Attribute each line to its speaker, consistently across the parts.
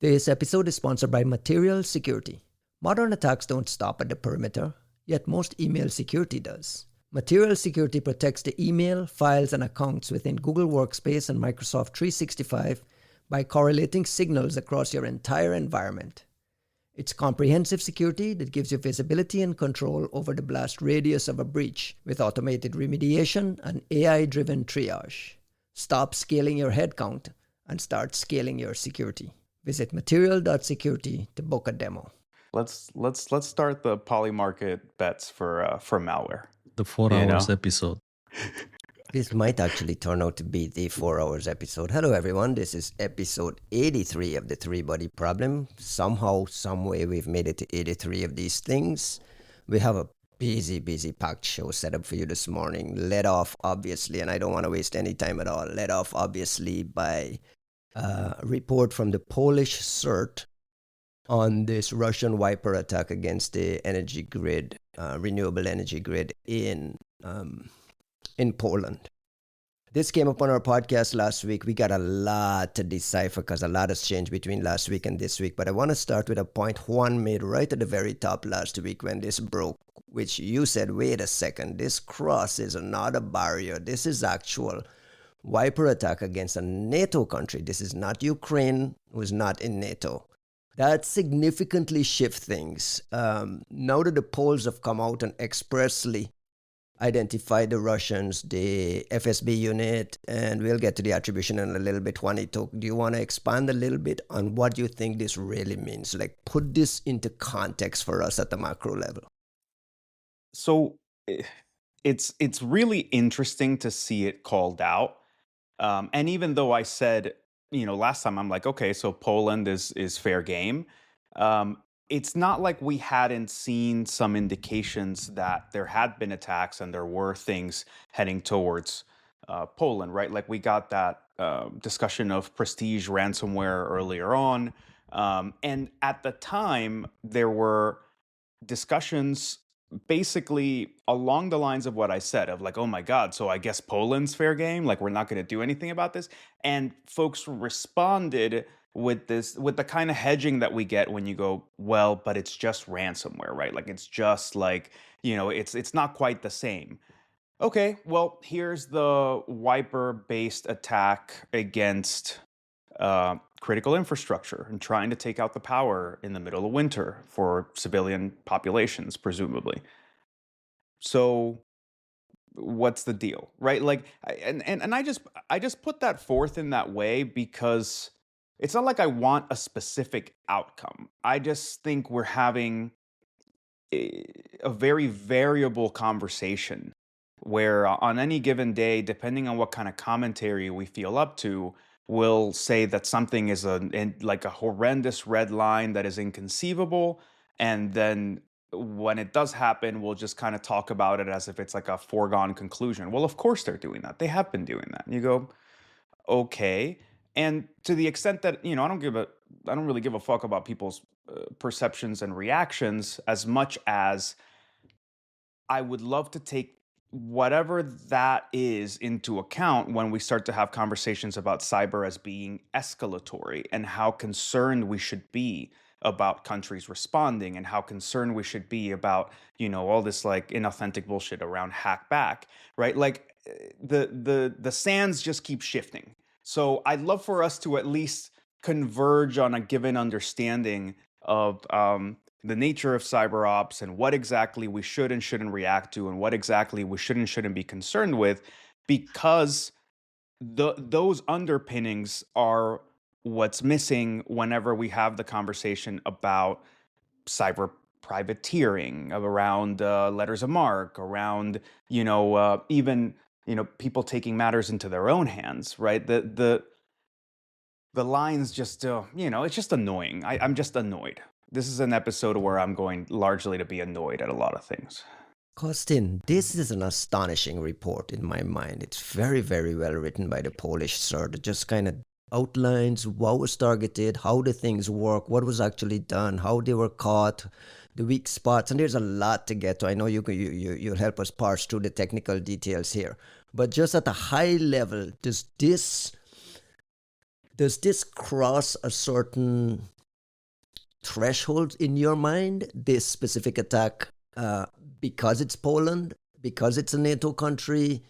Speaker 1: This episode is sponsored by Material Security. Modern attacks don't stop at the perimeter, yet most email security does. Material Security protects the email, files, and accounts within Google Workspace and Microsoft 365 by correlating signals across your entire environment. It's comprehensive security that gives you visibility and control over the blast radius of a breach with automated remediation and AI-driven triage. Stop scaling your headcount and start scaling your security. Visit material.security to book a demo.
Speaker 2: Let's start the polymarket bets for malware.
Speaker 3: The 4 hours episode.
Speaker 1: This might actually turn out to be the 4 hours episode. Hello everyone, this is episode 83 of the 3-Body Problem. Somehow, someway we've made it to 83 of these things. We have a busy packed show set up for you this morning. Led off obviously, and I don't want to waste any time at all, led off obviously by a report from the Polish CERT on this Russian wiper attack against the energy grid, renewable energy grid in Poland. This came up on our podcast last week. We got a lot to decipher because a lot has changed between last week and this week. But I want to start with a point Juan made right at the very top last week when this broke, which you said, wait a second, this cross is not a barrier. This is actual wiper attack against a NATO country. This is not Ukraine, who's not in NATO. That significantly shifts things. Now that the Poles have come out and expressly identified the Russians, the FSB unit, and we'll get to the attribution in a little bit, Juanito. Do you want to expand a little bit on what you think this really means? Like, put this into context for us at the macro level.
Speaker 2: So it's really interesting to see it called out. And even though I said, last time, I'm like, okay, so Poland is fair game. It's not like we hadn't seen some indications that there had been attacks and there were things heading towards Poland, right? Like we got that discussion of Prestige ransomware earlier on. And at the time, there were discussions basically along the lines of what I said of like, oh my God, so I guess Poland's fair game, like we're not going to do anything about this. And folks responded with the kind of hedging that we get when you go, well, but it's just ransomware, right? Like it's just like, it's not quite the same. Okay, well, here's the wiper-based attack against critical infrastructure and trying to take out the power in the middle of winter for civilian populations, presumably. So what's the deal, right? Like, and I just put that forth in that way because it's not like I want a specific outcome. I just think we're having a very variable conversation where on any given day, depending on what kind of commentary we feel up to, we'll say that something is like a horrendous red line that is inconceivable. And then when it does happen, we'll just kind of talk about it as if it's like a foregone conclusion. Well, of course they're doing that. They have been doing that. And you go, okay. And to the extent that, I don't really give a fuck about people's perceptions and reactions as much as I would love to take whatever that is into account when we start to have conversations about cyber as being escalatory and how concerned we should be about countries responding and how concerned we should be about, all this like inauthentic bullshit around hack back, right? Like the sands just keep shifting. So I'd love for us to at least converge on a given understanding of the nature of cyber ops and what exactly we should and shouldn't react to and what exactly we should and shouldn't be concerned with, because those underpinnings are what's missing whenever we have the conversation about cyber privateering, around letters of marque, around, even, people taking matters into their own hands, right? The lines just, it's just annoying. I'm just annoyed. This is an episode where I'm going largely to be annoyed at a lot of things.
Speaker 1: Kostin, this is an astonishing report in my mind. It's very, very well written by the Polish CERT. It just kind of outlines what was targeted, how the things work, what was actually done, how they were caught, the weak spots. And there's a lot to get to. I know you'll help us parse through the technical details here. But just at a high level, does this Does this cross a certain threshold in your mind, this specific attack, because it's Poland, because it's a NATO country?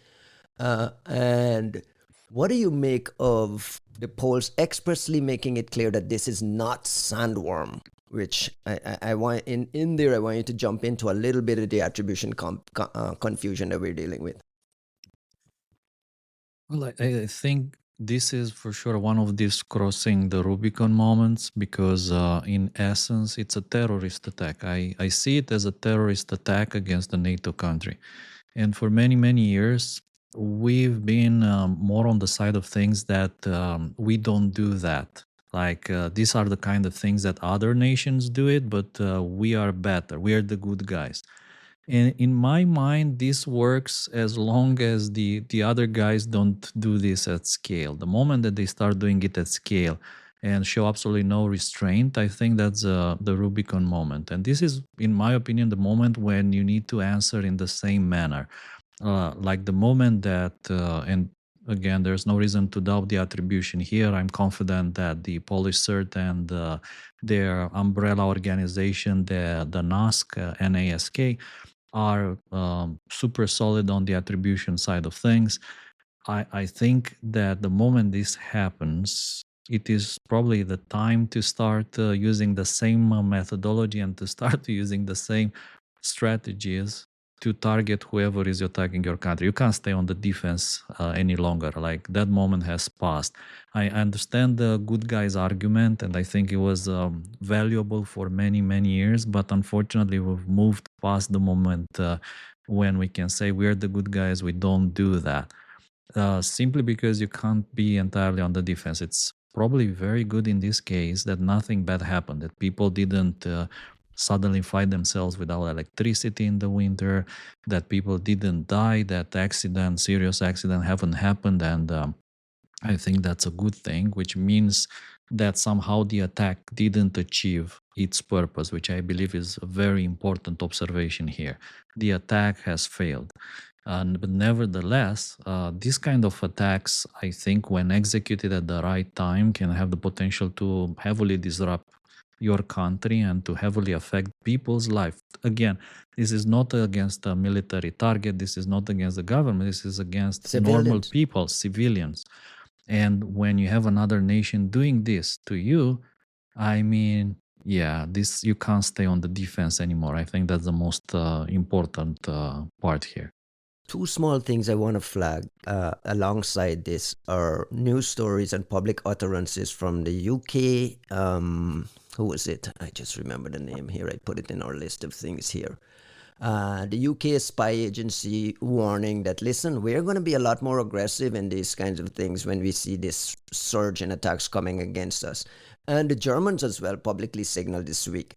Speaker 1: And what do you make of the Poles expressly making it clear that this is not sandworm? Which I want in there. I want you to jump into a little bit of the attribution confusion that we're dealing with.
Speaker 3: Well, I think this is for sure one of these crossing the Rubicon moments because in essence, it's a terrorist attack. I see it as a terrorist attack against a NATO country. And for many, many years, we've been more on the side of things that we don't do that. Like these are the kind of things that other nations do it, but we are better. We are the good guys. And in my mind, this works as long as the other guys don't do this at scale. The moment that they start doing it at scale and show absolutely no restraint, I think that's the Rubicon moment. And this is, in my opinion, the moment when you need to answer in the same manner. Like the moment that, and again, there's no reason to doubt the attribution here. I'm confident that the Polish CERT and their umbrella organization, the NASK, NASK, are super solid on the attribution side of things. I think that the moment this happens, it is probably the time to start using the same methodology and to start using the same strategies to target whoever is attacking your country. You can't stay on the defense any longer. Like that moment has passed. I understand the good guy's argument, and I think it was valuable for many, many years. But unfortunately, we've moved past the moment when we can say we're the good guys. We don't do that. Simply because you can't be entirely on the defense. It's probably very good in this case that nothing bad happened, that people didn't suddenly find themselves without electricity in the winter, that people didn't die, that serious accident haven't happened. And I think that's a good thing, which means that somehow the attack didn't achieve its purpose, which I believe is a very important observation here. The attack has failed. But nevertheless, these kind of attacks, I think, when executed at the right time, can have the potential to heavily disrupt your country and to heavily affect people's life. Again, this is not against a military target. This is not against the government. This is against
Speaker 1: Civilians.
Speaker 3: Normal people, civilians. And when you have another nation doing this to you, I mean, yeah, this you can't stay on the defense anymore. I think that's the most important part here.
Speaker 1: Two small things I want to flag alongside this are news stories and public utterances from the UK. Who was it? I just remember the name here. I put it in our list of things here. The UK spy agency warning that, listen, we're going to be a lot more aggressive in these kinds of things when we see this surge in attacks coming against us. And the Germans as well publicly signaled this week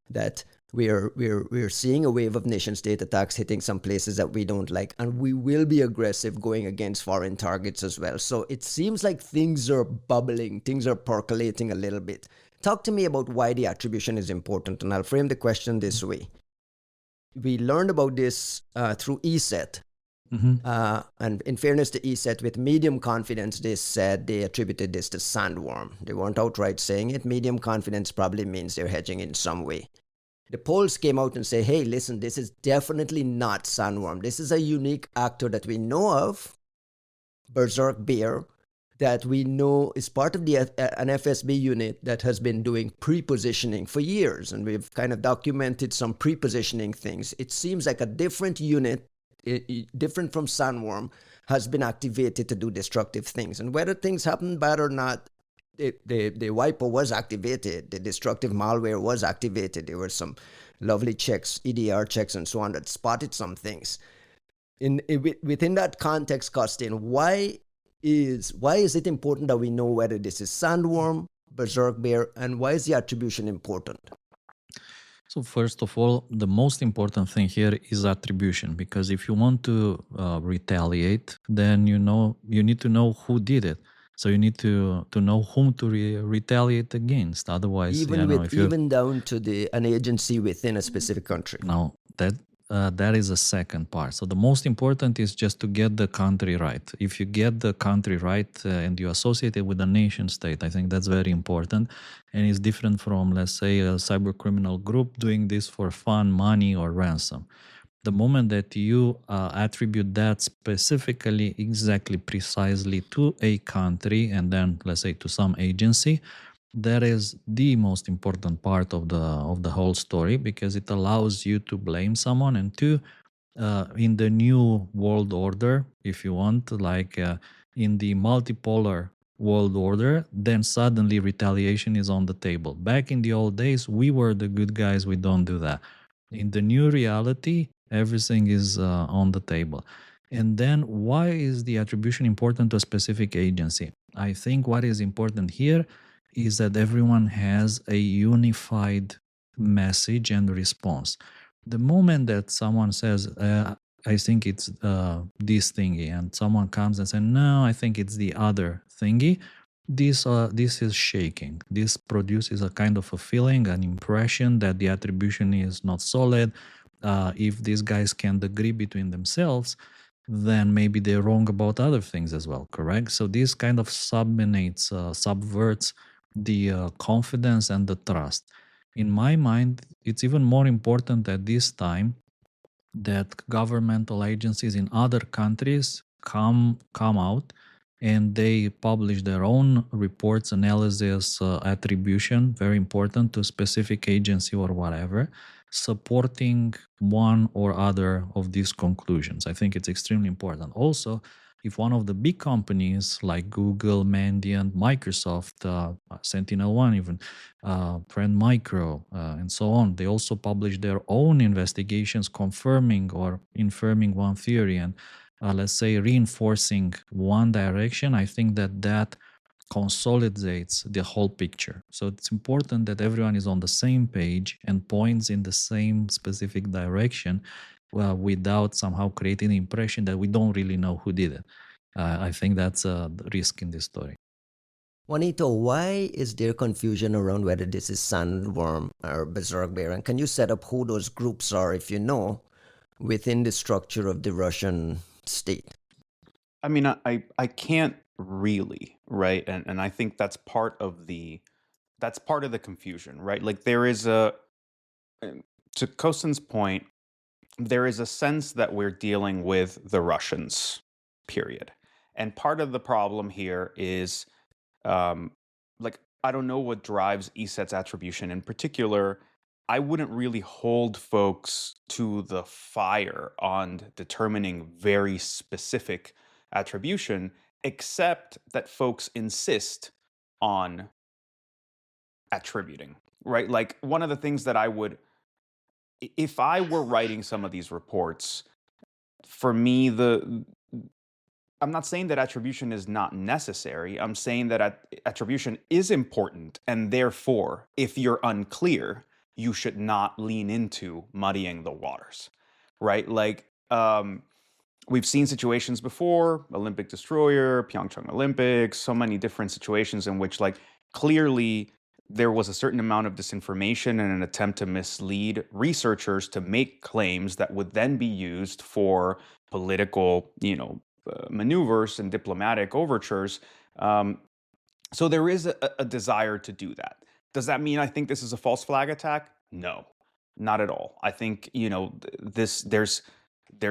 Speaker 1: that we're seeing a wave of nation-state attacks hitting some places that we don't like, and we will be aggressive going against foreign targets as well. So it seems like things are bubbling, things are percolating a little bit. Talk to me about why the attribution is important, and I'll frame the question this way. We learned about this through ESET.
Speaker 3: Mm-hmm.
Speaker 1: And in fairness to ESET, with medium confidence, they said they attributed this to sandworm. They weren't outright saying it. Medium confidence probably means they're hedging in some way. The Poles came out and say, hey, listen, this is definitely not sandworm. This is a unique actor that we know of, Berserk Bear, that we know is part of an FSB unit that has been doing pre-positioning for years. And we've kind of documented some pre-positioning things. It seems like a different unit, different from sandworm, has been activated to do destructive things. And whether things happen bad or not, the wiper was activated, the destructive malware was activated. There were some lovely checks, EDR checks and so on, that spotted some things. Within that context, Kostin, why is it important that we know whether this is sandworm, Berserk Bear, and why is the attribution important?
Speaker 3: So first of all, the most important thing here is attribution, because if you want to retaliate, then you need to know who did it. So you need to know whom to retaliate against. Otherwise,
Speaker 1: even down to an agency within a specific country.
Speaker 3: Now that that is a second part. So the most important is just to get the country right. If you get the country right and you associate it with a nation state, I think that's very important. And it's different from, let's say, a cyber criminal group doing this for fun, money, or ransom. The moment that you attribute that specifically, exactly, precisely to a country, and then let's say to some agency, that is the most important part of the whole story, because it allows you to blame someone. And two, in the new world order, if you want, like in the multipolar world order, then suddenly retaliation is on the table. Back in the old days, we were the good guys, we don't do that. In the new reality, everything is on the table. And then why is the attribution important to a specific agency? I think what is important here is that everyone has a unified message and response. The moment that someone says, I think it's this thingy, and someone comes and says, no, I think it's the other thingy, this is shaking. This produces a kind of a feeling, an impression that the attribution is not solid. If these guys can't agree between themselves, then maybe they're wrong about other things as well, correct? So this kind of subverts the confidence and the trust. In my mind, it's even more important at this time that governmental agencies in other countries come out and they publish their own reports, analysis, attribution, very important, to specific agency or whatever, supporting one or other of these conclusions. I think it's extremely important. Also, if one of the big companies like Google, Mandiant, Microsoft, Sentinel-1 even, Trend Micro, and so on, they also publish their own investigations confirming or infirming one theory and, let's say, reinforcing one direction, I think that consolidates the whole picture. So it's important that everyone is on the same page and points in the same specific direction, without somehow creating the impression that we don't really know who did it. I think that's a risk in this story.
Speaker 1: Juanito, why is there confusion around whether this is Sandworm or Berserk Bear? And can you set up who those groups are, if you know, within the structure of the Russian state?
Speaker 2: I mean, I can't really, right? And I think that's part of the confusion, right? Like there is to Kosin's point, there is a sense that we're dealing with the Russians, period. And part of the problem here is, like, I don't know what drives ESET's attribution in particular. I wouldn't really hold folks to the fire on determining very specific attribution, except that folks insist on attributing, right? Like one of the things that I would, if I were writing some of these reports, for me, I'm not saying that attribution is not necessary. I'm saying that attribution is important. And therefore, if you're unclear, you should not lean into muddying the waters, right? Like, we've seen situations before, Olympic destroyer, Pyeongchang Olympics, so many different situations in which, like, clearly there was a certain amount of disinformation and an attempt to mislead researchers to make claims that would then be used for political, maneuvers and diplomatic overtures. So there is a desire to do that. Does that mean I think this is a false flag attack? No, not at all. I think, there's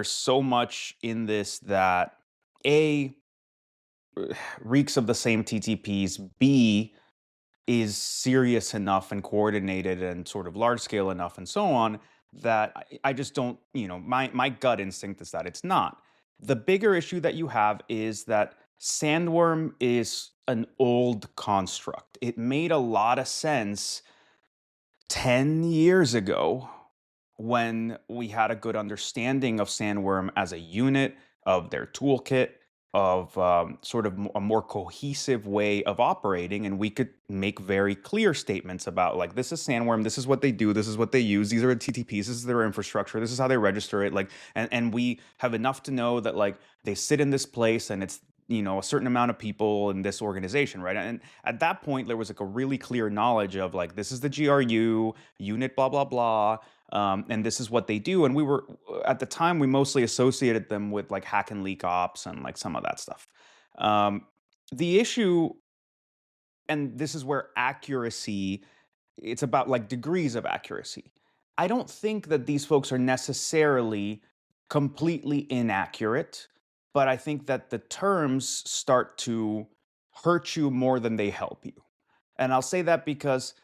Speaker 2: so much in this that A, reeks of the same TTPs, B, is serious enough and coordinated and sort of large scale enough and so on, that I just don't, my gut instinct is that it's not. The bigger issue that you have is that Sandworm is an old construct. It made a lot of sense 10 years ago when we had a good understanding of Sandworm as a unit, of their toolkit, of sort of a more cohesive way of operating, and we could make very clear statements about, like, this is Sandworm, this is what they do, this is what they use, these are the TTPs, this is their infrastructure, this is how they register it, like, and we have enough to know that, like, they sit in this place and it's a certain amount of people in this organization, right? And at that point, there was like a really clear knowledge of like, this is the GRU unit, blah, blah, blah. And this is what they do. And we were, at the time, we mostly associated them with like hack and leak ops and like some of that stuff. The issue, and this is where accuracy, it's about like degrees of accuracy. I don't think that these folks are necessarily completely inaccurate, but I think that the terms start to hurt you more than they help you. And I'll say that because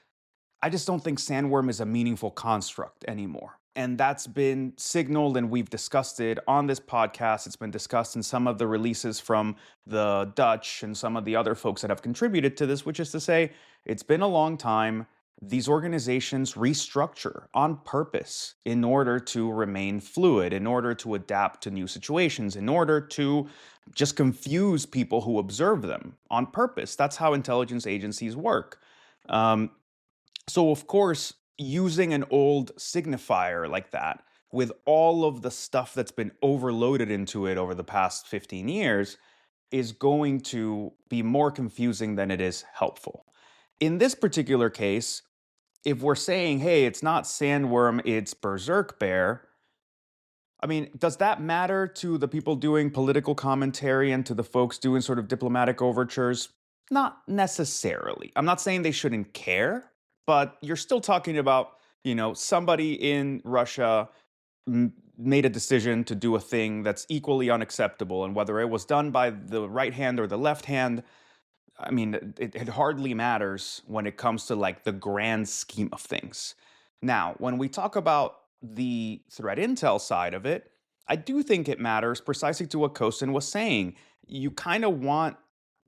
Speaker 2: I just don't think sandworm is a meaningful construct anymore. And that's been signaled, and we've discussed it on this podcast. It's been discussed in some of the releases from the Dutch and some of the other folks that have contributed to this, which is to say, it's been a long time. These organizations restructure on purpose in order to remain fluid, in order to adapt to new situations, in order to just confuse people who observe them on purpose. That's how intelligence agencies work. So, of course, using an old signifier like that with all of the stuff that's been overloaded into it over the past 15 years is going to be more confusing than it is helpful. In this particular case, if we're saying, hey, it's not sandworm, it's berserk bear, I mean, does that matter to the people doing political commentary and to the folks doing sort of diplomatic overtures? Not necessarily. I'm not saying they shouldn't care, but you're still talking about, somebody in Russia made a decision to do a thing that's equally unacceptable. And whether it was done by the right hand or the left hand, I mean, it hardly matters when it comes to like the grand scheme of things. Now, when we talk about the threat intel side of it, I do think it matters precisely to what Kosin was saying. You kind of want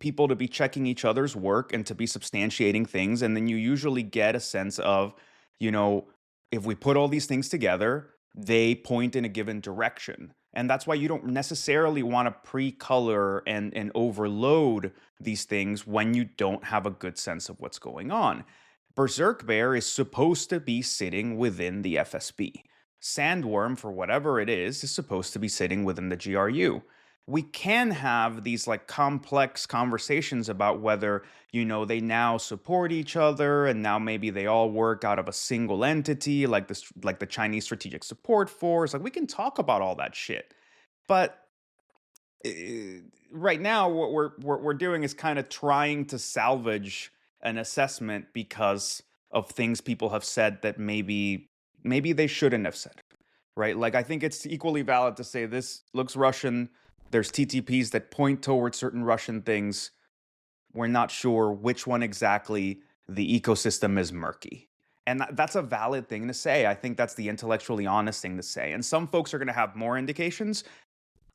Speaker 2: people to be checking each other's work and to be substantiating things. And then you usually get a sense of, if we put all these things together, they point in a given direction. And that's why you don't necessarily want to pre-color and overload these things when you don't have a good sense of what's going on. Berserk Bear is supposed to be sitting within the FSB. Sandworm, for whatever it is supposed to be sitting within the GRU. We can have these like complex conversations about whether, they now support each other and now maybe they all work out of a single entity, like this, like the Chinese Strategic Support Force. Like we can talk about all that shit. But right now, what we're doing is kind of trying to salvage an assessment because of things people have said that maybe they shouldn't have said, right? Like I think it's equally valid to say this looks Russian. There's TTPs that point towards certain Russian things. We're not sure which one exactly. The ecosystem is murky. And that's a valid thing to say. I think that's the intellectually honest thing to say. And some folks are going to have more indications.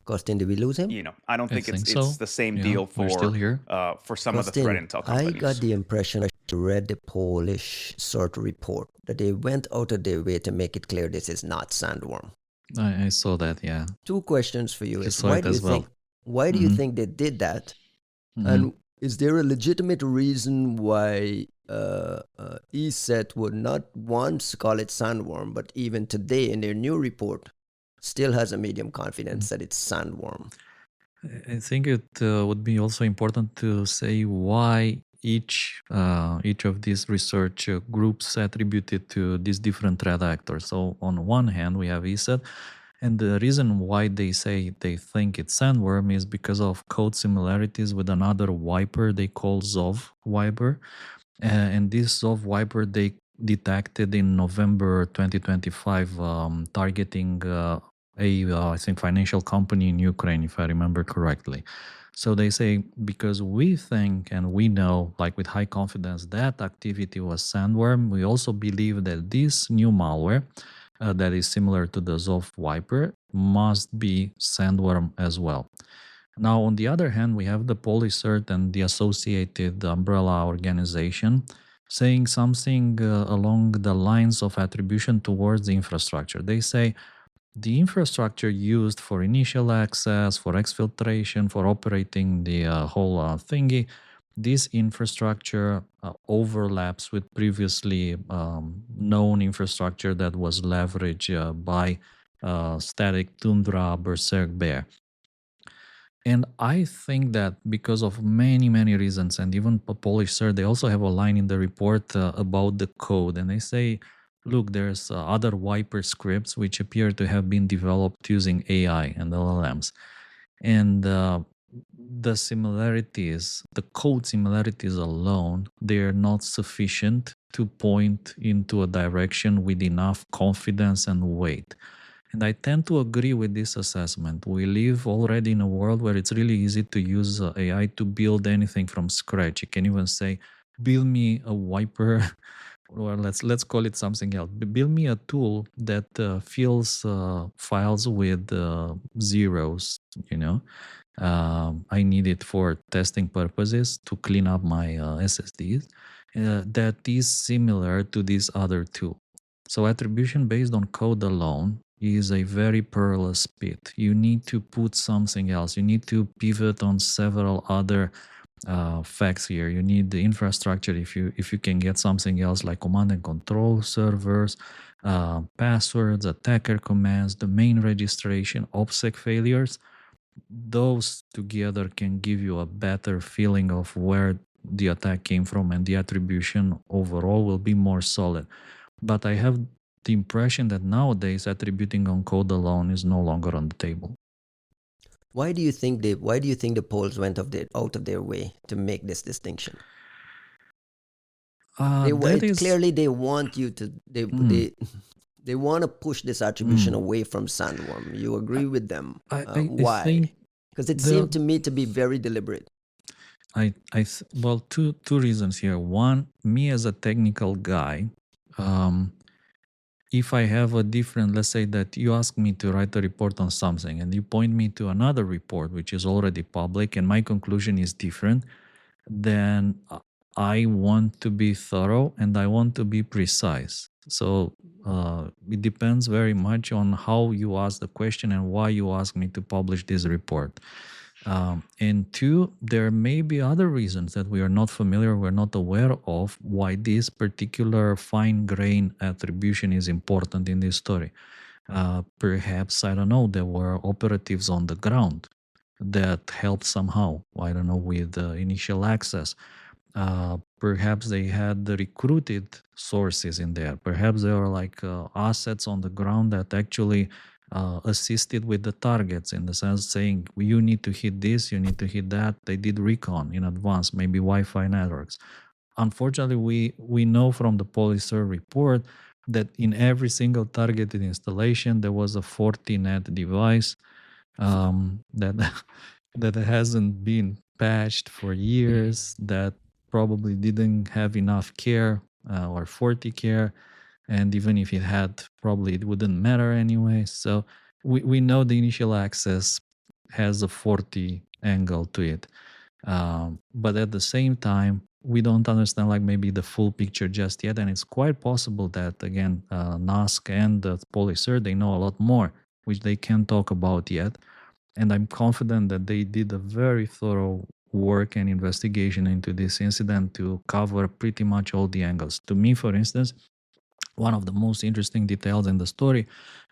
Speaker 1: Costin, did we lose him?
Speaker 2: I don't think it's the same
Speaker 3: Yeah,
Speaker 2: deal
Speaker 3: we're still here.
Speaker 2: for some of the threat intel companies.
Speaker 1: I got the impression I read the Polish CERT report that they went out of their way to make it clear this is not sandworm.
Speaker 3: I saw that, yeah.
Speaker 1: Two questions for you.
Speaker 3: Why
Speaker 1: do you think they did that? And is there a legitimate reason why ESET would not once call it sandworm, but even today in their new report still has a medium confidence that it's sandworm?
Speaker 3: I think it would be also important to say why each of these research groups attributed to these different threat actors. So on one hand, we have ESET, and the reason why they say they think it's sandworm is because of code similarities with another wiper they call ZOV-wiper. And this ZOV-wiper they detected in November 2025, targeting I think financial company in Ukraine, if I remember correctly. So they say, because we think and we know, like with high confidence, that activity was sandworm, we also believe that this new malware that is similar to the ZOV-wiper must be sandworm as well. Now, on the other hand, we have the CERT and the associated umbrella organization saying something along the lines of attribution towards the infrastructure. They say, the infrastructure used for initial access, for exfiltration, for operating the whole thingy, this infrastructure overlaps with previously known infrastructure that was leveraged by Static Tundra Berserk Bear. And I think that because of many, many reasons, and even Polish CERT, they also have a line in the report about the code. And they say, look, there's other wiper scripts which appear to have been developed using AI and LLMs. And the similarities, the code similarities alone, they're not sufficient to point into a direction with enough confidence and weight. And I tend to agree with this assessment. We live already in a world where it's really easy to use AI to build anything from scratch. You can even say, build me a wiper, or let's call it something else. Build me a tool that fills files with zeros. You know, I need it for testing purposes to clean up my SSDs. That is similar to this other tool. So attribution based on code alone is a very perilous pit. You need to put something else. You need to pivot on several other facts here. You need the infrastructure. If you can get something else like command and control servers, passwords, attacker commands, domain registration, OPSEC failures, those together can give you a better feeling of where the attack came from, and the attribution overall will be more solid. But I have the impression that nowadays attributing on code alone is no longer on the table.
Speaker 1: Why do you think the Poles went out of their way to make this distinction? Clearly they want you to they want to push this attribution away from Sandworm. You agree with them? Why? Because it seemed to me to be very deliberate.
Speaker 3: Well, two reasons here. One, me as a technical guy, if I have a different, let's say that you ask me to write a report on something and you point me to another report which is already public and my conclusion is different, then I want to be thorough and I want to be precise. So it depends very much on how you ask the question and why you ask me to publish this report. And two, there may be other reasons that we are not familiar, we're not aware of why this particular fine-grained attribution is important in this story. Perhaps, I don't know, there were operatives on the ground that helped somehow, I don't know, with initial access. Perhaps they had the recruited sources in there. Perhaps there were like assets on the ground that actually assisted with the targets, in the sense saying, you need to hit this, you need to hit that. They did recon in advance, maybe Wi-Fi networks. Unfortunately, we know from the Polish CERT report that in every single targeted installation, there was a Fortinet device that that hasn't been patched for years, that probably didn't have enough care or Forti care. And even if it had, probably it wouldn't matter anyway. So we know the initial access has a Forti angle to it. But at the same time, we don't understand like maybe the full picture just yet. And it's quite possible that, again, NASC and the Polish CERT, they know a lot more, which they can't talk about yet. And I'm confident that they did a very thorough work and investigation into this incident to cover pretty much all the angles. To me, for instance, one of the most interesting details in the story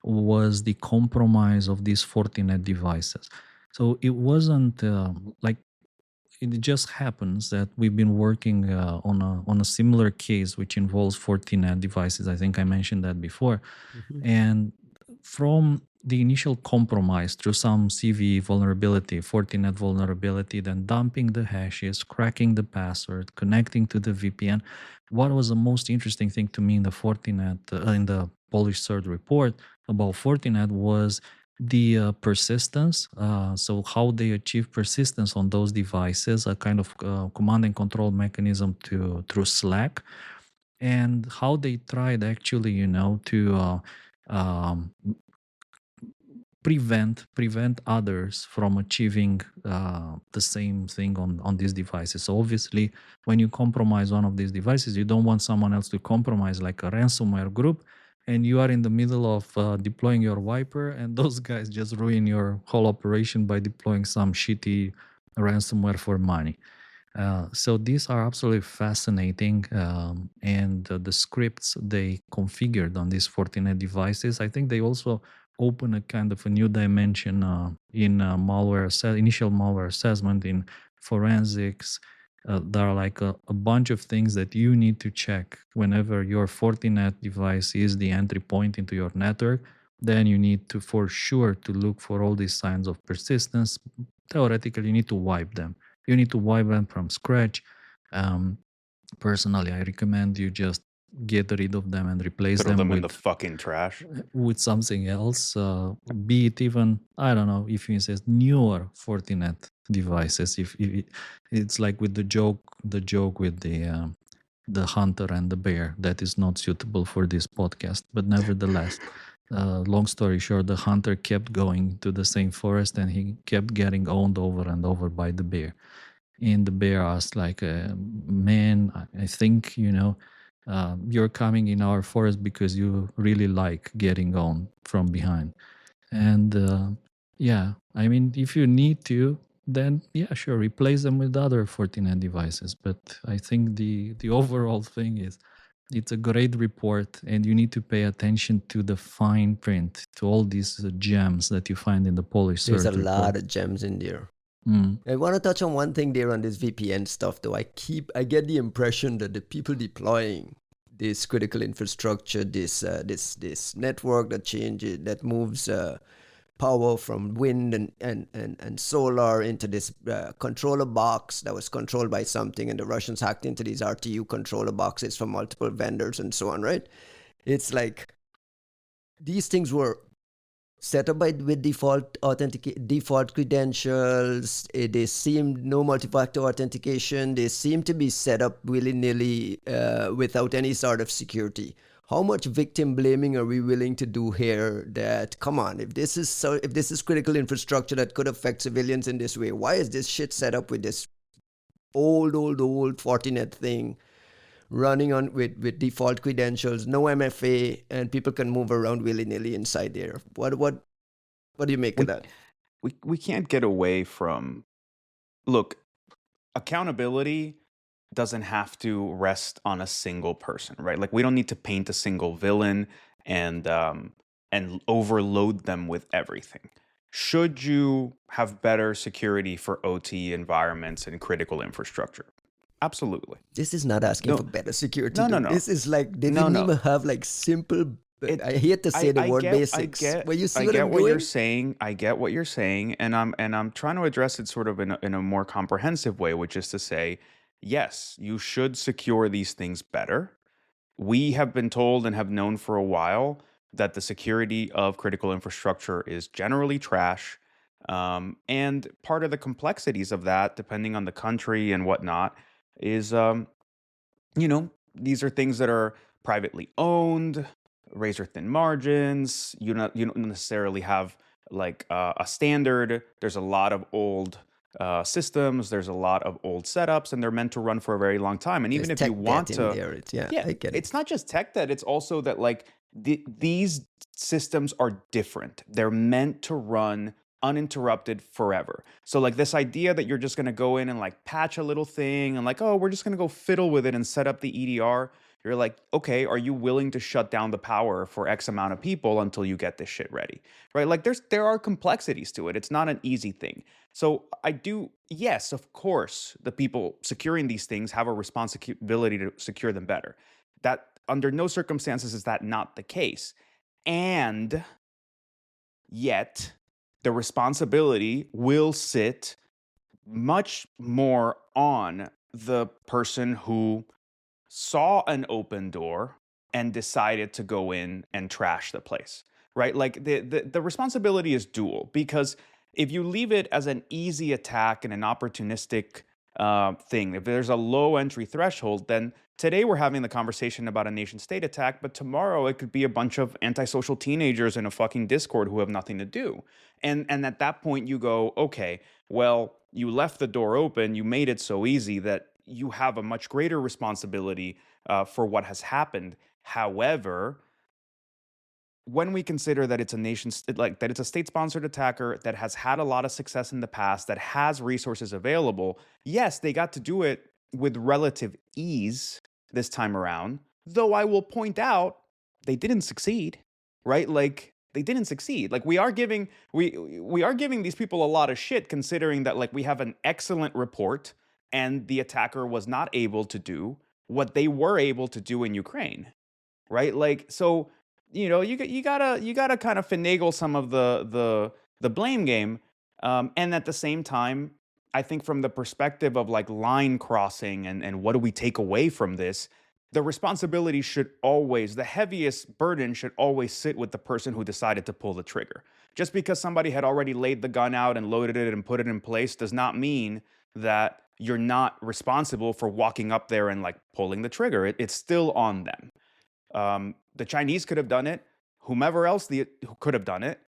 Speaker 3: was the compromise of these Fortinet devices. So it wasn't like it just happens that we've been working on a similar case which involves Fortinet devices. I think I mentioned that before. And from the initial compromise through some CVE vulnerability, Fortinet vulnerability, then dumping the hashes, cracking the password, connecting to the VPN. What was the most interesting thing to me in the Fortinet, in the Polish CERT report about Fortinet was the persistence. So how they achieve persistence on those devices, a kind of command and control mechanism through Slack, and how they tried actually, to prevent others from achieving the same thing on these devices. So obviously, when you compromise one of these devices, you don't want someone else to compromise, like a ransomware group, and you are in the middle of deploying your wiper, and those guys just ruin your whole operation by deploying some shitty ransomware for money. So these are absolutely fascinating, and the scripts they configured on these Fortinet devices, I think they also open a kind of a new dimension in initial malware assessment, in forensics. There are like a bunch of things that you need to check whenever your Fortinet device is the entry point into your network. Then you need to, for sure, to look for all these signs of persistence. Theoretically, you need to wipe them. You need to wipe them from scratch. Personally, I recommend you just get rid of them and replace
Speaker 2: Throw
Speaker 3: them
Speaker 2: them in the
Speaker 3: with
Speaker 2: fucking trash.
Speaker 3: something else. Be it even, I don't know, if you say newer Fortinet devices. If it's like with the joke with the hunter and the bear, that is not suitable for this podcast. But nevertheless, long story short, the hunter kept going to the same forest and he kept getting owned over and over by the bear. And the bear asked, like, man, I think, you're coming in our forest because you really like getting owned from behind. And yeah, I mean, if you need to, then yeah, sure, replace them with other Fortinet devices. But I think the overall thing is, it's a great report, and you need to pay attention to the fine print, to all these gems that you find in the Polish
Speaker 1: There's a
Speaker 3: CERT report.
Speaker 1: lot of gems in there.
Speaker 3: Mm.
Speaker 1: I want to touch on one thing there on this VPN stuff, though. I get the impression that the people deploying this critical infrastructure, this network that moves power from wind and solar into this controller box that was controlled by something, and the Russians hacked into these RTU controller boxes from multiple vendors and so on, right? It's like these things were set up with default credentials. They seem no multi-factor authentication. They seem to be set up willy-nilly without any sort of security. How much victim blaming are we willing to do here? That, come on, if this is critical infrastructure that could affect civilians in this way, why is this shit set up with this old Fortinet thing running on with default credentials, no MFA, and people can move around willy-nilly inside there? What do you make of that?
Speaker 2: We can't get away from, look, accountability doesn't have to rest on a single person, right? Like, we don't need to paint a single villain and overload them with everything. Should you have better security for OT environments and critical infrastructure? Absolutely.
Speaker 1: This is not asking for better security.
Speaker 2: No.
Speaker 1: This is like, they didn't even have like simple, I hate to say the word basics. Well, you see
Speaker 2: I
Speaker 1: what
Speaker 2: get
Speaker 1: I'm
Speaker 2: what
Speaker 1: doing?
Speaker 2: you're saying. I get what you're saying, and I'm trying to address it sort of in a more comprehensive way, which is to say, yes, you should secure these things better. We have been told and have known for a while that the security of critical infrastructure is generally trash. And part of the complexities of that, depending on the country and whatnot, is, these are things that are privately owned, razor thin margins. You don't necessarily have like a standard. There's a lot of old systems. There's a lot of old setups, and they're meant to run for a very long time. And even
Speaker 1: There's
Speaker 2: if you
Speaker 1: tech
Speaker 2: want
Speaker 1: debt
Speaker 2: to,
Speaker 1: in there, I get it.
Speaker 2: it's not just tech debt. It's also that, like, these systems are different. They're meant to run uninterrupted forever. So, like, this idea that you're just going to go in and like patch a little thing and like, oh, we're just going to go fiddle with it and set up the EDR. You're like, okay, are you willing to shut down the power for X amount of people until you get this shit ready? Right? Like, there are complexities to it. It's not an easy thing. So yes, of course, the people securing these things have a responsibility to secure them better. That, under no circumstances is that not the case. And yet, the responsibility will sit much more on the person who saw an open door and decided to go in and trash the place, right? Like, the responsibility is dual, because if you leave it as an easy attack and an opportunistic thing, if there's a low entry threshold, then today we're having the conversation about a nation state attack, but tomorrow it could be a bunch of antisocial teenagers in a fucking Discord who have nothing to do. And at that point you go, okay, well, you left the door open, you made it so easy that you have a much greater responsibility for what has happened. However, when we consider that it's a state-sponsored attacker that has had a lot of success in the past, that has resources available, yes, they got to do it with relative ease this time around. Though I will point out, they didn't succeed, right? Like, they didn't succeed. Like, we are giving these people a lot of shit, considering that, like, we have an excellent report and the attacker was not able to do what they were able to do in Ukraine, right? Like, so, you gotta kind of finagle some of the blame game, and at the same time, I think from the perspective of like line crossing and what do we take away from this, the responsibility should always, the heaviest burden should always sit with the person who decided to pull the trigger. Just because somebody had already laid the gun out and loaded it and put it in place does not mean that you're not responsible for walking up there and like pulling the trigger. It's still on them. The Chinese could have done it. Whomever else who could have done it.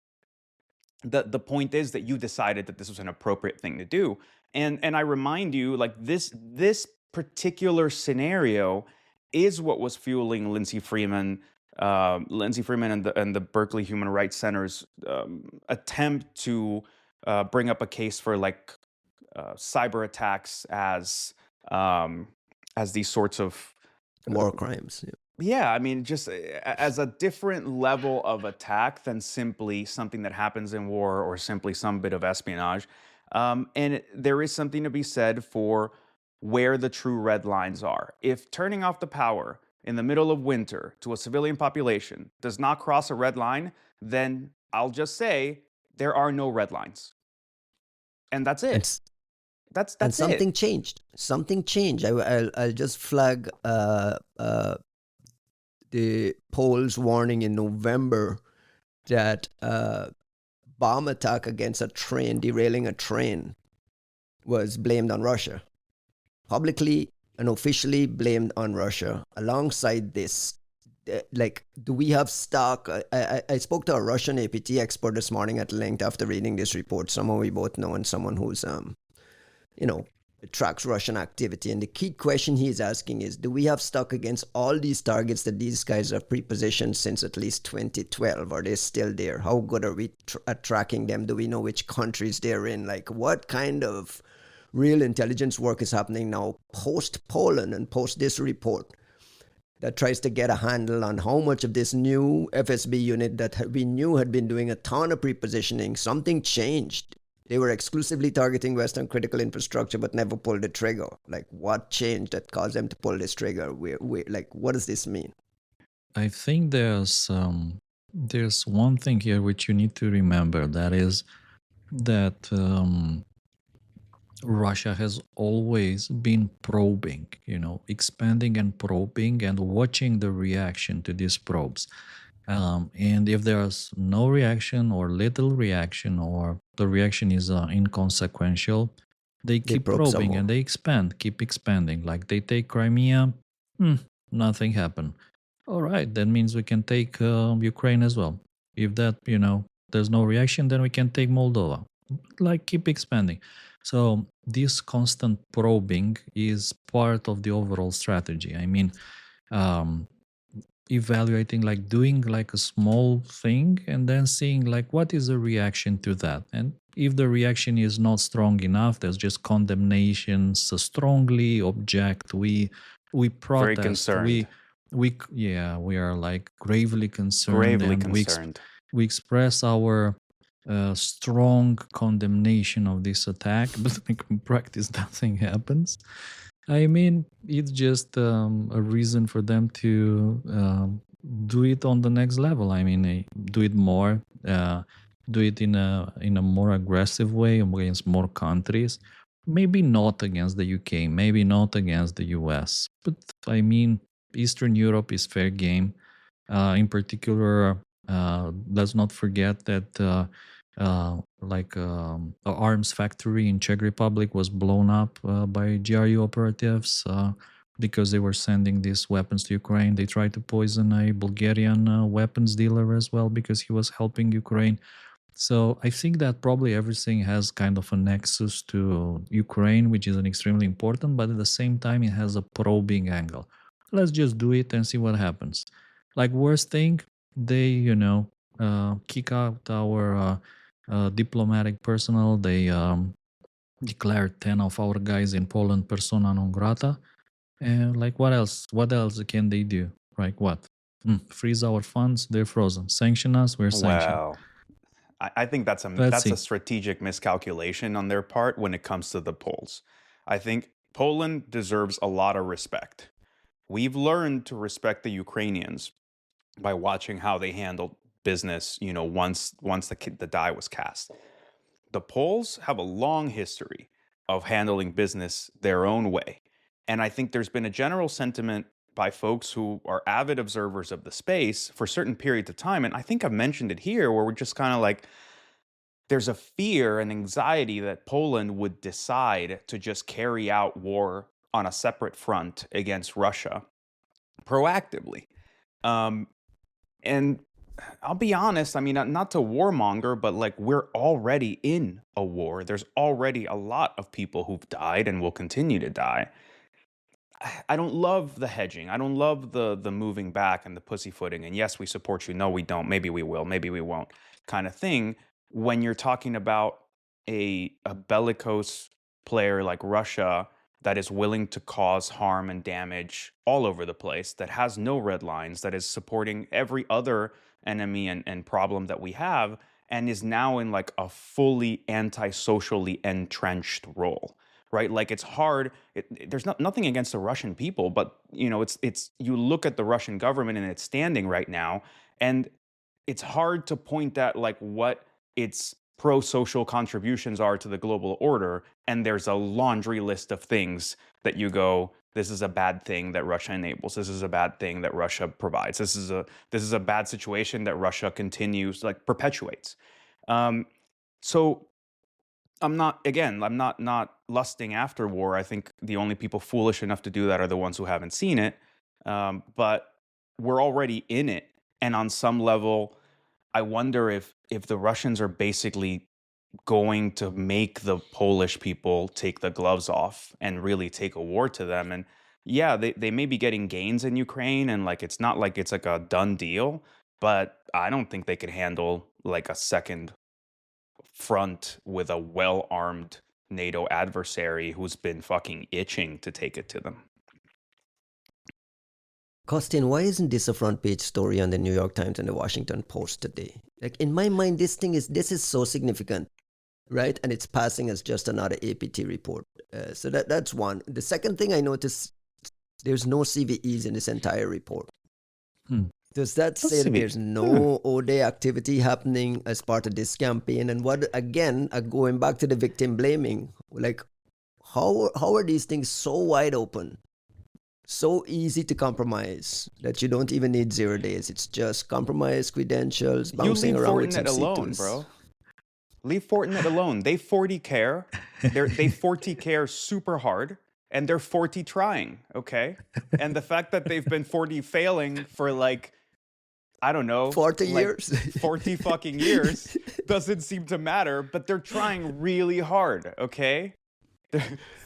Speaker 2: The point is that you decided that this was an appropriate thing to do. And I remind you, like, this particular scenario is what was fueling Lindsey Freeman and the Berkeley Human Rights Center's attempt to bring up a case for like cyber attacks as these sorts of
Speaker 1: War crimes. Yeah.
Speaker 2: yeah, I mean, just as a different level of attack than simply something that happens in war or simply some bit of espionage. There is something to be said for where the true red lines are. If turning off the power in the middle of winter to a civilian population does not cross a red line, then I'll just say there are no red lines. And that's it. That's
Speaker 1: And something
Speaker 2: it.
Speaker 1: changed. Something changed. I'll just flag the polls warning in November that bomb attack against a train, derailing a train, was blamed on Russia. Publicly and officially blamed on Russia. Alongside this, like, do we have stock? I spoke to a Russian APT expert this morning at length after reading this report, someone we both know and someone who's, tracks Russian activity. And the key question he is asking is, do we have stock against all these targets that these guys have pre-positioned since at least 2012? Are they still there? How good are we at tracking them? Do we know which countries they're in? Like, what kind of real intelligence work is happening now post-Poland and post this report that tries to get a handle on how much of this new FSB unit that we knew had been doing a ton of pre-positioning, something changed. They were exclusively targeting Western critical infrastructure, but never pulled the trigger. Like, what changed that caused them to pull this trigger? Like, what does this mean?
Speaker 3: I think there's one thing here which you need to remember. That is that Russia has always been probing, expanding and probing and watching the reaction to these probes. And if there's no reaction or little reaction, or the reaction is inconsequential, they keep probing and they keep expanding. Like, they take Crimea, nothing happened. All right, that means we can take Ukraine as well. If that, there's no reaction, then we can take Moldova. Like, keep expanding. So this constant probing is part of the overall strategy. I mean, evaluating, like doing like a small thing and then seeing like what is the reaction to that. And if the reaction is not strong enough, there's just condemnations, strongly object, we protest,
Speaker 2: very concerned.
Speaker 3: We are like gravely concerned.
Speaker 2: Gravely concerned.
Speaker 3: We express our strong condemnation of this attack, but like in practice nothing happens. I mean, it's just a reason for them to do it on the next level. I mean, do it more, do it in a more aggressive way against more countries. Maybe not against the UK, maybe not against the US. But I mean, Eastern Europe is fair game. In particular, let's not forget that an arms factory in Czech Republic was blown up by GRU operatives because they were sending these weapons to Ukraine. They tried to poison a Bulgarian weapons dealer as well because he was helping Ukraine. So I think that probably everything has kind of a nexus to Ukraine, which is an extremely important, but at the same time, it has a probing angle. Let's just do it and see what happens. Like, worst thing, they, kick out our diplomatic personnel. They declared 10 of our guys in Poland persona non grata. And like, what else? What else can they do? Like, what? Freeze our funds, they're frozen. Sanction us, we're sanctioned.
Speaker 2: Wow. I think that's
Speaker 3: Let's
Speaker 2: a
Speaker 3: see.
Speaker 2: strategic miscalculation on their part when it comes to the Poles. I think Poland deserves a lot of respect. We've learned to respect the Ukrainians by watching how they handled business, once the die was cast. The Poles have a long history of handling business their own way. And I think there's been a general sentiment by folks who are avid observers of the space for certain periods of time. And I think I've mentioned it here where we're just kind of like, there's a fear and anxiety that Poland would decide to just carry out war on a separate front against Russia proactively. Um, and I'll be honest, I mean, not to warmonger, but like we're already in a war. There's already a lot of people who've died and will continue to die. I don't love the hedging. I don't love the moving back and the pussyfooting. And yes, we support you. No, we don't. Maybe we will. Maybe we won't. Kind of thing. When you're talking about a bellicose player like Russia that is willing to cause harm and damage all over the place, that has no red lines, that is supporting every other enemy and problem that we have, and is now in like a fully anti-socially entrenched role. Right, like it's hard. There's nothing against the Russian people, but it's you look at the Russian government and its standing right now, and it's hard to point at like what its pro-social contributions are to the global order, and there's a laundry list of things that you go, this is a bad thing that Russia enables. This is a bad thing that Russia provides. This is a bad situation that Russia continues, like perpetuates. So I'm not lusting after war. I think the only people foolish enough to do that are the ones who haven't seen it. But we're already in it, and on some level, I wonder if the Russians are basically going to make the Polish people take the gloves off and really take a war to them. And yeah, they may be getting gains in Ukraine, and like it's not like it's like a done deal, but I don't think they could handle like a second front with a well-armed NATO adversary who's been fucking itching to take it to them.
Speaker 1: Kostin, why isn't this a front page story on the New York Times and the Washington Post today? Like in my mind, this is so significant, right? And it's passing as just another APT report. So that's one. The second thing I noticed, there's no CVEs in this entire report. Does that say that there's no O-Day activity happening as part of this campaign? And what, again, going back to the victim blaming, like how are these things so wide open, so easy to compromise that you don't even need 0 days? It's just compromise credentials, bouncing around with some
Speaker 2: Fortinet alone,
Speaker 1: C2s.
Speaker 2: bro. Leave Fortinet alone. They 40 care. They 40 care super hard. And they're 40 trying, okay? And the fact that they've been 40 failing for like, I don't know,
Speaker 1: 40
Speaker 2: like
Speaker 1: years,
Speaker 2: 40 fucking years doesn't seem to matter, but they're trying really hard, okay?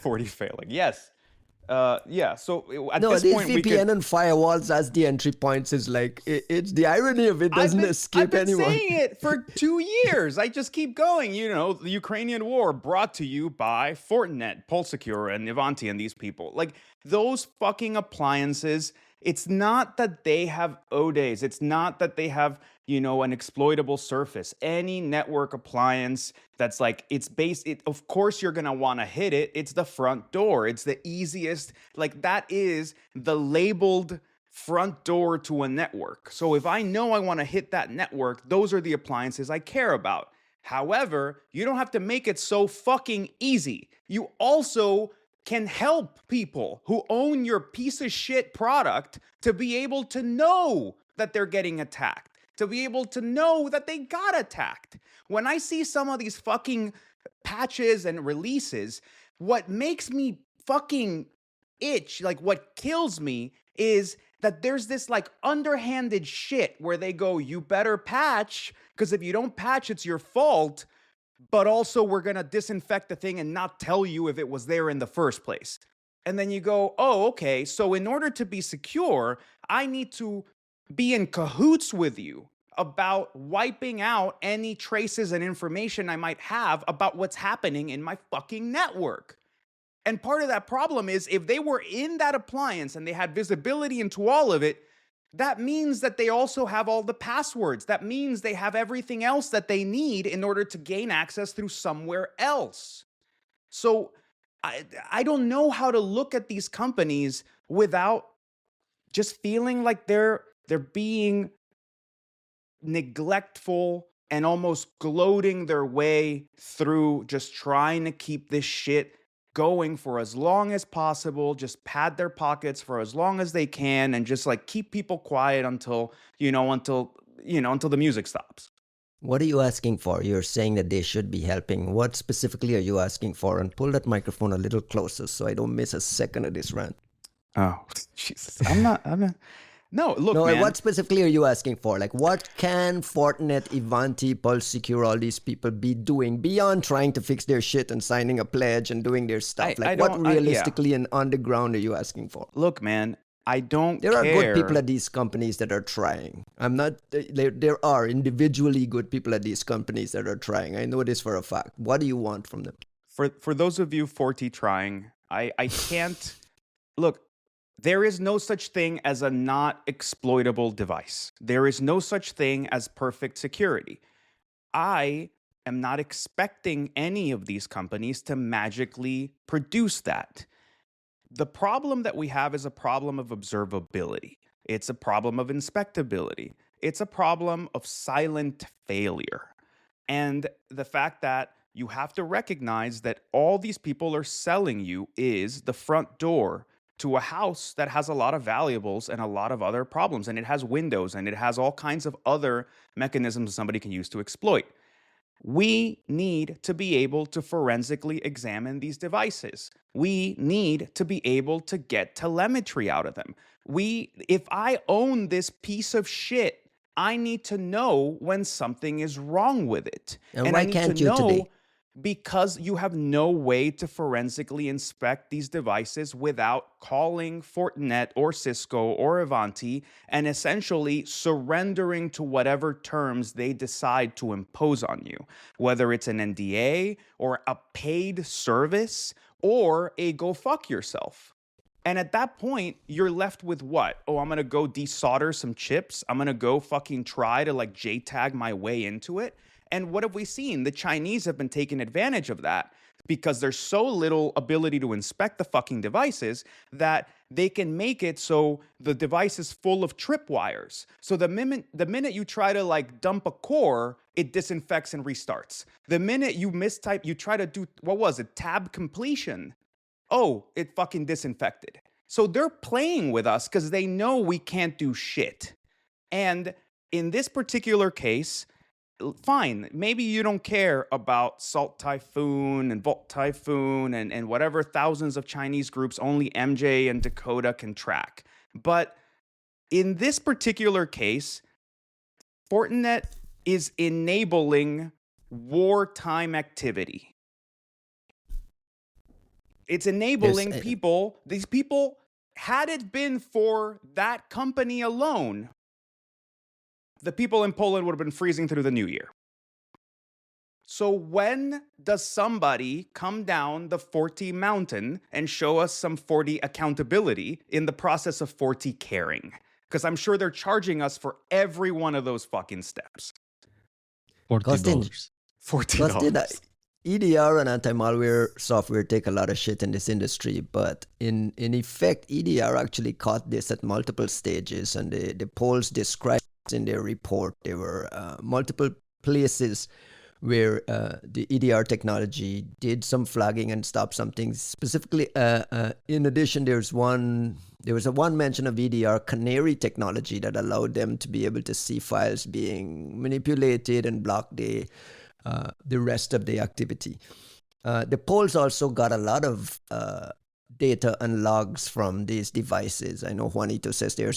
Speaker 2: 40 failing, yes. Yeah, so at this point we
Speaker 1: VPN and firewalls as the entry points is like, it's the irony of it doesn't escape anyone.
Speaker 2: I've been saying it for 2 years. I just keep going. The Ukrainian war brought to you by Fortinet, PulseSecure, and Ivanti and these people. Like those fucking appliances, it's not that they have O-Days. It's not that they have, an exploitable surface. Any network appliance that's like, of course you're going to want to hit it. It's the front door. It's the easiest. Like that is the labeled front door to a network. So if I know I want to hit that network, those are the appliances I care about. However, you don't have to make it so fucking easy. You also can help people who own your piece of shit product to be able to know that they're getting attacked, to be able to know that they got attacked. When I see some of these fucking patches and releases, what makes me fucking itch, like what kills me, is that there's this like underhanded shit where they go, you better patch, because if you don't patch, it's your fault. But also we're going to disinfect the thing and not tell you if it was there in the first place. And then you go, oh, okay, so in order to be secure, I need to be in cahoots with you about wiping out any traces and information I might have about what's happening in my fucking network. And part of that problem is if they were in that appliance and they had visibility into all of it, that means that they also have all the passwords. That means they have everything else that they need in order to gain access through somewhere else. So I don't know how to look at these companies without just feeling like they're being neglectful and almost gloating their way through just trying to keep this shit going for as long as possible, just pad their pockets for as long as they can, and just like keep people quiet until the music stops.
Speaker 1: What are you asking for? You're saying that they should be helping. What specifically are you asking for? And pull that microphone a little closer so I don't miss a second of this rant.
Speaker 2: Oh, Jesus. I'm not. No, look,
Speaker 1: No,
Speaker 2: man.
Speaker 1: what specifically are you asking for? Like, what can Fortinet, Ivanti, Pulse Secure, all these people be doing beyond trying to fix their shit and signing a pledge and doing their stuff? What realistically and on the ground are you asking for?
Speaker 2: Look, man, I don't
Speaker 1: There
Speaker 2: care.
Speaker 1: are good people at these companies that are trying. I'm not, there are individually good people at these companies that are trying. I know this for a fact. What do you want from them?
Speaker 2: For those of you Forti trying, I can't, look, there is no such thing as a not exploitable device. There is no such thing as perfect security. I am not expecting any of these companies to magically produce that. The problem that we have is a problem of observability. It's a problem of inspectability. It's a problem of silent failure. And the fact that you have to recognize that all these people are selling you is the front door to a house that has a lot of valuables and a lot of other problems. And it has windows and it has all kinds of other mechanisms somebody can use to exploit. We need to be able to forensically examine these devices. We need to be able to get telemetry out of them. If I own this piece of shit, I need to know when something is wrong with it.
Speaker 1: And why
Speaker 2: I need
Speaker 1: can't
Speaker 2: to
Speaker 1: you
Speaker 2: know
Speaker 1: today?
Speaker 2: because you have no way to forensically inspect these devices without calling Fortinet or Cisco or Ivanti and essentially surrendering to whatever terms they decide to impose on you, whether it's an NDA or a paid service or a go fuck yourself. And at that point, you're left with what? Oh, I'm going to go desolder some chips. I'm going to go fucking try to like JTAG my way into it. And what have we seen? The Chinese have been taking advantage of that because there's so little ability to inspect the fucking devices that they can make it so the device is full of tripwires. So the minute you try to like dump a core, it disinfects and restarts. The minute you mistype, you try to do, what was it, tab completion. Oh, it fucking disinfected. So they're playing with us because they know we can't do shit. And in this particular case, fine, maybe you don't care about Salt Typhoon and Volt Typhoon and whatever thousands of Chinese groups only MJ and Dakota can track. But in this particular case, Fortinet is enabling wartime activity. It's enabling people, these people, had it been for that company alone, the people in Poland would have been freezing through the new year. So when does somebody come down the Forti mountain and show us some Forti accountability in the process of Forti caring? Because I'm sure they're charging us for every one of those fucking steps.
Speaker 3: $40.
Speaker 2: $40.
Speaker 1: EDR and anti-malware software take a lot of shit in this industry, but in effect, EDR actually caught this at multiple stages, and the polls described in their report there were multiple places where the EDR technology did some flagging and stopped something. Specifically, in addition, there was one mention of EDR canary technology that allowed them to be able to see files being manipulated and block the rest of the activity. The polls also got a lot of data and logs from these devices. I know Juanito says there are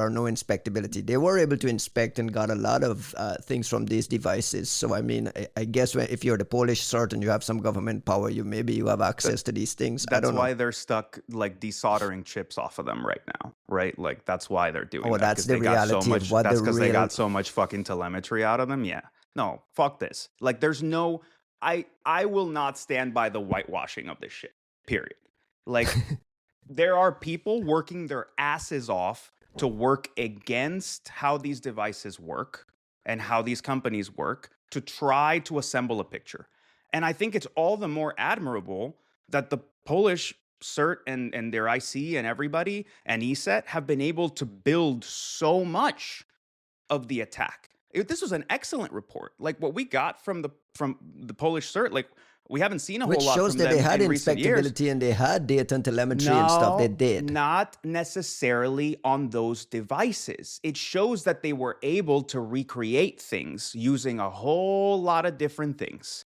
Speaker 1: no inspectability. They were able to inspect and got a lot of things from these devices. So I mean, I guess if you're the Polish CERT and you have some government power, you have access to these things.
Speaker 2: That's why they're stuck like desoldering chips off of them right now, right? Like that's why they're doing that.
Speaker 1: Oh, that's the reality of what
Speaker 2: that's because they got so much fucking telemetry out of them. Yeah. No, fuck this. Like there's no, I will not stand by the whitewashing of this shit, period. Like there are people working their asses off to work against how these devices work and how these companies work to try to assemble a picture. And I think it's all the more admirable that the Polish CERT and their IC and everybody and ESET have been able to build so much of the attack. This was an excellent report. Like what we got from the Polish CERT, like we haven't seen a
Speaker 1: Which
Speaker 2: whole lot
Speaker 1: shows
Speaker 2: from
Speaker 1: that
Speaker 2: them
Speaker 1: they had
Speaker 2: in recent years.
Speaker 1: inspectability and they had data and telemetry and stuff. They did.
Speaker 2: Not necessarily on those devices. It shows that they were able to recreate things using a whole lot of different things.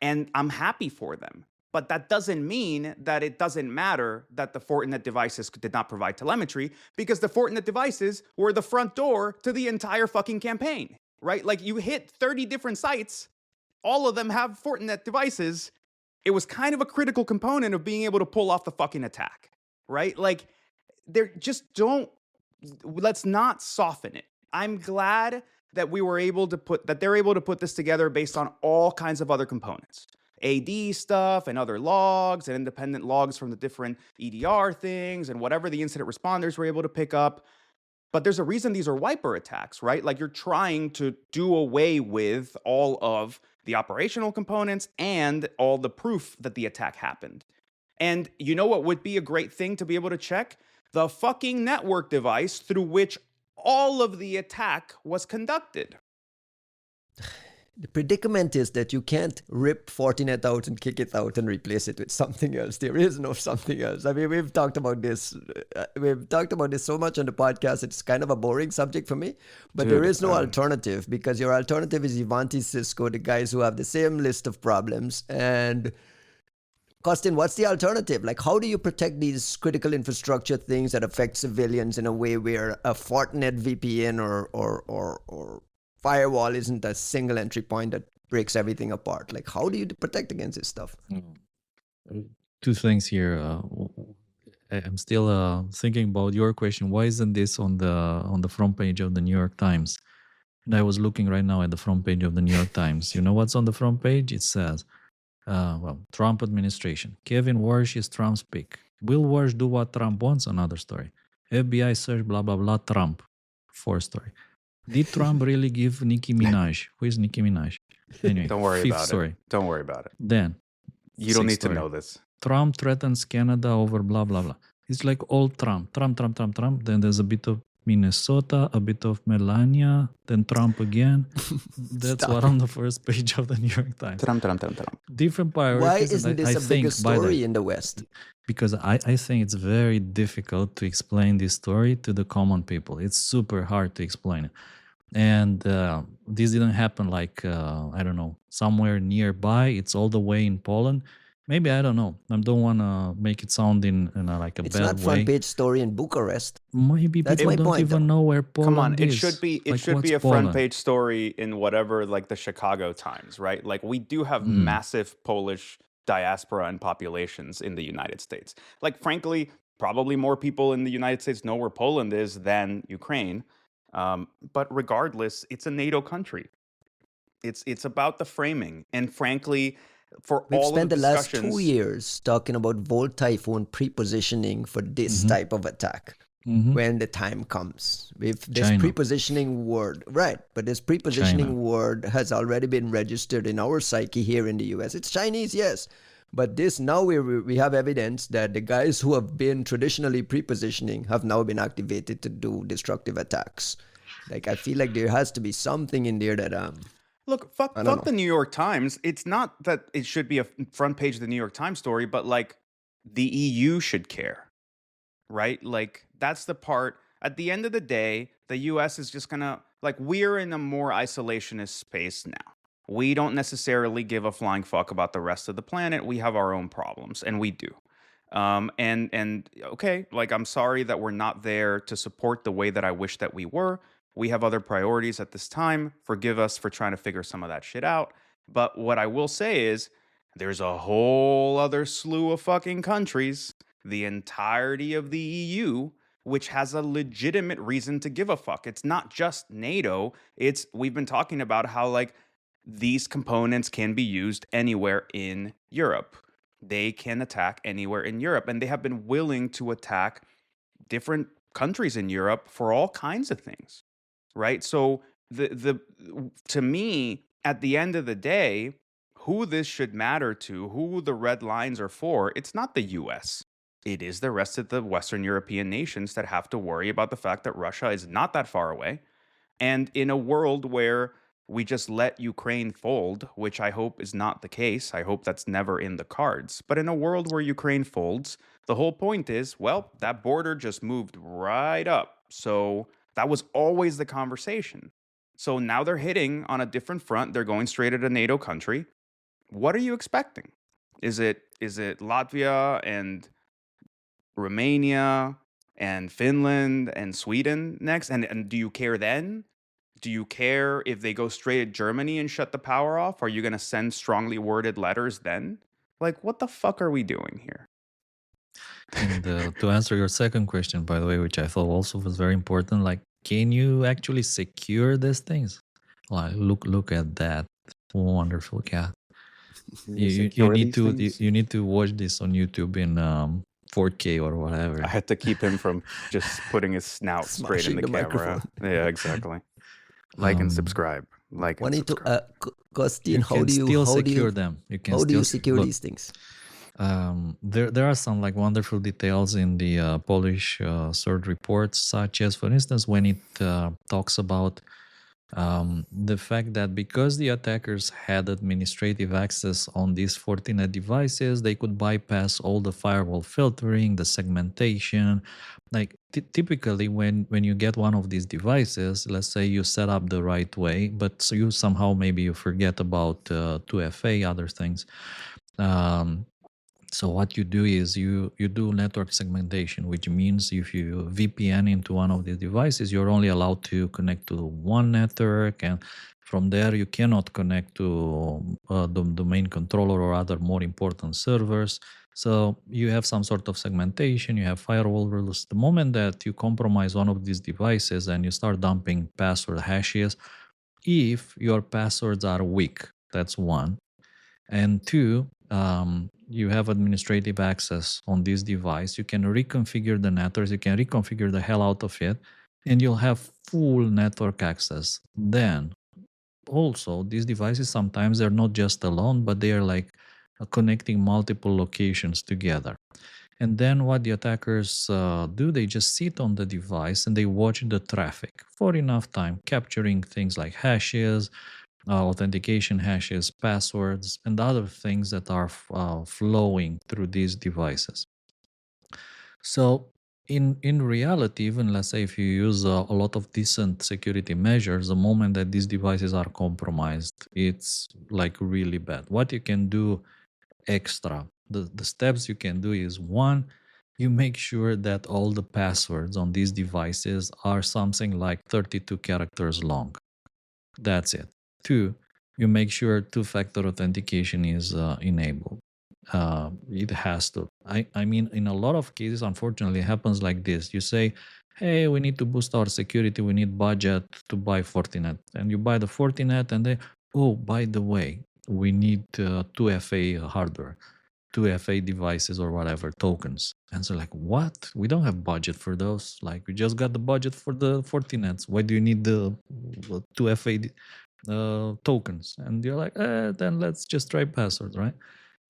Speaker 2: And I'm happy for them. But that doesn't mean that it doesn't matter that the Fortinet devices did not provide telemetry, because the Fortinet devices were the front door to the entire fucking campaign, right? Like you hit 30 different sites, all of them have Fortinet devices. It was kind of a critical component of being able to pull off the fucking attack, right? Like let's not soften it. I'm glad that they're able to put this together based on all kinds of other components. AD stuff and other logs and independent logs from the different EDR things and whatever the incident responders were able to pick up. But there's a reason these are wiper attacks, right? Like you're trying to do away with all of the operational components and all the proof that the attack happened. And you know what would be a great thing to be able to check? The fucking network device through which all of the attack was conducted.
Speaker 1: The predicament is that you can't rip Fortinet out and kick it out and replace it with something else. There is no something else. I mean, we've talked about this. We've talked about this so much on the podcast. It's kind of a boring subject for me, but there is no alternative, because your alternative is Ivanti, Cisco, the guys who have the same list of problems. And Kostin, what's the alternative? Like, how do you protect these critical infrastructure things that affect civilians in a way where a Fortinet VPN or firewall isn't a single entry point that breaks everything apart? Like, how do you protect against this stuff?
Speaker 3: Two things here. I'm still thinking about your question. Why isn't this on the front page of the New York Times? And I was looking right now at the front page of the New York Times. You know what's on the front page? It says, Trump administration. Kevin Warsh is Trump's pick. Will Warsh do what Trump wants? Another story. FBI search, blah, blah, blah, Trump. Fourth story. Did Trump really give Nicki Minaj? Who is Nicki Minaj? Anyway,
Speaker 2: Don't worry about
Speaker 3: story.
Speaker 2: it. Don't worry about it.
Speaker 3: Then,
Speaker 2: you don't need
Speaker 3: story.
Speaker 2: to know this.
Speaker 3: Trump threatens Canada over blah, blah, blah. It's like all Trump. Trump. Then there's a bit of Minnesota, a bit of Melania, then Trump again. That's what on the first page of the New York Times.
Speaker 2: Trump.
Speaker 3: Different priorities.
Speaker 1: Why isn't this a bigger story in the West?
Speaker 3: Because I think it's very difficult to explain this story to the common people. It's super hard to explain it. And this didn't happen like, I don't know, somewhere nearby. It's all the way in Poland. Maybe, I don't know. I don't want to make it sound in like a
Speaker 1: it's
Speaker 3: bad way.
Speaker 1: It's not front page story in Bucharest.
Speaker 3: Maybe people don't even know where Poland is.
Speaker 2: Come on, it should be a
Speaker 3: Poland?
Speaker 2: front page story in whatever, like the Chicago Times, right? Like we do have massive Polish diaspora and populations in the United States. Like frankly, probably more people in the United States know where Poland is than Ukraine. But regardless, it's a NATO country. It's about the framing, and frankly,
Speaker 1: We've spent the last 2 years talking about Volt Typhoon pre-positioning for this type of attack. When the time comes, this pre-positioning word, right? But this pre-positioning word has already been registered in our psyche here in the US. It's Chinese, yes, but this now we have evidence that the guys who have been traditionally pre-positioning have now been activated to do destructive attacks. Like I feel like there has to be something in there that
Speaker 2: Look, fuck the New York Times. It's not that it should be a front page of the New York Times story, but like the EU should care, right? Like that's the part. At the end of the day, the US is just gonna, like, we're in a more isolationist space now. We don't necessarily give a flying fuck about the rest of the planet. We have our own problems, and we do. And okay, like I'm sorry that we're not there to support the way that I wish that we were. We have other priorities at this time. Forgive us for trying to figure some of that shit out. But what I will say is there's a whole other slew of fucking countries, the entirety of the EU, which has a legitimate reason to give a fuck. It's not just NATO. We've been talking about how like these components can be used anywhere in Europe. They can attack anywhere in Europe, and they have been willing to attack different countries in Europe for all kinds of things, right? So the to me, at the end of the day, who this should matter to, who the red lines are for, it's not the US. It is the rest of the Western European nations that have to worry about the fact that Russia is not that far away. And in a world where we just let Ukraine fold, which I hope is not the case, I hope that's never in the cards. But in a world where Ukraine folds, the whole point is, well, that border just moved right up. So that was always the conversation. So now they're hitting on a different front. They're going straight at a NATO country. What are you expecting? Is it Latvia and Romania and Finland and Sweden next? And do you care then? Do you care if they go straight at Germany and shut the power off? Are you going to send strongly worded letters then? Like, what the fuck are we doing here?
Speaker 3: And to answer your second question, by the way, which I thought also was very important, like, can you actually secure these things? Like, look at that wonderful cat. You need to watch this on YouTube in 4K or whatever.
Speaker 2: I had to keep him from just putting his snout straight in the camera.
Speaker 1: Microphone.
Speaker 2: Yeah, exactly. Like and subscribe. Like and
Speaker 1: Wanted to,
Speaker 2: subscribe.
Speaker 1: Costin, how do you
Speaker 3: still secure them? You can
Speaker 1: how do you
Speaker 3: still
Speaker 1: secure
Speaker 3: look,
Speaker 1: these things?
Speaker 3: there are some like wonderful details in the Polish CERT reports, such as, for instance, when it talks about the fact that because the attackers had administrative access on these Fortinet devices, they could bypass all the firewall filtering, the segmentation. Like typically when you get one of these devices, let's say you set up the right way, but so you somehow maybe you forget about 2FA, other things. So what you do is you do network segmentation, which means if you VPN into one of these devices, you're only allowed to connect to one network, and from there you cannot connect to the domain controller or other more important servers. So you have some sort of segmentation, you have firewall rules. The moment that you compromise one of these devices and you start dumping password hashes, if your passwords are weak, that's one. And two, you have administrative access on this device. You can reconfigure the networks, you can reconfigure the hell out of it, and you'll have full network access. Then, also, these devices sometimes they're not just alone, but they are like connecting multiple locations together. And then what the attackers do, they just sit on the device and they watch the traffic for enough time, capturing things like hashes, authentication hashes, passwords, and other things that are flowing through these devices. So in reality, even let's say if you use a lot of decent security measures, the moment that these devices are compromised, it's like really bad. What you can do extra, the steps you can do is, one, you make sure that all the passwords on these devices are something like 32 characters long. That's it. Two, you make sure two-factor authentication is enabled. It has to. I mean, in a lot of cases, unfortunately, it happens like this. You say, hey, we need to boost our security. We need budget to buy Fortinet. And you buy the Fortinet and then, oh, by the way, we need 2FA hardware, 2FA devices or whatever, tokens. And so like, what? We don't have budget for those. Like, we just got the budget for the Fortinets. Why do you need the 2FA tokens? And you're like, then let's just try passwords, right?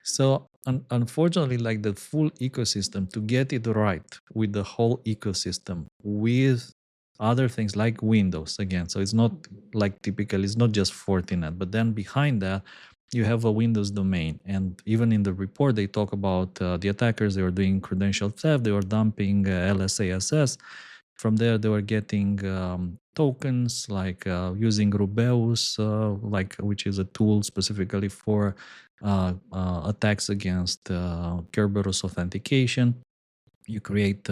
Speaker 3: So unfortunately, like the full ecosystem, to get it right with the whole ecosystem with other things like Windows again. So it's not like typical, it's not just Fortinet, but then behind that, you have a Windows domain. And even in the report, they talk about the attackers, they were doing credential theft, they were dumping LSASS. From there, they were getting tokens like using Rubeus, which is a tool specifically for attacks against Kerberos authentication. You create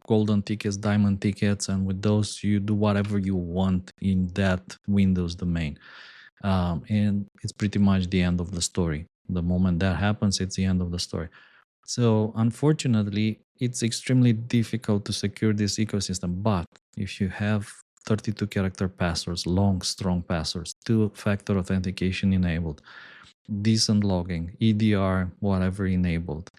Speaker 3: golden tickets, diamond tickets, and with those, you do whatever you want in that Windows domain. And it's pretty much the end of the story. The moment that happens, it's the end of the story. So unfortunately, it's extremely difficult to secure this ecosystem. But if you have 32 character passwords, long, strong passwords, two-factor authentication enabled, decent logging, EDR, whatever enabled,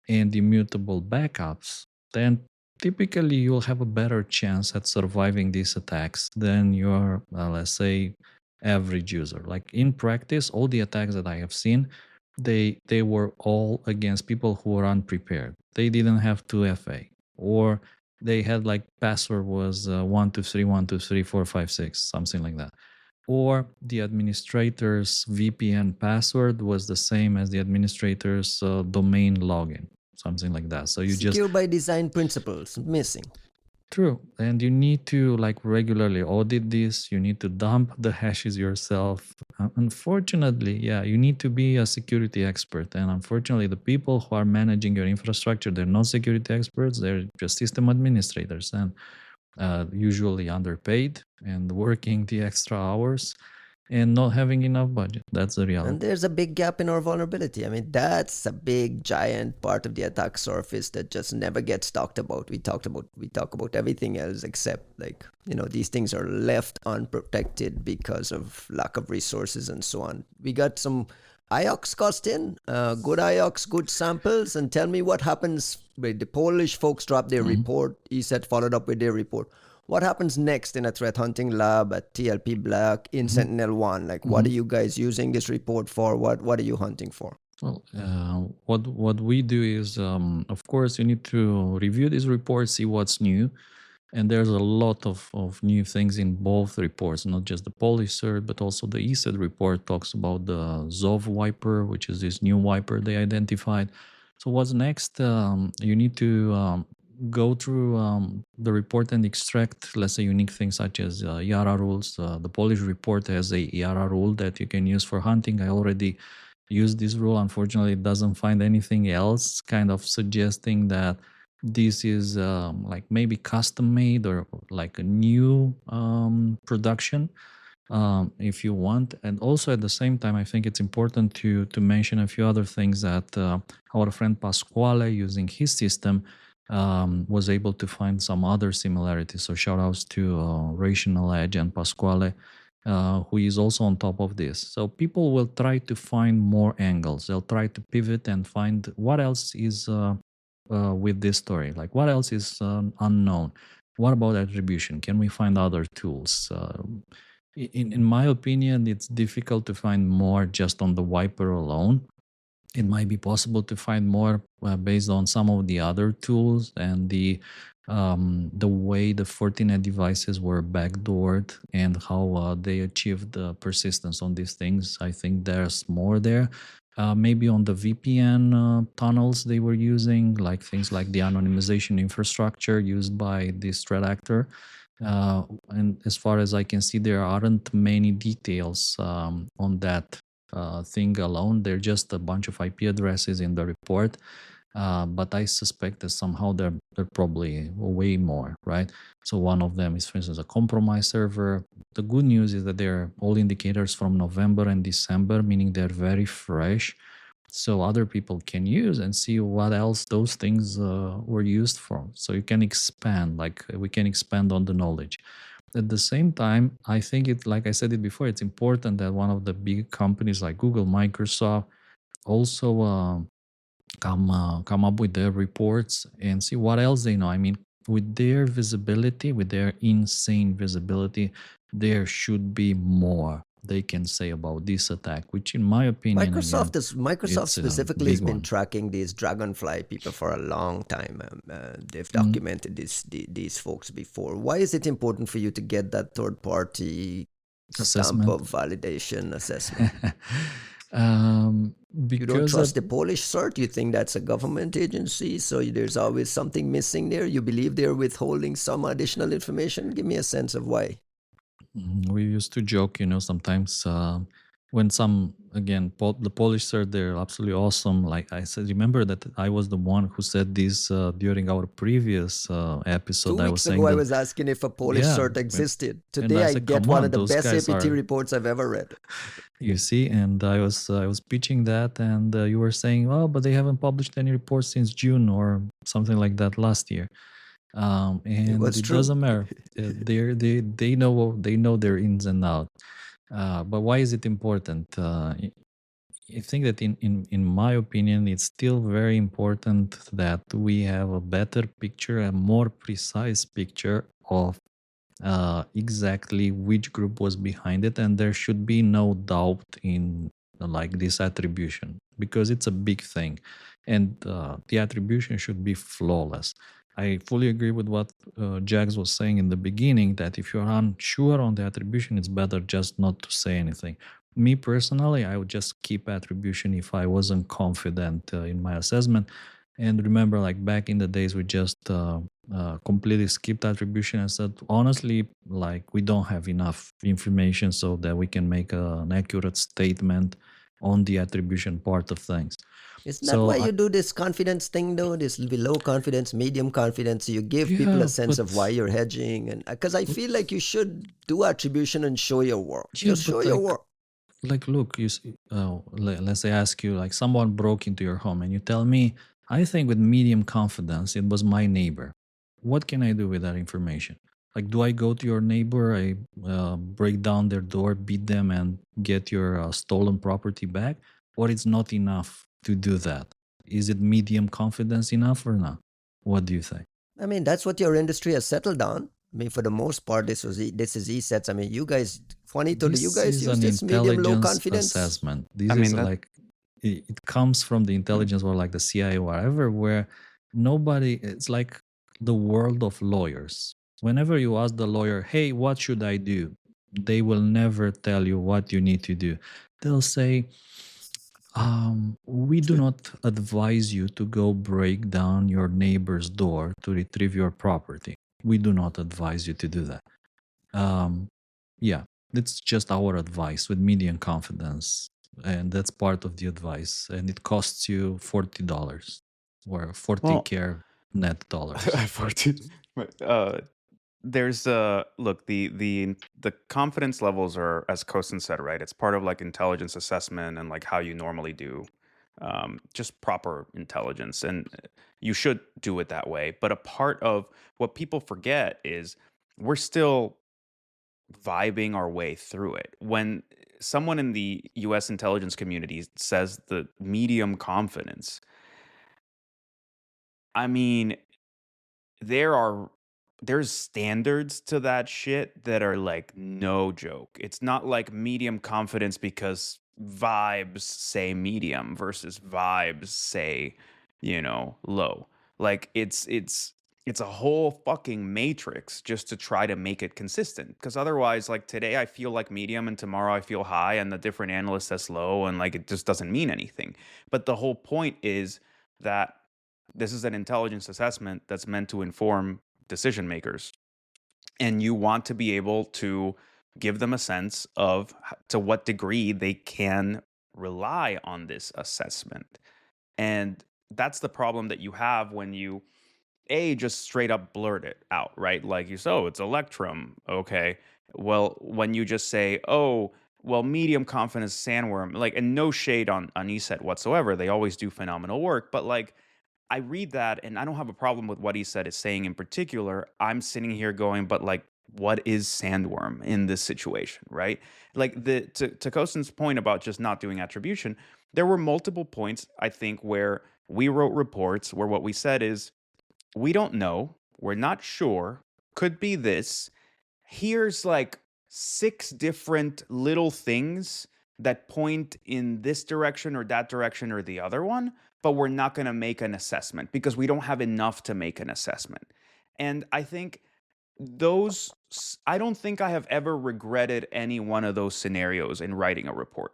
Speaker 3: and immutable backups, then typically you'll have a better chance at surviving these attacks than your, let's say, average user. Like in practice, all the attacks that I have seen, they were all against people who were unprepared. They didn't have 2FA, or they had like password was 123 123 456, something like that, or the administrator's VPN password was the same as the administrator's domain login, something like that. So you just
Speaker 1: Secure by design principles missing.
Speaker 3: true, and you need to like regularly audit this. You need to dump the hashes yourself. Unfortunately, yeah, you need to be a security expert, and unfortunately, the people who are managing your infrastructure, they're not security experts. They're just system administrators, and usually underpaid and working the extra hours and not having enough budget. That's the reality.
Speaker 1: And there's a big gap in our vulnerability. I mean, that's a big, giant part of the attack surface that just never gets talked about. We talk about everything else except, like, these things are left unprotected because of lack of resources and so on. We got some IOX cost in, good IOX, good samples, and tell me what happens when the Polish folks drop their report. ESET followed up with their report. What happens next in a threat hunting lab at TLP Black in Sentinel-1? Like, what are you guys using this report for? What are you hunting for?
Speaker 3: Well, what we do is, of course, you need to review this report, see what's new. And there's a lot of new things in both reports, not just the Polish CERT, but also the ESET report talks about the ZOV wiper, which is this new wiper they identified. So what's next? You need to go through the report and extract, let's say, unique things such as Yara rules. The Polish report has a Yara rule that you can use for hunting. I already used this rule. Unfortunately, it doesn't find anything else, kind of suggesting that this is like maybe custom made or like a new production, if you want. And also at the same time, I think it's important to mention a few other things that our friend Pasquale, using his system, was able to find some other similarities. So shout outs to Rational Edge and Pasquale, who is also on top of this. So people will try to find more angles. They'll try to pivot and find what else is with this story. Like, what else is unknown? What about attribution? Can we find other tools? In my opinion, it's difficult to find more just on the wiper alone. It might be possible to find more based on some of the other tools and the way the Fortinet devices were backdoored and how they achieved the persistence on these things. I think there's more there. Maybe on the VPN tunnels they were using, like things like the anonymization infrastructure used by this threat actor. And as far as I can see, there aren't many details on that thing alone. They're just a bunch of IP addresses in the report. But I suspect that somehow they're probably way more, right? So one of them is, for instance, a compromised server. The good news is that they're all indicators from November and December, meaning they're very fresh. So other people can use and see what else those things were used for. So you can expand, like we can expand on the knowledge. At the same time, I think it, like I said it before, it's important that one of the big companies like Google, Microsoft also come up with their reports and see what else they know. I mean, with their visibility, with their insane visibility, there should be more they can say about this attack, which in my opinion,
Speaker 1: Microsoft specifically has been tracking these Dragonfly people for a long time. They've documented these folks before. Why is it important for you to get that third party stamp of validation assessment? You don't trust the Polish CERT? You think that's a government agency, so there's always something missing there? You believe they're withholding some additional information? Give me a sense of why.
Speaker 3: We used to joke, sometimes when the Polish CERT, they're absolutely awesome. Like I said, remember that I was the one who said this during our previous episode.
Speaker 1: 2 weeks ago, I was asking if a Polish CERT existed. Today, I get one of the best APT reports I've ever read.
Speaker 3: You see, and I was pitching that, and you were saying, "Oh, but they haven't published any reports since June or something like that last year." And it doesn't matter. They know their ins and outs. But why is it important? I think that in my opinion, it's still very important that we have a better picture, a more precise picture of exactly which group was behind it, and there should be no doubt in like this attribution, because it's a big thing, and the attribution should be flawless. I fully agree with what Jax was saying in the beginning, that if you're unsure on the attribution, it's better just not to say anything. Me personally, I would just keep attribution if I wasn't confident in my assessment. And remember, like back in the days, we just completely skipped attribution and said, honestly, like we don't have enough information so that we can make an accurate statement on the attribution part of things.
Speaker 1: Isn't that
Speaker 3: So
Speaker 1: why you do this confidence thing, though? This below confidence, medium confidence. You give people
Speaker 3: yeah,
Speaker 1: a sense of why you're hedging, and because I feel like you should do attribution and show your work.
Speaker 3: yeah,
Speaker 1: Just show
Speaker 3: but
Speaker 1: your work.
Speaker 3: like look, you see, let's say I ask you, like someone broke into your home and you tell me, I think with medium confidence it was my neighbor. What can I do with that information? Like, do I go to your neighbor, I break down their door, beat them, and get your stolen property back? Or it's not enough to do that? Is it medium confidence enough or not? What do you think?
Speaker 1: I mean, that's what your industry has settled on. I mean, for the most part, this is ESETs. I mean, you guys, Juanito, do you
Speaker 3: This
Speaker 1: guys
Speaker 3: is
Speaker 1: use
Speaker 3: an
Speaker 1: this medium low
Speaker 3: intelligence
Speaker 1: confidence?
Speaker 3: assessment. This
Speaker 2: I
Speaker 3: is
Speaker 2: mean, that
Speaker 3: like it comes from the intelligence or like the CIA or whatever, where nobody, it's like the world of lawyers. Whenever you ask the lawyer, hey, what should I do? They will never tell you what you need to do. They'll say, we do not advise you to go break down your neighbor's door to retrieve your property. We do not advise you to do that. Um, yeah, that's just our advice with medium confidence, and that's part of the advice, and it costs you $40 or 40
Speaker 2: well,
Speaker 3: care net dollars.
Speaker 2: 14. There's look, the confidence levels are, as Kosin said, right? It's part of like intelligence assessment and like how you normally do just proper intelligence, and you should do it that way. But a part of what people forget is we're still vibing our way through it. When someone in the US intelligence community says the medium confidence, I mean, there are there's standards to that shit that are like no joke. It's not like medium confidence because vibes say medium versus vibes say, low. Like it's a whole fucking matrix just to try to make it consistent. Because otherwise, like today I feel like medium and tomorrow I feel high and the different analyst says low and like it just doesn't mean anything. But the whole point is that this is an intelligence assessment that's meant to inform decision makers. And you want to be able to give them a sense of to what degree they can rely on this assessment. And that's the problem that you have when you just straight up blurt it out, right? Like you say, oh, it's Electrum. Okay. Well, when you just say, oh, well, medium confidence sandworm, like, and no shade on ESET whatsoever. They always do phenomenal work. But like, I read that and I don't have a problem with what he said is saying in particular. I'm sitting here going, but like, what is sandworm in this situation, right? Like to Kosin's point about just not doing attribution, there were multiple points I think where we wrote reports where what we said is we don't know, we're not sure, could be this. Here's like 6 different little things that point in this direction or that direction or the other one, but we're not going to make an assessment because we don't have enough to make an assessment. And I think I don't think I have ever regretted any one of those scenarios in writing a report.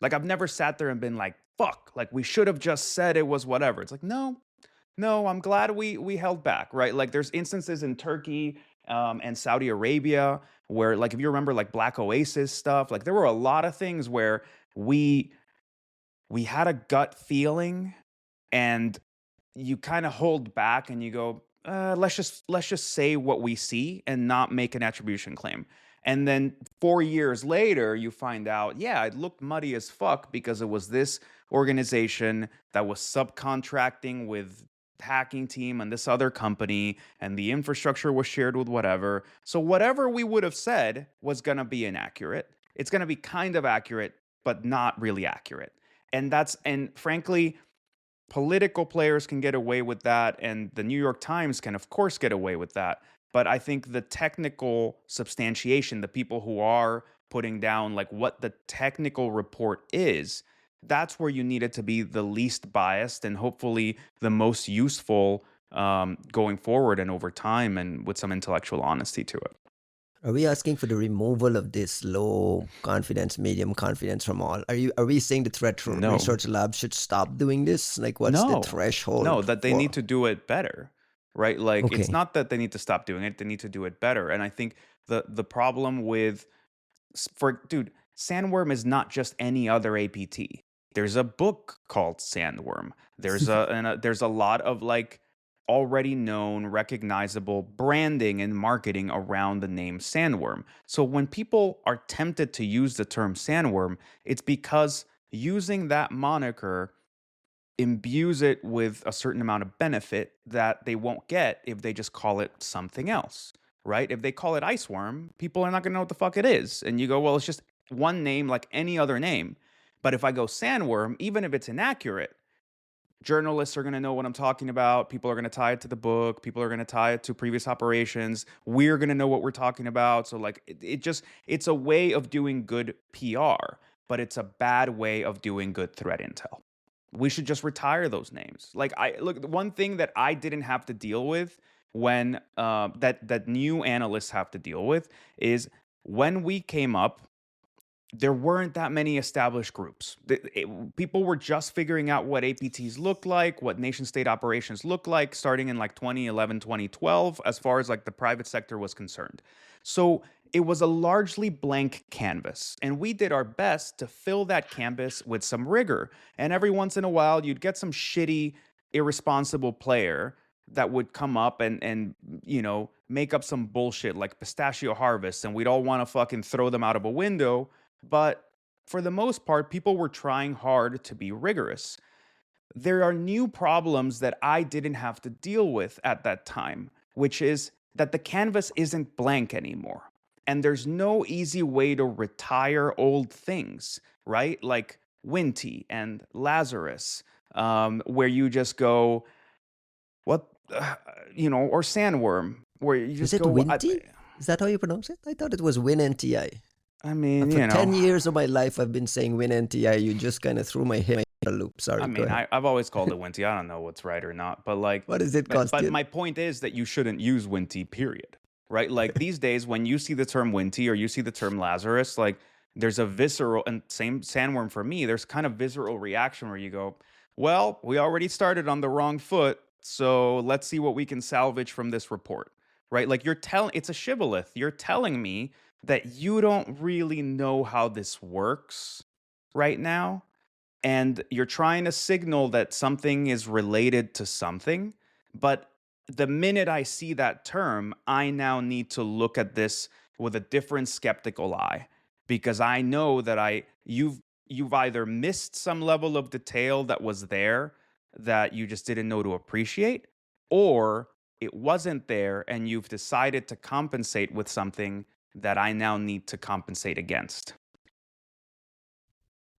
Speaker 2: Like I've never sat there and been like, fuck, like we should have just said it was whatever. It's like, no, I'm glad we held back, right? Like there's instances in Turkey and Saudi Arabia where, like, if you remember, like Black Oasis stuff, like there were a lot of things where we had a gut feeling, and you kind of hold back and you go, let's just say what we see and not make an attribution claim. And then 4 years later, you find out, yeah, it looked muddy as fuck because it was this organization that was subcontracting with hacking team and this other company, and the infrastructure was shared with whatever. So whatever we would have said was going to be inaccurate. It's going to be kind of accurate, but not really accurate. And frankly, political players can get away with that, and the New York Times can, of course, get away with that. But I think the technical substantiation, the people who are putting down like what the technical report is, that's where you need it to be the least biased and hopefully the most useful going forward and over time, and with some intellectual honesty to it.
Speaker 1: Are we asking for the removal of this low confidence, medium confidence from all? Are we saying the threat
Speaker 2: No.
Speaker 1: research lab should stop doing this? Like, what's the
Speaker 2: No.
Speaker 1: threshold?
Speaker 2: No, that they
Speaker 1: for-
Speaker 2: need to do it better, right? Like it's
Speaker 1: Okay.
Speaker 2: not that they need to stop doing it; they need to do it better. And I think the problem with dude, Sandworm is not just any other APT. There's a book called Sandworm. There's a lot of like already known, recognizable branding and marketing around the name Sandworm. So when people are tempted to use the term Sandworm, it's because using that moniker imbues it with a certain amount of benefit that they won't get if they just call it something else, right? If they call it Iceworm, people are not going to know what the fuck it is. And you go, well, it's just one name like any other name. But if I go Sandworm, even if it's inaccurate, journalists are going to know what I'm talking about. People are going to tie it to the book. People are going to tie it to previous operations. We're going to know what we're talking about. So like it's a way of doing good PR, but it's a bad way of doing good threat intel. We should just retire those names. Like one thing that I didn't have to deal with when that new analysts have to deal with is when we came up, there weren't that many established groups. People were just figuring out what APTs look like, what nation state operations look like, starting in like 2011, 2012, as far as like the private sector was concerned. So it was a largely blank canvas, and we did our best to fill that canvas with some rigor. And every once in a while, you'd get some shitty, irresponsible player that would come up and make up some bullshit like Pistachio Harvest, and we'd all want to fucking throw them out of a window. But for the most part, people were trying hard to be rigorous. There are new problems that I didn't have to deal with at that time, which is that the canvas isn't blank anymore. And there's no easy way to retire old things, right? Like Winty and Lazarus, where you just go, what, or Sandworm, where you just
Speaker 1: Is it
Speaker 2: go.
Speaker 1: Winty? Is that how you pronounce it? I thought it was WinNTI.
Speaker 2: I mean,
Speaker 1: For 10 years of my life, I've been saying WinNTI. You just kind of threw my head in a loop. Sorry.
Speaker 2: I mean, I've always called it Winty. I don't know what's right or not, but like,
Speaker 1: What is it,
Speaker 2: but
Speaker 1: Costin?
Speaker 2: my point is that you shouldn't use Winty, period. Right? Like these days, when you see the term Winty or you see the term Lazarus, like there's a visceral, and same Sandworm for me, there's kind of visceral reaction where you go, well, we already started on the wrong foot, so let's see what we can salvage from this report. Right? Like it's a shibboleth. You're telling me that you don't really know how this works right now, and you're trying to signal that something is related to something, but the minute I see that term, I now need to look at this with a different skeptical eye, because I know that you've either missed some level of detail that was there that you just didn't know to appreciate, or it wasn't there and you've decided to compensate with something that I now need to compensate against.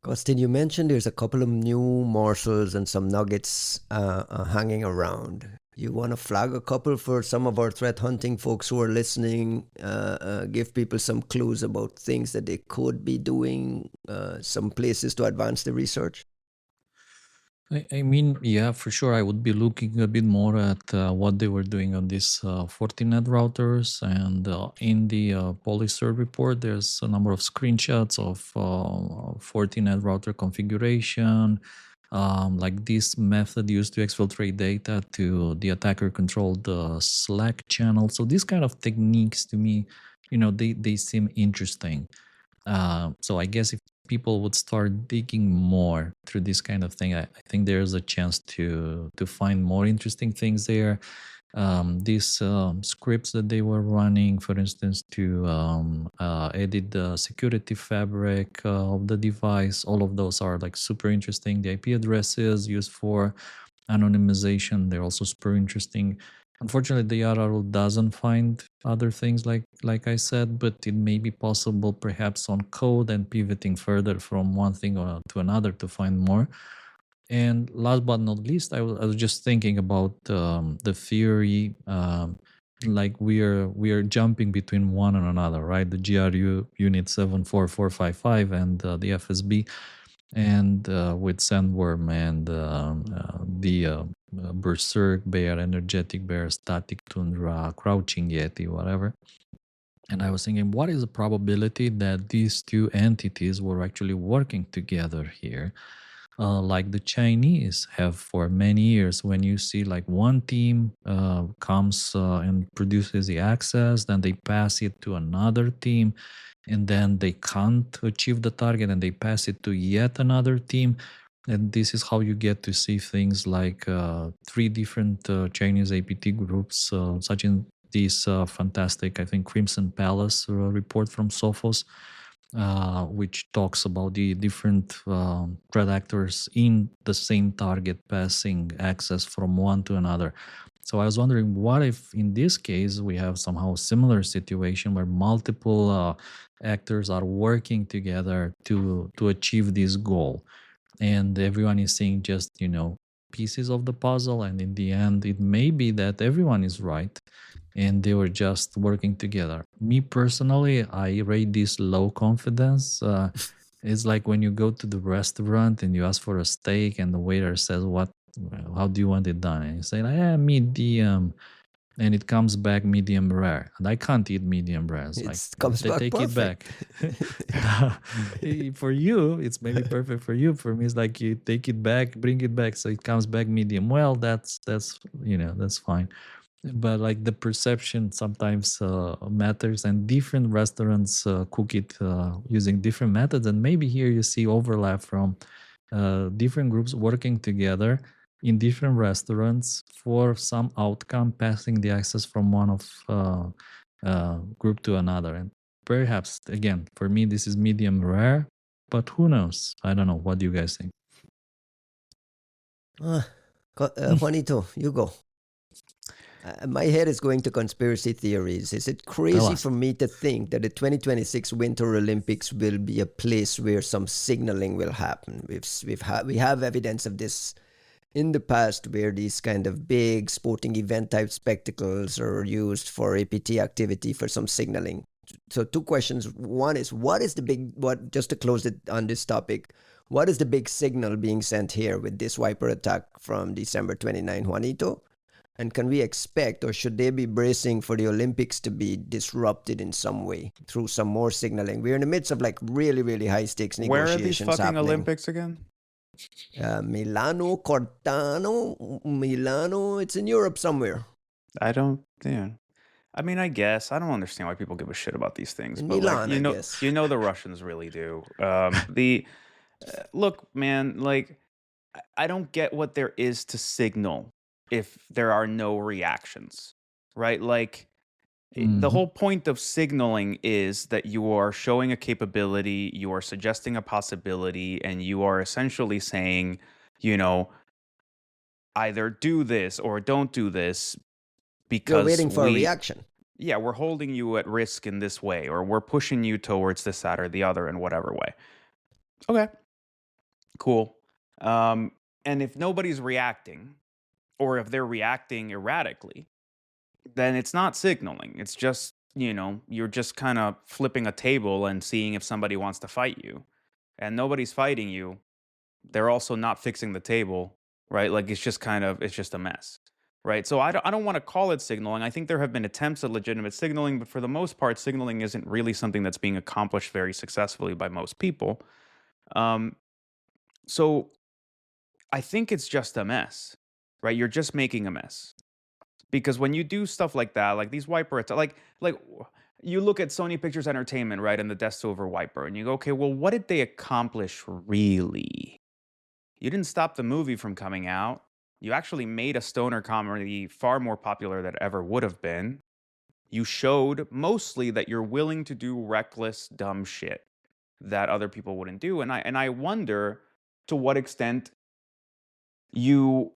Speaker 1: Costin, you mentioned there's a couple of new morsels and some nuggets hanging around. You want to flag a couple for some of our threat hunting folks who are listening, give people some clues about things that they could be doing, some places to advance the research?
Speaker 3: I mean, yeah, for sure. I would be looking a bit more at what they were doing on these Fortinet routers. And in the CERT report, there's a number of screenshots of Fortinet router configuration, like this method used to exfiltrate data to the attacker controlled Slack channel. So these kind of techniques to me, they seem interesting. So I guess if people would start digging more through this kind of thing, I think there's a chance to find more interesting things there. These scripts that they were running, for instance, to edit the security fabric of the device, all of those are like super interesting. The IP addresses used for anonymization, they're also super interesting. Unfortunately, the IARA rule doesn't find other things like I said, but it may be possible perhaps on code and pivoting further from one thing to another to find more. And last but not least, I was just thinking about the theory, like we are jumping between one and another, right? The GRU Unit 74455 and the FSB, and with Sandworm and the Berserk Bear, Energetic Bear, Static Tundra, Crouching Yeti, whatever. And I was thinking, what is the probability that these two entities were actually working together here? Like the Chinese have for many years. When you see like one team comes and produces the access, then they pass it to another team, and then they can't achieve the target and they pass it to yet another team. And this is how you get to see things like three different Chinese APT groups, such in this fantastic, I think, Crimson Palace report from Sophos, which talks about the different threat actors in the same target passing access from one to another. So I was wondering, what if in this case we have somehow a similar situation where multiple actors are working together to achieve this goal, and everyone is seeing just pieces of the puzzle, and in the end it may be that everyone is right and they were just working together. Me personally, I rate this low confidence. It's like when you go to the restaurant and you ask for a steak and the waiter says, how do you want it done? And you say, medium. And it comes back medium rare. And I can't eat medium rare. It's like,
Speaker 1: It comes
Speaker 3: they
Speaker 1: back
Speaker 3: take
Speaker 1: perfect.
Speaker 3: it back. For you, it's maybe perfect for you. For me, it's like you take it back, bring it back. So it comes back medium well. That's fine. But like the perception sometimes matters, and different restaurants cook it using different methods. And maybe here you see overlap from different groups working together in different restaurants for some outcome, passing the access from one of group to another. And perhaps, again, for me, this is medium rare, but who knows? I don't know. What do you guys think?
Speaker 1: Juanito, you go. My head is going to conspiracy theories. Is it crazy for me to think that the 2026 Winter Olympics will be a place where some signaling will happen? We have evidence of this in the past, where these kind of big sporting event type spectacles are used for APT activity for some signaling. So two questions. One is, just to close it on this topic, what is the big signal being sent here with this wiper attack from December 29, Juanito? And can we expect, or should they be bracing for the Olympics to be disrupted in some way through some more signaling? We're in the midst of like really, really high stakes negotiations.
Speaker 2: Where are these fucking
Speaker 1: happening.
Speaker 2: Olympics again?
Speaker 1: Milano, Milano. It's in Europe somewhere.
Speaker 2: I don't. Yeah. I mean, I guess I don't understand why people give a shit about these things.
Speaker 1: In
Speaker 2: but
Speaker 1: Milan,
Speaker 2: like,
Speaker 1: I guess.
Speaker 2: the Russians really do. Look, man, like I don't get what there is to signal if there are no reactions, right? Like the whole point of signaling is that you are showing a capability, you are suggesting a possibility, and you are essentially saying, either do this or don't do this, because
Speaker 1: you're waiting for a reaction.
Speaker 2: Yeah, we're holding you at risk in this way, or we're pushing you towards this, that, or the other in whatever way. Okay, cool. And if nobody's reacting, or if they're reacting erratically, then it's not signaling. It's just, you're just kind of flipping a table and seeing if somebody wants to fight you. And nobody's fighting you. They're also not fixing the table, right? Like it's just a mess, right? So I don't want to call it signaling. I think there have been attempts at legitimate signaling, but for the most part, signaling isn't really something that's being accomplished very successfully by most people. So I think it's just a mess, right? You're just making a mess. Because when you do stuff like that, like these wiper attacks, like you look at Sony Pictures Entertainment, right, and the Death Silver wiper, and you go, okay, well, what did they accomplish really? You didn't stop the movie from coming out. You actually made a stoner comedy far more popular than it ever would have been. You showed mostly that you're willing to do reckless, dumb shit that other people wouldn't do. And I wonder to what extent you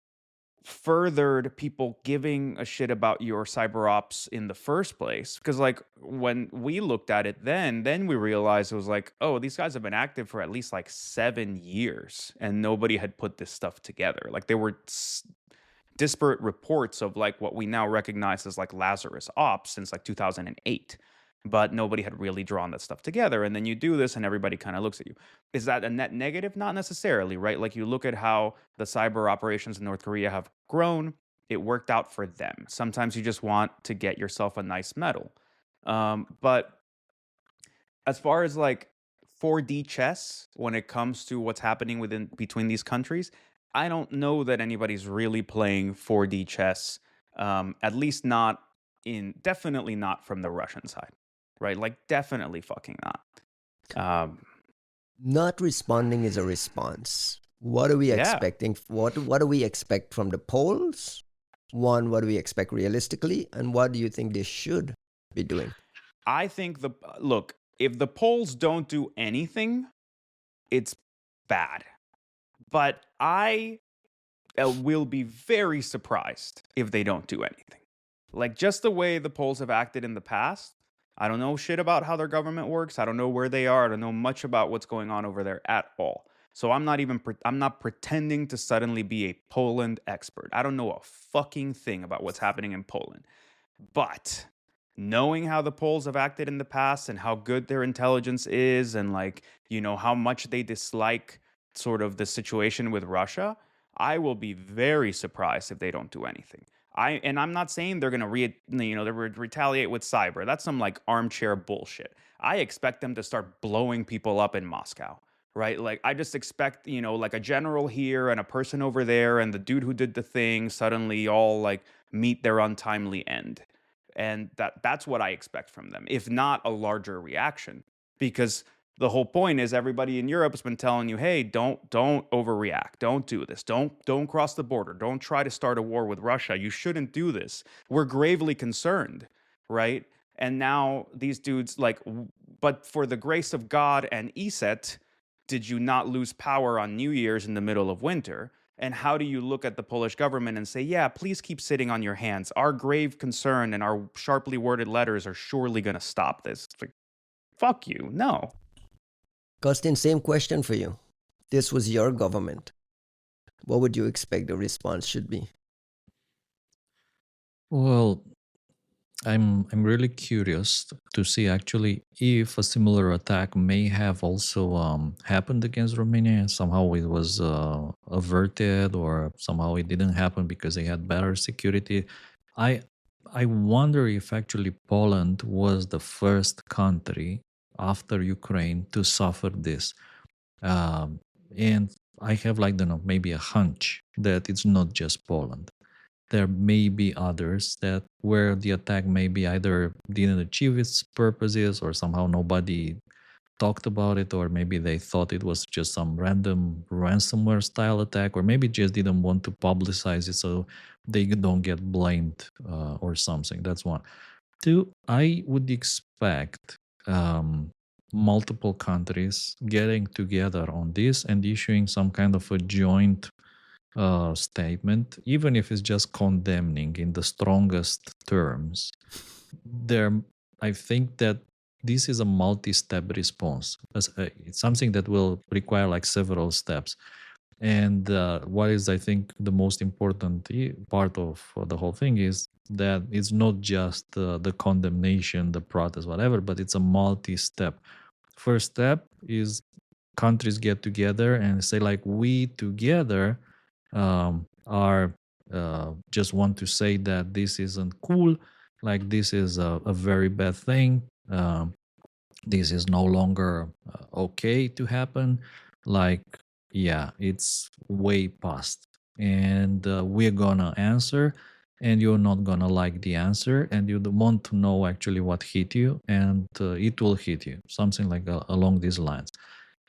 Speaker 2: furthered people giving a shit about your cyber ops in the first place. Because like when we looked at it then we realized it was like, oh, these guys have been active for at least like 7 years and nobody had put this stuff together. Like there were disparate reports of like what we now recognize as like Lazarus ops since like 2008, but nobody had really drawn that stuff together. And then you do this and everybody kind of looks at you. Is that a net negative? Not necessarily, right? Like you look at how the cyber operations in North Korea have grown, it worked out for them. Sometimes you just want to get yourself a nice medal. But as far as like 4D chess, when it comes to what's happening between these countries, I don't know that anybody's really playing 4D chess. At least not definitely not from the Russian side, right? Like definitely fucking not.
Speaker 1: Not responding is a response. What are we
Speaker 2: Yeah.
Speaker 1: expecting? What do we expect from the polls? One, what do we expect realistically? And what do you think they should be doing?
Speaker 2: I think look, if the polls don't do anything, it's bad. But I will be very surprised if they don't do anything. Like just the way the polls have acted in the past, I don't know shit about how their government works. I don't know where they are. I don't know much about what's going on over there at all. So I'm not pretending to suddenly be a Poland expert. I don't know a fucking thing about what's happening in Poland. But knowing how the polls have acted in the past and how good their intelligence is and like, you know, how much they dislike sort of the situation with Russia, I will be very surprised if they don't do anything. I'm not saying they're going to retaliate with cyber. That's some like armchair bullshit. I expect them to start blowing people up in Moscow, right? Like I just expect, you know, like a general here and a person over there and the dude who did the thing suddenly all like meet their untimely end. And that's what I expect from them, if not a larger reaction. Because the whole point is everybody in Europe has been telling you, hey, don't overreact. Don't do this. Don't cross the border. Don't try to start a war with Russia. You shouldn't do this. We're gravely concerned, right? And now these dudes like, but for the grace of God and ESET, did you not lose power on New Year's in the middle of winter? And how do you look at the Polish government and say, yeah, please keep sitting on your hands. Our grave concern and our sharply worded letters are surely going to stop this. It's like, fuck you. No.
Speaker 1: Kostin, same question for you. This was your government. What would you expect the response should be?
Speaker 3: Well, I'm really curious to see actually if a similar attack may have also happened against Romania. Somehow it was averted, or somehow it didn't happen because they had better security. I wonder if actually Poland was the first country after Ukraine to suffer this, and I have like, I don't know, maybe a hunch that it's not just Poland. There may be others that where the attack maybe either didn't achieve its purposes or somehow nobody talked about it, or maybe they thought it was just some random ransomware style attack, or maybe just didn't want to publicize it so they don't get blamed or something. That's one. Two, I would expect multiple countries getting together on this and issuing some kind of a joint statement, even if it's just condemning in the strongest terms. I think that this is a multi-step response. It's something that will require like several steps. And what is, I think, the most important part of the whole thing is that it's not just the condemnation, the protest, whatever, but it's a multi-step. First step is countries get together and say like, we together are just want to say that this isn't cool, like this is a very bad thing. This is no longer okay to happen. Like, yeah, it's way past, and we're gonna answer, and you're not gonna like the answer, and you want to know actually what hit you, and it will hit you, something like along these lines.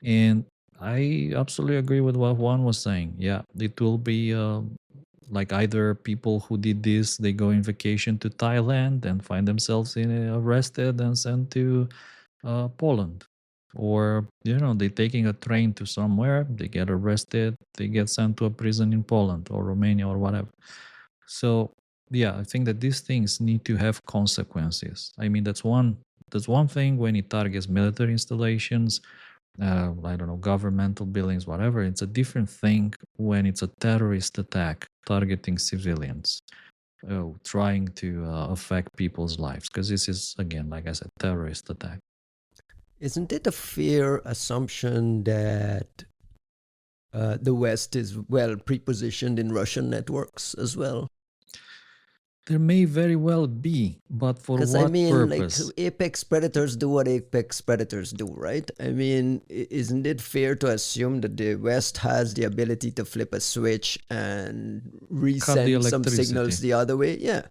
Speaker 3: And I absolutely agree with what Juan was saying. Yeah, it will be like either people who did this, they go in vacation to Thailand and find themselves arrested and sent to Poland. or they're taking a train to somewhere, they get arrested, they get sent to a prison in Poland or Romania or whatever. So yeah, I think that these things need to have consequences. I mean, that's one thing when it targets military installations, I don't know, governmental buildings, whatever. It's a different thing when it's a terrorist attack targeting civilians, trying to affect people's lives, because this is, again, like I said, terrorist attack.
Speaker 1: Isn't it a fair assumption that the West is well prepositioned in Russian networks as well?
Speaker 3: There may very well be, but for
Speaker 1: Because
Speaker 3: what
Speaker 1: I mean,
Speaker 3: purpose?
Speaker 1: like apex predators do what apex predators do, right? I mean, isn't it fair to assume that the West has the ability to flip a switch and
Speaker 3: Cut the
Speaker 1: resend some
Speaker 3: electricity.
Speaker 1: signals the other way? Yeah.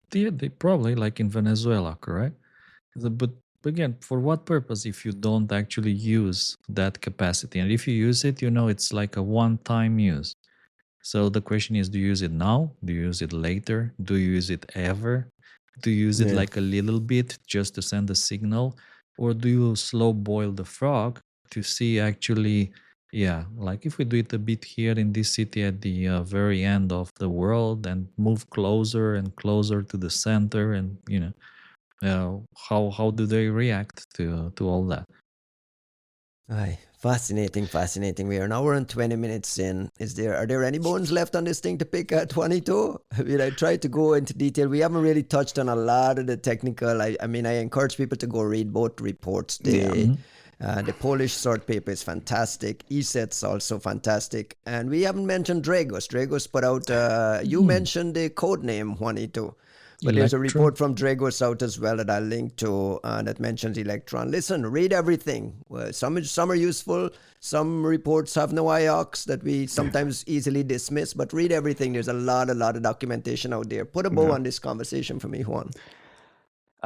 Speaker 3: They probably, like in Venezuela, correct? But again, for what purpose if you don't actually use that capacity? And if you use it, it's like a one-time use. So the question is, do you use it now? Do you use it later? Do you use it ever? Do you use it
Speaker 1: Yeah.
Speaker 3: like a little bit just to send a signal? Or do you slow boil the frog to see actually, like if we do it a bit here in this city at the very end of the world and move closer and closer to the center, and how do they react to all that?
Speaker 1: Aye, fascinating. We are an hour and 20 minutes in. Are there any bones left on this thing to pick at 22? I mean, I tried to go into detail. We haven't really touched on a lot of the technical. I mean, I encourage people to go read both reports. The Polish CERT paper is fantastic. ESET's also fantastic. And we haven't mentioned Dragos. Dragos put out, you mentioned the code name, Juanito. But there's a report from Dragos out as well that I'll link to that mentions Electron. Listen, read everything. Some are useful. Some reports have no IOCs that we sometimes easily dismiss. But read everything. There's a lot of documentation out there. Put a bow on this conversation for me, Juan.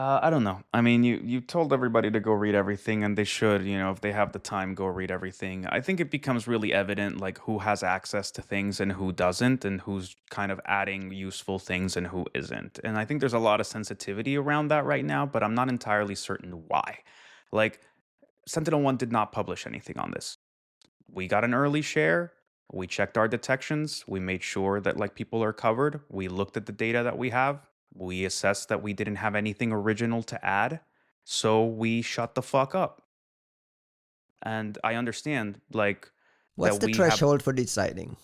Speaker 2: I don't know. I mean, you told everybody to go read everything, and they should, if they have the time, go read everything. I think it becomes really evident, like, who has access to things and who doesn't, and who's kind of adding useful things and who isn't. And I think there's a lot of sensitivity around that right now, but I'm not entirely certain why. Like, Sentinel-1 did not publish anything on this. We got an early share. We checked our detections. We made sure that, like, people are covered. We looked at the data that we have. We assessed that we didn't have anything original to add, so we shut the fuck up. And I understand, like,
Speaker 1: What's
Speaker 2: that
Speaker 1: the
Speaker 2: we
Speaker 1: threshold for deciding?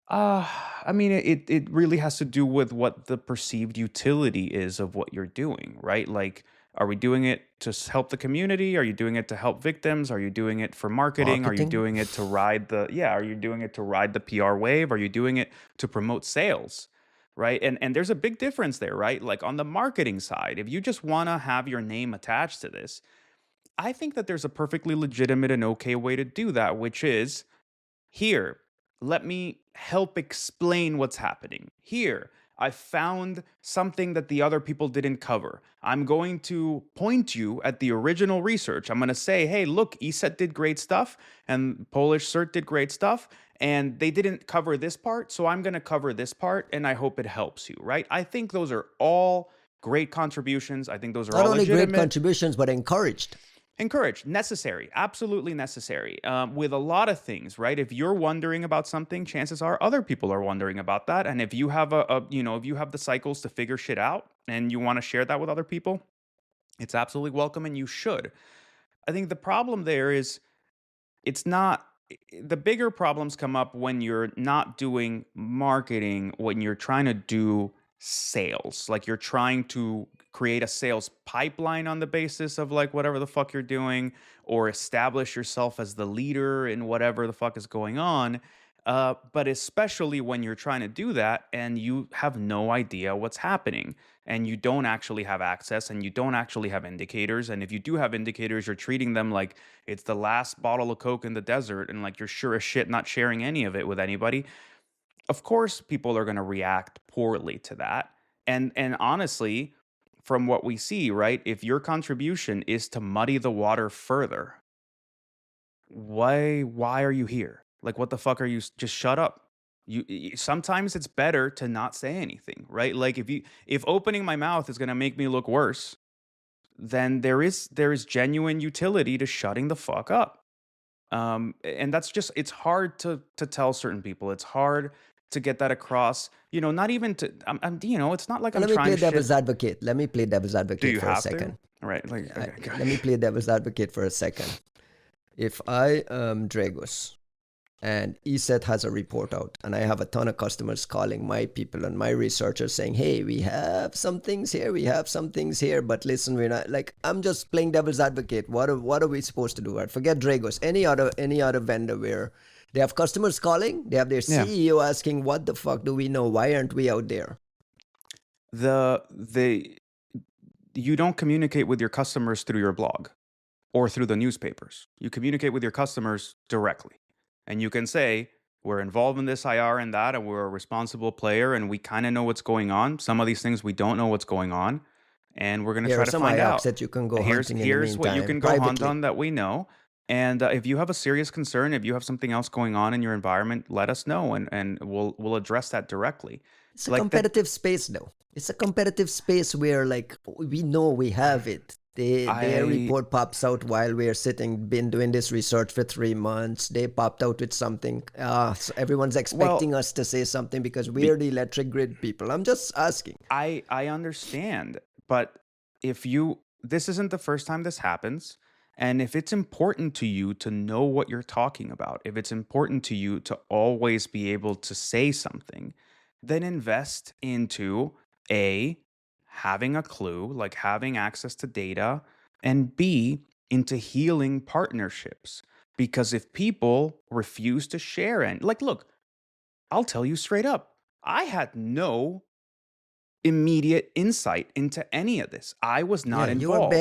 Speaker 2: I mean, it really has to do with what the perceived utility is of what you're doing, right? Like, are we doing it to help the community? Are you doing it to help victims? Are you doing it for marketing? Are you
Speaker 1: Marketing?
Speaker 2: doing it to ride are you doing it to ride the PR wave? Are you doing it to promote sales? Right? And there's a big difference there, right? Like, on the marketing side, if you just want to have your name attached to this, I think that there's a perfectly legitimate and okay way to do that, which is, here, let me help explain what's happening. Here, I found something that the other people didn't cover. I'm going to point you at the original research. I'm going to say, hey, look, ESET did great stuff and Polish CERT did great stuff, and they didn't cover this part, so I'm going to cover this part, and I hope it helps you, right? I think those are all great contributions. I think those are
Speaker 1: Not
Speaker 2: all
Speaker 1: only
Speaker 2: legitimate.
Speaker 1: great contributions, but encouraged.
Speaker 2: Encouraged, necessary, absolutely necessary. With a lot of things, right? If you're wondering about something, chances are other people are wondering about that. And if you have if you have the cycles to figure shit out and you want to share that with other people, it's absolutely welcome, and you should. I think the problem there is, it's not the bigger problems come up when you're not doing marketing, when you're trying to do sales, like you're trying to create a sales pipeline on the basis of, like, whatever the fuck you're doing, or establish yourself as the leader in whatever the fuck is going on. But especially when you're trying to do that and you have no idea what's happening, and you don't actually have access, and you don't actually have indicators. And if you do have indicators, you're treating them like it's the last bottle of Coke in the desert, and like you're sure as shit not sharing any of it with anybody. Of course, people are going to react poorly to that. And honestly, from what we see, right, if your contribution is to muddy the water further, why are you here? Like, what the fuck are you? Just shut up. Sometimes it's better to not say anything, right? Like, if opening my mouth is going to make me look worse, then there is genuine utility to shutting the fuck up. And that's just, it's hard to tell certain people. It's hard to get that across. Not even to, it's not like I'm
Speaker 1: Let me
Speaker 2: trying
Speaker 1: play
Speaker 2: to
Speaker 1: devil's
Speaker 2: shit.
Speaker 1: advocate. Let me play devil's
Speaker 2: Do
Speaker 1: advocate
Speaker 2: you
Speaker 1: for a
Speaker 2: have to?
Speaker 1: second.
Speaker 2: Right. Like, okay,
Speaker 1: Let me play devil's advocate for a second. If I am Dragos and ESET has a report out and I have a ton of customers calling my people and my researchers saying, hey, we have some things here, but listen, we're not, like, I'm just playing devil's advocate. What are we supposed to do? Right? Forget Dragos. Any other vendor where they have customers calling, they have their CEO asking, what the fuck do we know? Why aren't we out there?
Speaker 2: You don't communicate with your customers through your blog or through the newspapers. You communicate with your customers directly. And you can say, we're involved in this IR and that, and we're a responsible player, and we kind of know what's going on. Some of these things we don't know what's going on, and we're going to try to find out.
Speaker 1: That you can go hunting
Speaker 2: here's what you can go hunt on that we know. And if you have a serious concern, if you have something else going on in your environment, let us know, and we'll address that directly.
Speaker 1: It's a competitive space, though. It's a competitive space where, like, we know we have it. Their report pops out while we're been doing this research for 3 months. They popped out with something. So everyone's expecting us to say something because we're the electric grid people. I'm just asking.
Speaker 2: I understand, but this isn't the first time this happens. And if it's important to you to know what you're talking about, if it's important to you to always be able to say something, then invest into A, having a clue, like having access to data, and B, into healing partnerships. Because if people refuse to share, and like, look, I'll tell you straight up, I had no immediate insight into any of this. I was not involved.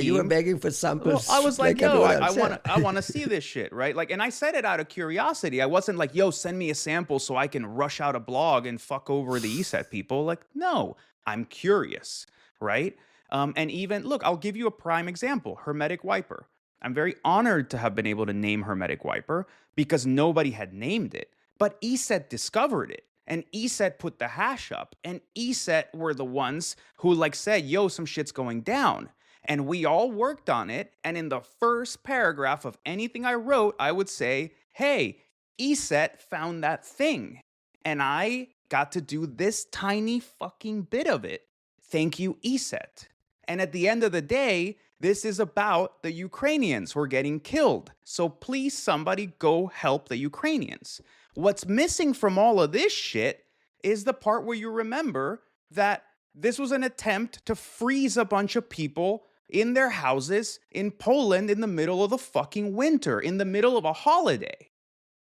Speaker 1: You were begging for samples.
Speaker 2: Well, I was like, yo, I want to see this shit, right? Like, and I said it out of curiosity. I wasn't like, yo, send me a sample so I can rush out a blog and fuck over the ESET people. Like, no, I'm curious, right? And even, look, I'll give you a prime example, Hermetic Wiper. I'm very honored to have been able to name Hermetic Wiper because nobody had named it, but ESET discovered it. And ESET put the hash up, and ESET were the ones who like said, yo, some shit's going down. And we all worked on it. And in the first paragraph of anything I wrote, I would say, hey, ESET found that thing. And I got to do this tiny fucking bit of it. Thank you, ESET. And at the end of the day, this is about the Ukrainians who are getting killed. So please, somebody go help the Ukrainians. What's missing from all of this shit is the part where you remember that this was an attempt to freeze a bunch of people in their houses in Poland in the middle of the fucking winter, in the middle of a holiday.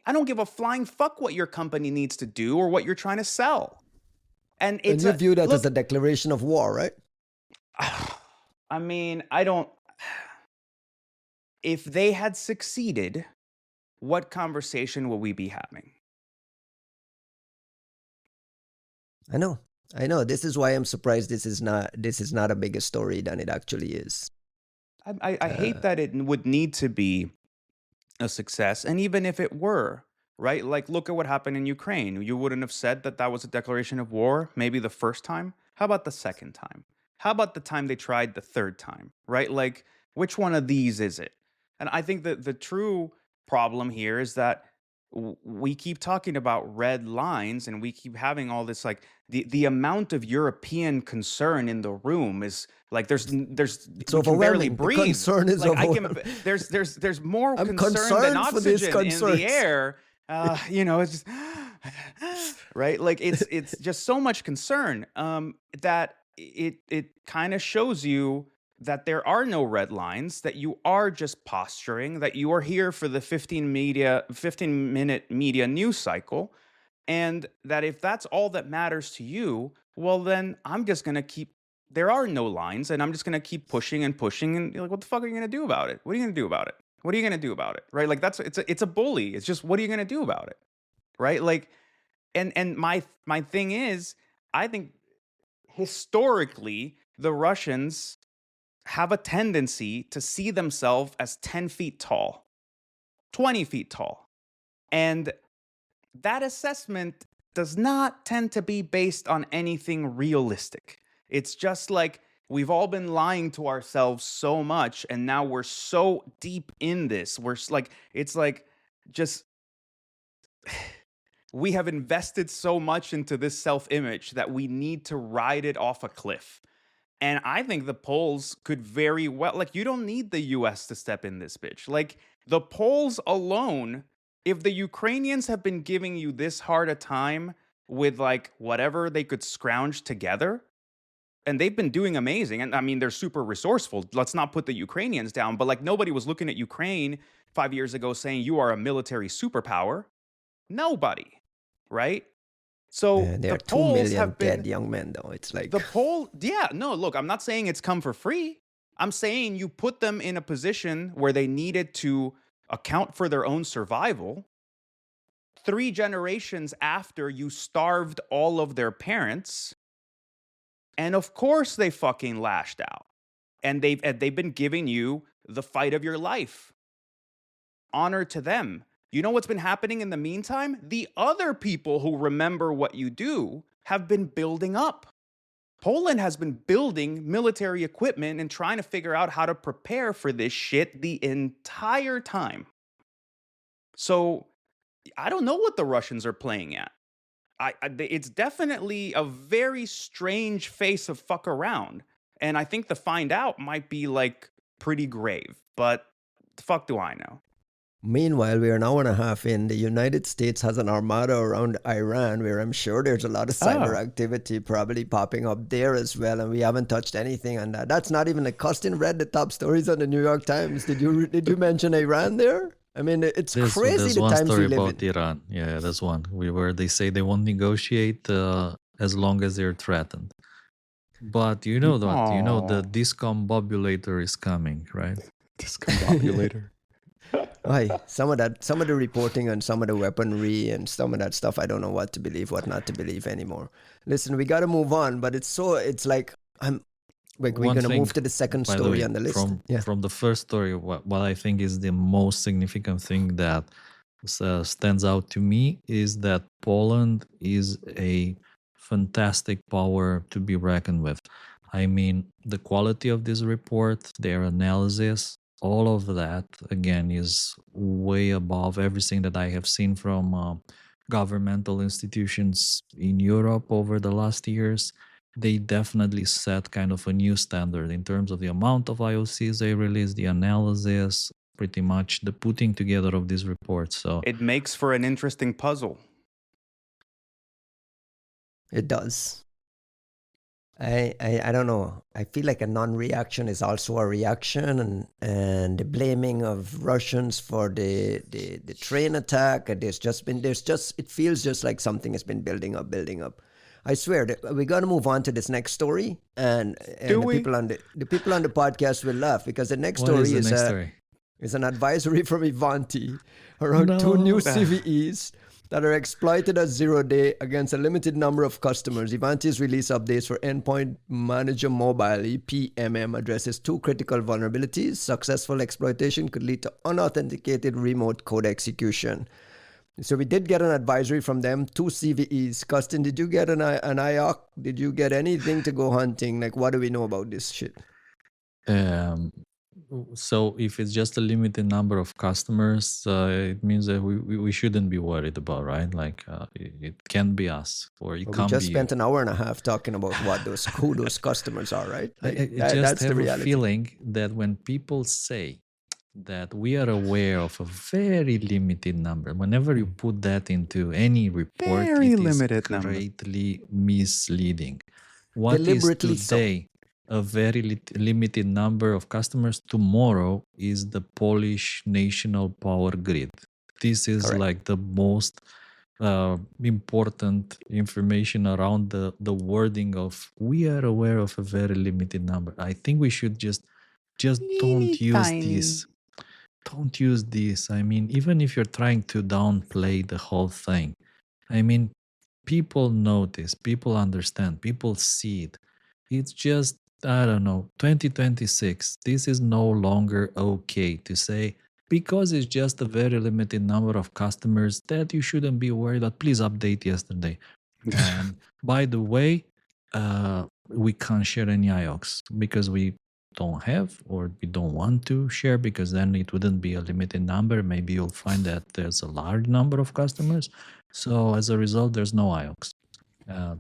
Speaker 2: I don't give a flying fuck what your company needs to do or what you're trying to sell. And it's
Speaker 1: you view that as a declaration of war, right?
Speaker 2: I mean, I don't. If they had succeeded, what conversation will we be having?
Speaker 1: I know. This is why I'm surprised this is not a bigger story than it actually is.
Speaker 2: I hate that it would need to be a success. And even if it were, right? Like, look at what happened in Ukraine. You wouldn't have said that that was a declaration of war, maybe the first time. How about the second time? How about the time they tried the third time, right? Like, which one of these is it? And I think that the true problem here is that we keep talking about red lines and we keep having all this, like, the amount of European concern in the room is like there's
Speaker 1: it's
Speaker 2: you can barely
Speaker 1: overwhelming.
Speaker 2: breathe.
Speaker 1: The concern is
Speaker 2: like
Speaker 1: overwhelming.
Speaker 2: there's more
Speaker 1: I'm
Speaker 2: concern than
Speaker 1: concerned for these
Speaker 2: oxygen in the air. It's just right. Like it's just so much concern that it kind of shows you that there are no red lines, that you are just posturing, that you are here for the 15-minute media news cycle, and that if that's all that matters to you, well, then I'm just going to keep, there are no lines, and I'm just going to keep pushing and pushing, and you're like, what the fuck are you going to do about it? What are you going to do about it? What are you going to do about it? Right? Like it's a bully. It's just, what are you going to do about it? Right? Like, and my thing is, I think historically, the Russians have a tendency to see themselves as 10 feet tall, 20 feet tall. And that assessment does not tend to be based on anything realistic. It's just like, We've all been lying to ourselves so much, and now we're so deep in this. It's like just we have invested so much into this self-image that we need to ride it off a cliff. And I think the Poles could very well, like, you don't need the US to step in this bitch. Like, the Poles alone, if the Ukrainians have been giving you this hard a time with like whatever they could scrounge together, and they've been doing amazing. And I mean, they're super resourceful. Let's not put the Ukrainians down, but like nobody was looking at Ukraine 5 years ago saying you are a military superpower. Nobody, right? So
Speaker 1: There
Speaker 2: the
Speaker 1: are 2
Speaker 2: Poles
Speaker 1: million
Speaker 2: have
Speaker 1: dead
Speaker 2: been
Speaker 1: young men, though. It's like,
Speaker 2: yeah, no, look, I'm not saying it's come for free. I'm saying you put them in a position where they needed to account for their own survival. 3 generations after you starved all of their parents. And of course they fucking lashed out. And they've been giving you the fight of your life. Honor to them. You know what's been happening in the meantime? The other people who remember what you do have been building up. Poland has been building military equipment and trying to figure out how to prepare for this shit the entire time. So I don't know what the Russians are playing at. It's definitely a very strange face of fuck around. And I think the find out might be like pretty grave. But the fuck do I know?
Speaker 1: meanwhile, we are an hour and a half in. The United States has an armada around Iran, where I'm sure there's a lot of cyber activity probably popping up there as well, and we haven't touched anything on that. That's not even a Costin read the top stories on the New York Times. Did you mention Iran there? I mean, it's crazy
Speaker 3: There's
Speaker 1: the
Speaker 3: one
Speaker 1: times we
Speaker 3: story
Speaker 1: live
Speaker 3: about
Speaker 1: in.
Speaker 3: Iran. Yeah, that's one. Where they say they won't negotiate as long as they're threatened. But you know that the
Speaker 2: Aw.
Speaker 3: discombobulator is coming, right?
Speaker 2: Discombobulator.
Speaker 1: Some of the reporting on some of the weaponry and some of that stuff, I don't know what to believe, what not to believe anymore. Listen, we got to move on, but it's like we're
Speaker 3: One
Speaker 1: going to
Speaker 3: thing,
Speaker 1: move to the second
Speaker 3: by the
Speaker 1: story
Speaker 3: way,
Speaker 1: on the list.
Speaker 3: from the first story, what I think is the most significant thing that stands out to me is that Poland is a fantastic power to be reckoned with. I mean, the quality of this report, their analysis, all of that, again, is way above everything that I have seen from governmental institutions in Europe over the last years. They definitely set kind of a new standard in terms of the amount of IOCs they release, the analysis, pretty much the putting together of these reports. So
Speaker 2: It makes for an interesting puzzle.
Speaker 1: It does. I don't know. I feel like a non-reaction is also a reaction, and the blaming of Russians for the train attack. It feels just like something has been building up. I swear that we got to move on to this next story, and
Speaker 2: Do
Speaker 1: the
Speaker 2: we?
Speaker 1: people on the podcast will laugh, because the next
Speaker 3: what
Speaker 1: story
Speaker 3: is the next story?
Speaker 1: is an advisory from Ivanti around 2 new CVEs that are exploited at 0-day against a limited number of customers. Ivanti's release updates for Endpoint Manager Mobile (EPMM) addresses 2 critical vulnerabilities. Successful exploitation could lead to unauthenticated remote code execution. So we did get an advisory from them, 2 CVEs. Costin, did you get an IOC? Did you get anything to go hunting? Like, what do we know about this shit?
Speaker 3: So if it's just a limited number of customers, it means that we shouldn't be worried about, right? Like it can be us, or it
Speaker 1: Well, we
Speaker 3: can't
Speaker 1: just
Speaker 3: be
Speaker 1: spent
Speaker 3: you.
Speaker 1: an hour and a half talking about who those customers are, right? Like,
Speaker 3: I just
Speaker 1: that's the
Speaker 3: have a
Speaker 1: reality.
Speaker 3: feeling that when people say that we are aware of a very limited number, whenever you put that into any report,
Speaker 2: Very
Speaker 3: it is
Speaker 2: limited number.
Speaker 3: greatly misleading. What is
Speaker 1: Deliberately so.
Speaker 3: today a very limited number of customers, tomorrow is the Polish national power grid. This is
Speaker 1: Correct.
Speaker 3: like the most important information around the wording of we are aware of a very limited number. I think we should just don't use this. Don't use this. I mean, even if you're trying to downplay the whole thing, I mean, people notice, people understand, people see it. It's just, I don't know, 2026. This is no longer okay to say, because it's just a very limited number of customers, that you shouldn't be worried about. Please update yesterday. And by the way, we can't share any IOCs because we don't have or we don't want to share, because then it wouldn't be a limited number. Maybe you'll find that there's a large number of customers. So as a result, there's no IOCs.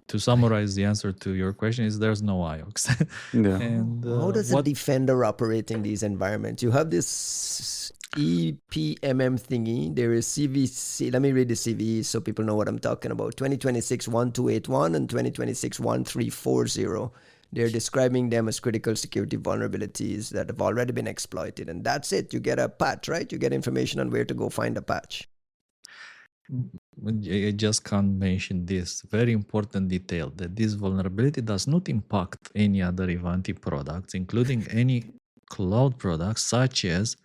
Speaker 3: To summarize, the answer to your question is there's no IOCs.
Speaker 2: Yeah.
Speaker 3: And
Speaker 1: How does a
Speaker 3: what
Speaker 1: defender operate in these environments? You have this EPMM thingy. There is CVC. Let me read the CVE so people know what I'm talking about. 2026-1281 and 2026-1340. They're describing them as critical security vulnerabilities that have already been exploited. And that's it. You get a patch, right? You get information on where to go find a patch.
Speaker 3: I just can't mention this very important detail, that this vulnerability does not impact any other Ivanti products, including any cloud products such as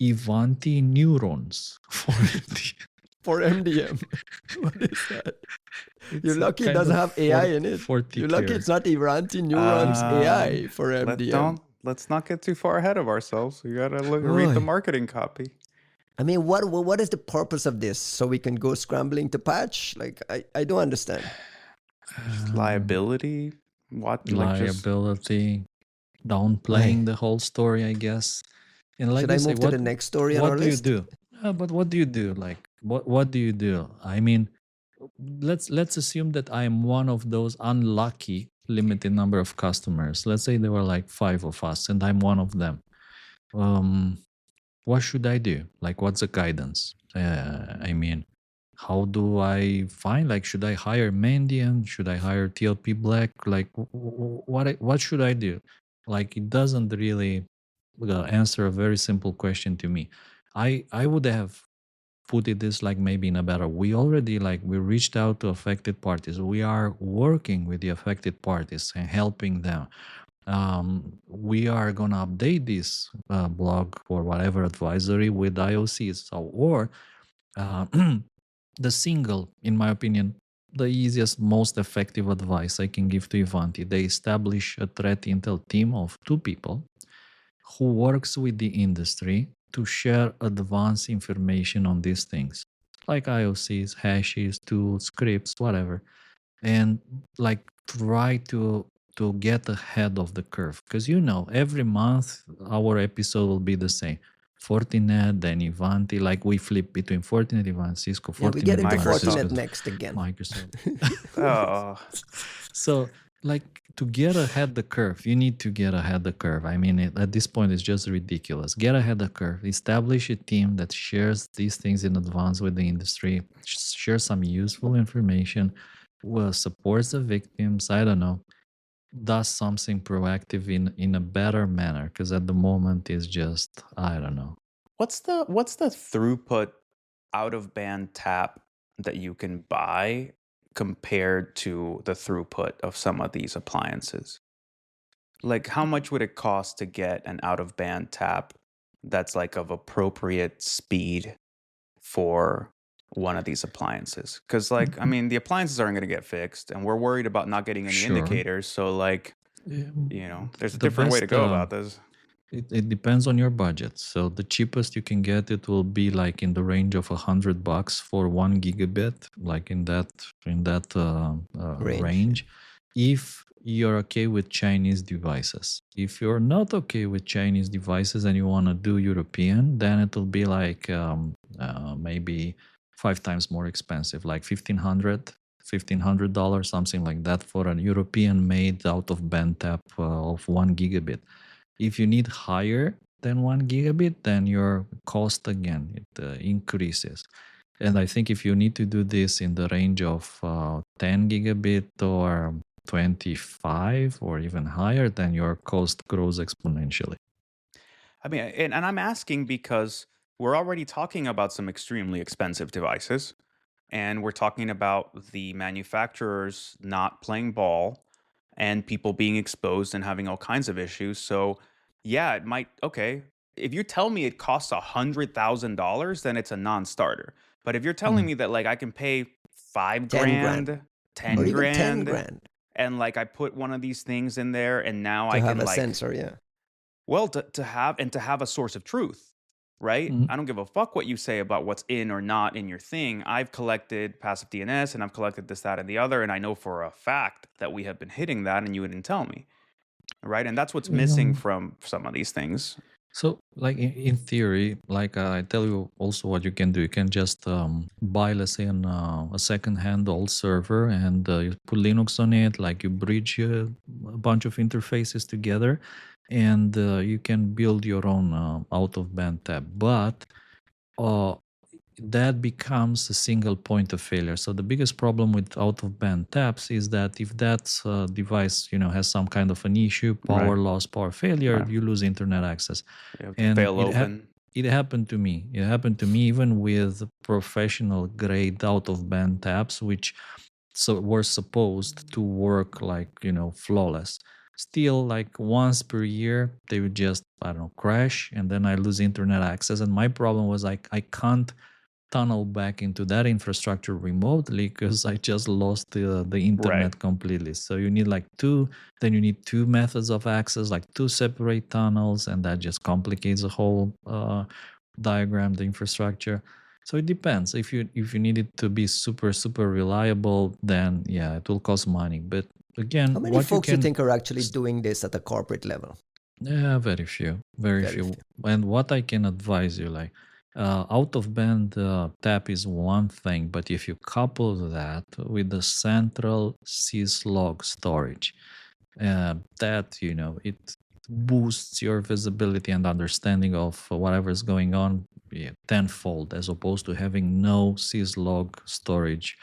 Speaker 3: Ivanti neurons for MDM.
Speaker 1: For MDM. What is that?
Speaker 3: It's
Speaker 1: You're
Speaker 3: a
Speaker 1: lucky it
Speaker 3: kind
Speaker 1: doesn't
Speaker 3: of
Speaker 1: have AI in it. You're lucky it's not Ivanti Neurons AI for MDM.
Speaker 2: Let's not get too far ahead of ourselves. You gotta read the
Speaker 1: Boy.
Speaker 2: marketing copy.
Speaker 1: I mean, what is the purpose of this? So we can go scrambling to patch? Like, I don't understand.
Speaker 2: Just liability. What like just
Speaker 3: liability, downplaying the whole story, I guess. And like
Speaker 1: Should
Speaker 3: they
Speaker 1: I
Speaker 3: say,
Speaker 1: move to the next story on
Speaker 3: what
Speaker 1: our
Speaker 3: do
Speaker 1: list?
Speaker 3: you do? But what do you do? Like, what do you do? I mean, let's assume that I am one of those unlucky limited number of customers. Let's say there were like 5 of us, and I'm one of them. What should I do? Like, what's the guidance? I mean, how do I find, like, should I hire Mandiant? Should I hire TLP Black? Like, what should I do? Like, it doesn't really answer a very simple question to me. I would have put it this, like, maybe in a better, we reached out to affected parties. We are working with the affected parties and helping them. We are going to update this blog or whatever advisory with IOCs. So, or the single, in my opinion, the easiest, most effective advice I can give to Ivanti, they establish a threat intel team of 2 people who works with the industry to share advanced information on these things, like IOCs, hashes, tools, scripts, whatever, and like try to get ahead of the curve, because every month our episode will be the same. Fortinet, then Ivanti, like we flip between Fortinet, Ivanti, Cisco, Fortinet,
Speaker 1: we get into
Speaker 2: Microsoft.
Speaker 1: Fortinet next again.
Speaker 3: Microsoft.
Speaker 2: Oh.
Speaker 3: So, like, to get ahead the curve, you need to get ahead the curve. I mean, at this point, it's just ridiculous. Get ahead the curve. Establish a team that shares these things in advance with the industry, share some useful information, supports the victims, I don't know, does something proactive in a better manner, because at the moment it's just, I don't know.
Speaker 2: What's the throughput out of band tap that you can buy compared to the throughput of some of these appliances? Like, how much would it cost to get an out of band tap that's like of appropriate speed for one of these appliances? Because, like, I mean, the appliances aren't going to get fixed, and we're worried about not getting any indicators. So, like, there's a different way to go about this.
Speaker 3: It depends on your budget. So the cheapest you can get, it will be like in the range of $100 for 1 gigabit, like in that range. If you're okay with Chinese devices. If you're not okay with Chinese devices and you want to do European, then it will be like maybe 5 times more expensive, like $1,500, something like that, for an European made out of band tap of 1 gigabit. If you need higher than 1 gigabit, then your cost again, it increases. And I think if you need to do this in the range of 10 gigabit or 25 or even higher, then your cost grows exponentially.
Speaker 2: I mean, and I'm asking because we're already talking about some extremely expensive devices, and we're talking about the manufacturers not playing ball and people being exposed and having all kinds of issues. So yeah, it might, okay. If you tell me it costs $100,000, then it's a non-starter. But if you're telling me that, like, I can pay 5 grand, 10
Speaker 1: or even
Speaker 2: grand,
Speaker 1: 10 grand,
Speaker 2: and like I put one of these things in there, and now
Speaker 1: to
Speaker 2: I
Speaker 1: have
Speaker 2: can,
Speaker 1: a
Speaker 2: like,
Speaker 1: sensor,
Speaker 2: well, to have a source of truth. right?
Speaker 3: Mhm.
Speaker 2: I don't give a fuck what you say about what's in or not in your thing. I've collected passive DNS and I've collected this, that, and the other, and I know for a fact that we have been hitting that, and you didn't tell me, right? And that's what's missing from some of these things.
Speaker 3: So, like in theory, like I tell you also what you can do. You can just buy, let's say, a second-hand old server, and you put Linux on it. Like you bridge a bunch of interfaces together, and you can build your own out-of-band tab. But uh, that becomes a single point of failure. So the biggest problem with out-of-band taps is that if that device, has some kind of an issue, power
Speaker 2: Right.
Speaker 3: loss, power failure,
Speaker 2: Right.
Speaker 3: you lose internet access.
Speaker 2: You have to
Speaker 3: And
Speaker 2: fail open.
Speaker 3: it happened to me. It happened to me even with professional grade out-of-band taps, which were supposed to work like flawless. Still, like once per year, they would just crash, and then I lose internet access. And my problem was like I can't tunnel back into that infrastructure remotely because I just lost the internet
Speaker 2: Right.
Speaker 3: completely. So you need like then you need two methods of access, like two separate tunnels, and that just complicates the whole diagram, the infrastructure. So it depends. If you need it to be super reliable, then yeah, it will cost money. But again,
Speaker 1: How many
Speaker 3: what you
Speaker 1: folks you
Speaker 3: can
Speaker 1: think are actually doing this at the corporate level?
Speaker 3: yeah, very few, very
Speaker 1: Very
Speaker 3: few.
Speaker 1: few.
Speaker 3: And what I can advise you, like, out of band tap is one thing, but if you couple that with the central syslog storage, that it boosts your visibility and understanding of whatever is going on tenfold, as opposed to having no syslog storage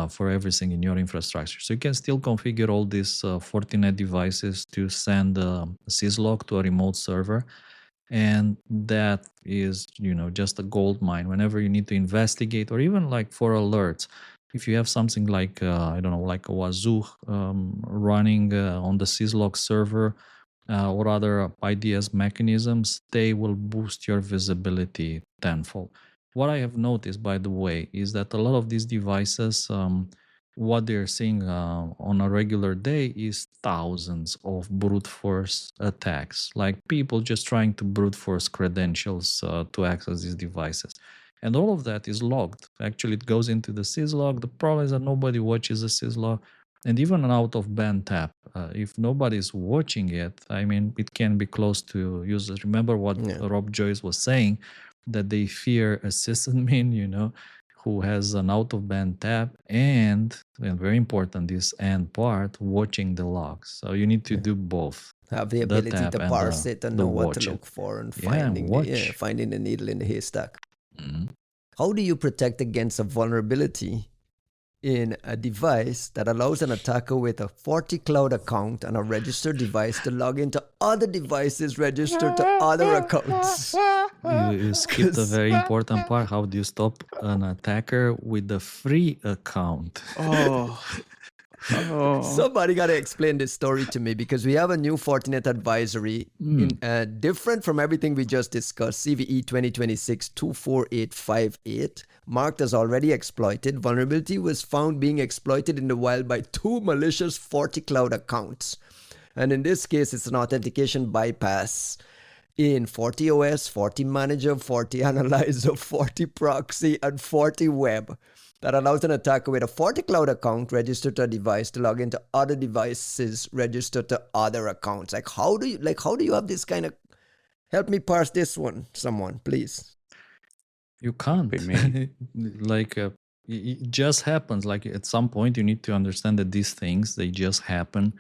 Speaker 3: for everything in your infrastructure. So you can still configure all these Fortinet devices to send a syslog to a remote server, and that is just a gold mine whenever you need to investigate, or even like for alerts. If you have something like I don't know, like a wazoo running on the syslog server or other IDS mechanisms, they will boost your visibility tenfold. What I have noticed, by the way, is that a lot of these devices, what they're seeing on a regular day is thousands of brute force attacks, like people just trying to brute force credentials to access these devices. And all of that is logged. Actually, it goes into the syslog. The problem is that nobody watches the syslog. And even an out-of-band tap, if nobody's watching it, I mean, it can be close to users. Remember what Rob Joyce was saying, that they fear a sysadmin, who has an out-of-band tap and very important, this and part, watching the logs. So you need to do both.
Speaker 1: Have the ability to parse it and know what to look for and finding the needle in the haystack.
Speaker 3: Mm-hmm.
Speaker 1: How do you protect against a vulnerability in a device that allows an attacker with a FortiCloud account and a registered device to log into other devices registered to other accounts?
Speaker 3: You skipped a very important part. How do you stop an attacker with a free account?
Speaker 1: Somebody got to explain this story to me, because we have a new Fortinet advisory different from everything we just discussed, CVE 2026-24858, marked as already exploited. Vulnerability was found being exploited in the wild by two malicious FortiCloud accounts. And in this case, it's an authentication bypass in FortiOS, FortiManager, FortiAnalyzer, FortiProxy, and FortiWeb that allows an attacker with a FortiCloud account registered to a device to log into other devices registered to other accounts. How do you have this kind of... Help me parse this one, someone, please.
Speaker 3: You can't. It just happens. Like at some point, you need to understand that these things, they just happen.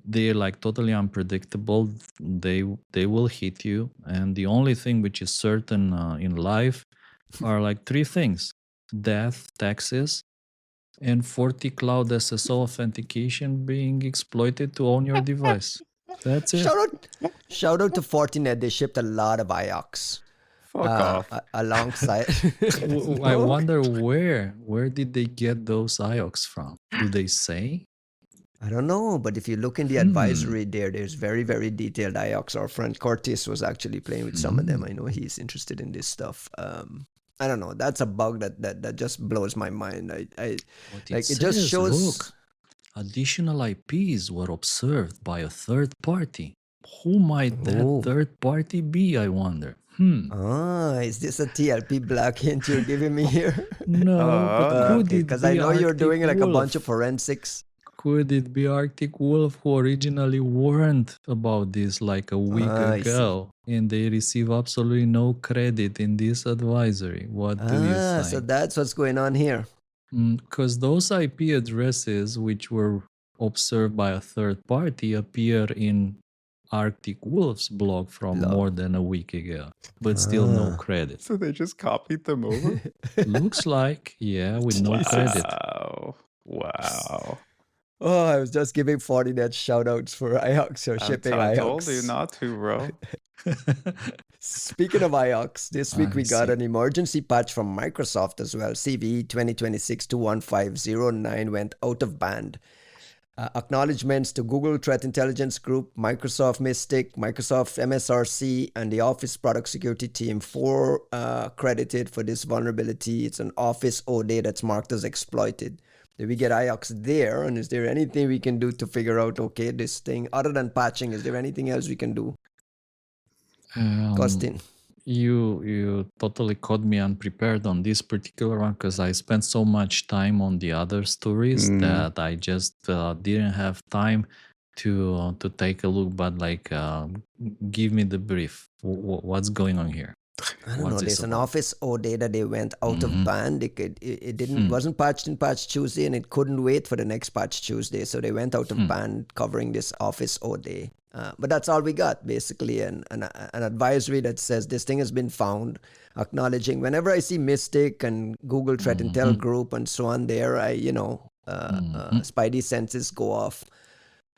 Speaker 3: They're like totally unpredictable. They will hit you, and the only thing which is certain in life are like three things: death, taxes, and FortiCloud SSO authentication being exploited to own your device. That's it.
Speaker 1: Shout out to Fortinet. They shipped a lot of IOCs.
Speaker 2: Fuck off.
Speaker 1: Alongside.
Speaker 3: I wonder where did they get those IOCs from? Do they say?
Speaker 1: I don't know, but if you look in the advisory there's very, very detailed IOCs. Our friend Curtis was actually playing with some of them. I know he's interested in this stuff. I don't know. That's a bug that just blows my mind. It just shows.
Speaker 3: Look, additional IPs were observed by a third party. Who might that third party be, I wonder?
Speaker 1: Is this a TLP black hint you're giving me here?
Speaker 3: No, but
Speaker 2: no.
Speaker 3: could
Speaker 1: Okay,
Speaker 3: it
Speaker 1: because I
Speaker 3: be
Speaker 1: know you're
Speaker 3: Arctic
Speaker 1: doing like a bunch of
Speaker 3: Wolf?
Speaker 1: forensics.
Speaker 3: Could it be Arctic Wolf, who originally warned about this like a week
Speaker 1: I see.
Speaker 3: ago, and they receive absolutely no credit in this advisory? What do you
Speaker 1: So
Speaker 3: think?
Speaker 1: that's what's going on here.
Speaker 3: Because those IP addresses, which were observed by a third party, appear in Arctic Wolf's blog from more than a week ago, but still no credit.
Speaker 2: So they just copied them over?
Speaker 3: Looks like, yeah, with no credit.
Speaker 2: Wow.
Speaker 1: Oh, I was just giving Fortinet shoutouts for IOX or shipping
Speaker 2: I
Speaker 1: IOX.
Speaker 2: told you not to, bro.
Speaker 1: Speaking of IOX, this week we got
Speaker 3: see.
Speaker 1: an emergency patch from Microsoft as well. CVE 2026-21509 went out of band. Acknowledgements to Google Threat Intelligence Group, Microsoft Mystic, Microsoft MSRC, and the Office Product Security Team for credited for this vulnerability. It's an Office ODA that's marked as exploited. Did we get IOX there? And is there anything we can do to figure out, okay, this thing, other than patching, is there anything else we can do? Costin.
Speaker 3: You totally caught me unprepared on this particular one because I spent so much time on the other stories that I just didn't have time to take a look. But like, give me the brief. What's going on here?
Speaker 1: I don't know. There's an Office ODA that they went out of band. It wasn't patched in Patch Tuesday, and it couldn't wait for the next Patch Tuesday. So they went out of band covering this Office ODA. But that's all we got, basically, an advisory that says this thing has been found, acknowledging. Whenever I see Mystic and Google Threat Intel Group and so on there, Spidey senses go off.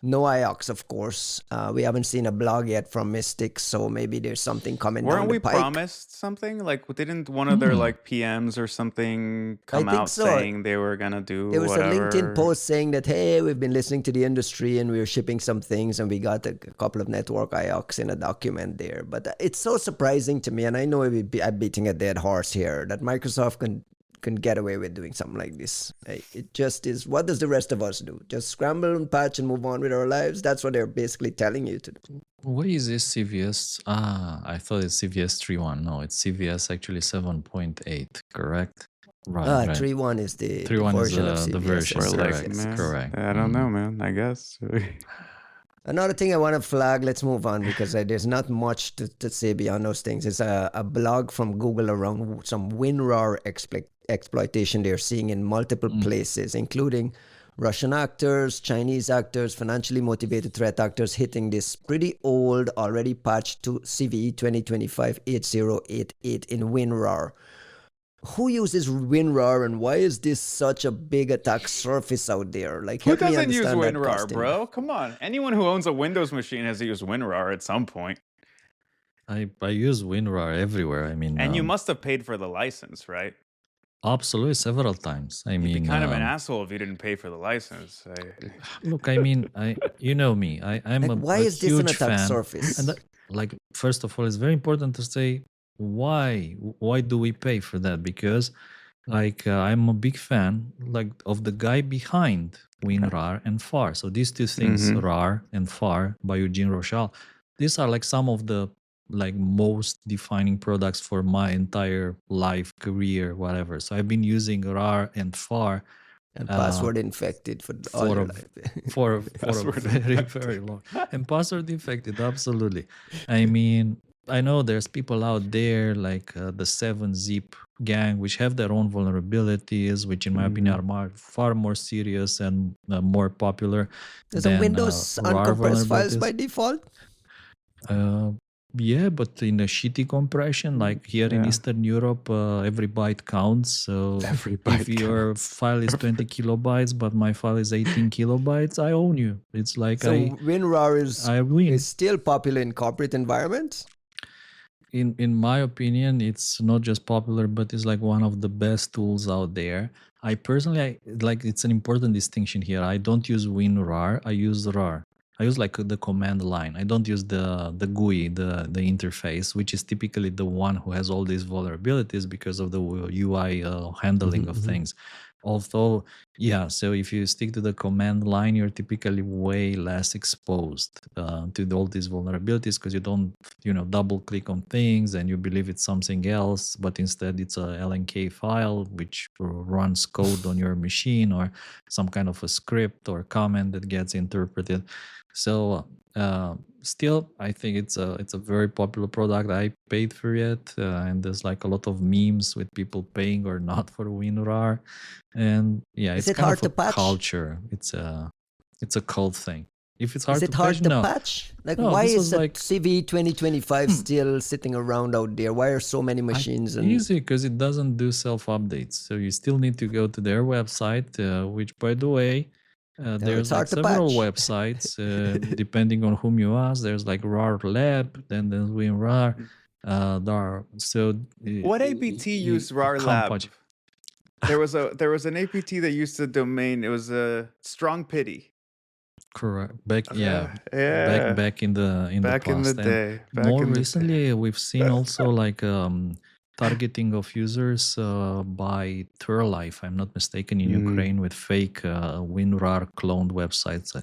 Speaker 1: No IOX, of course. We haven't seen a blog yet from Mystic, so maybe there's something coming down the pike.
Speaker 2: Weren't we promised something? Like, didn't one of their like PMs or something come out saying they were gonna do
Speaker 1: There was
Speaker 2: whatever?
Speaker 1: a LinkedIn post saying that, hey, we've been listening to the industry and we're shipping some things and we got a couple of network IOX in a document there. But it's so surprising to me, and I know I'm beating a dead horse here, that Microsoft can get away with doing something like this. It just is. What does the rest of us do? Just scramble and patch and move on with our lives? That's what they're basically telling you to do.
Speaker 3: What is this CVS? I thought it's CVS 3.1. No, it's CVS actually 7.8, correct? Right.
Speaker 1: 3.1 is the
Speaker 3: 3.1
Speaker 1: version of
Speaker 3: is
Speaker 1: CVS.
Speaker 3: the version. Correct.
Speaker 2: I don't know, man. I guess.
Speaker 1: Another thing I want to flag, let's move on because there's not much to say beyond those things. It's a blog from Google around some WinRAR exploitation they're seeing in multiple places, including Russian actors, Chinese actors, financially motivated threat actors hitting this pretty old, already patched to CVE 2025-8088 in WinRAR. Who uses WinRAR and why is this such a big attack surface out there? Like,
Speaker 2: who doesn't use WinRAR, bro? Come on. Anyone who owns a Windows machine has to use WinRAR at some point.
Speaker 3: I use WinRAR everywhere. I mean,
Speaker 2: and you must have paid for the license, right?
Speaker 3: Absolutely, several times. I mean,
Speaker 2: you'd be kind of an asshole if you didn't pay for the license.
Speaker 3: Look, I mean, you know me. I'm
Speaker 1: like, why is this an attack surface?
Speaker 3: And like, first of all, it's very important to say why do we pay for that? Because like I'm a big fan like of the guy behind WinRAR and FAR. So these two things, RAR and FAR by Eugene Rochal, these are like some of the like most defining products for my entire life, career, whatever. So I've been using RAR and FAR
Speaker 1: and password infected for all your life.
Speaker 3: for a very, very long. And password infected, absolutely. I mean, I know there's people out there like the 7-Zip gang, which have their own vulnerabilities, which in my opinion are far more serious and more popular.
Speaker 1: Does a Windows uncompress files by default?
Speaker 3: Yeah, but in a shitty compression, like here in Eastern Europe, every byte counts. So if your file is 20 kilobytes, but my file is 18 kilobytes, I own you. It's like
Speaker 1: so WinRAR is still popular in corporate environments?
Speaker 3: In my opinion, it's not just popular, but it's like one of the best tools out there. I personally, it's an important distinction here. I don't use WinRAR, I use RAR. I use like the command line. I don't use the GUI, the interface, which is typically the one who has all these vulnerabilities because of the UI handling of things. Although, yeah, so if you stick to the command line, you're typically way less exposed to all these vulnerabilities because you don't, double click on things and you believe it's something else, but instead it's a LNK file which runs code on your machine or some kind of a script or command that gets interpreted. So still, I think it's a very popular product. I paid for it, and there's like a lot of memes with people paying or not for WinRAR. And yeah,
Speaker 1: Is
Speaker 3: it's
Speaker 1: it
Speaker 3: kind
Speaker 1: hard
Speaker 3: of a
Speaker 1: to patch?
Speaker 3: culture. It's a cult thing. If it's hard
Speaker 1: Is
Speaker 3: to
Speaker 1: it hard
Speaker 3: patch,
Speaker 1: to
Speaker 3: no.
Speaker 1: patch? Like,
Speaker 3: No,
Speaker 1: why
Speaker 3: this
Speaker 1: is
Speaker 3: was
Speaker 1: the
Speaker 3: like
Speaker 1: CV 2025 still sitting around out there? Why are so many machines? And
Speaker 3: easy because it doesn't do self updates. So you still need to go to their website, which, by the way,
Speaker 1: it's
Speaker 3: there's like
Speaker 1: hard to
Speaker 3: several
Speaker 1: patch.
Speaker 3: websites depending on whom you ask. There's like RAR Lab, then there's WinRAR.
Speaker 2: What APT used RAR Lab? There was an APT that used the domain. It was a strong pity.
Speaker 3: Correct. Back in the
Speaker 2: Back in the
Speaker 3: past.
Speaker 2: day.
Speaker 3: And more recently, we've seen also like targeting of users by Turla, if I'm not mistaken, in Ukraine with fake WinRAR cloned websites.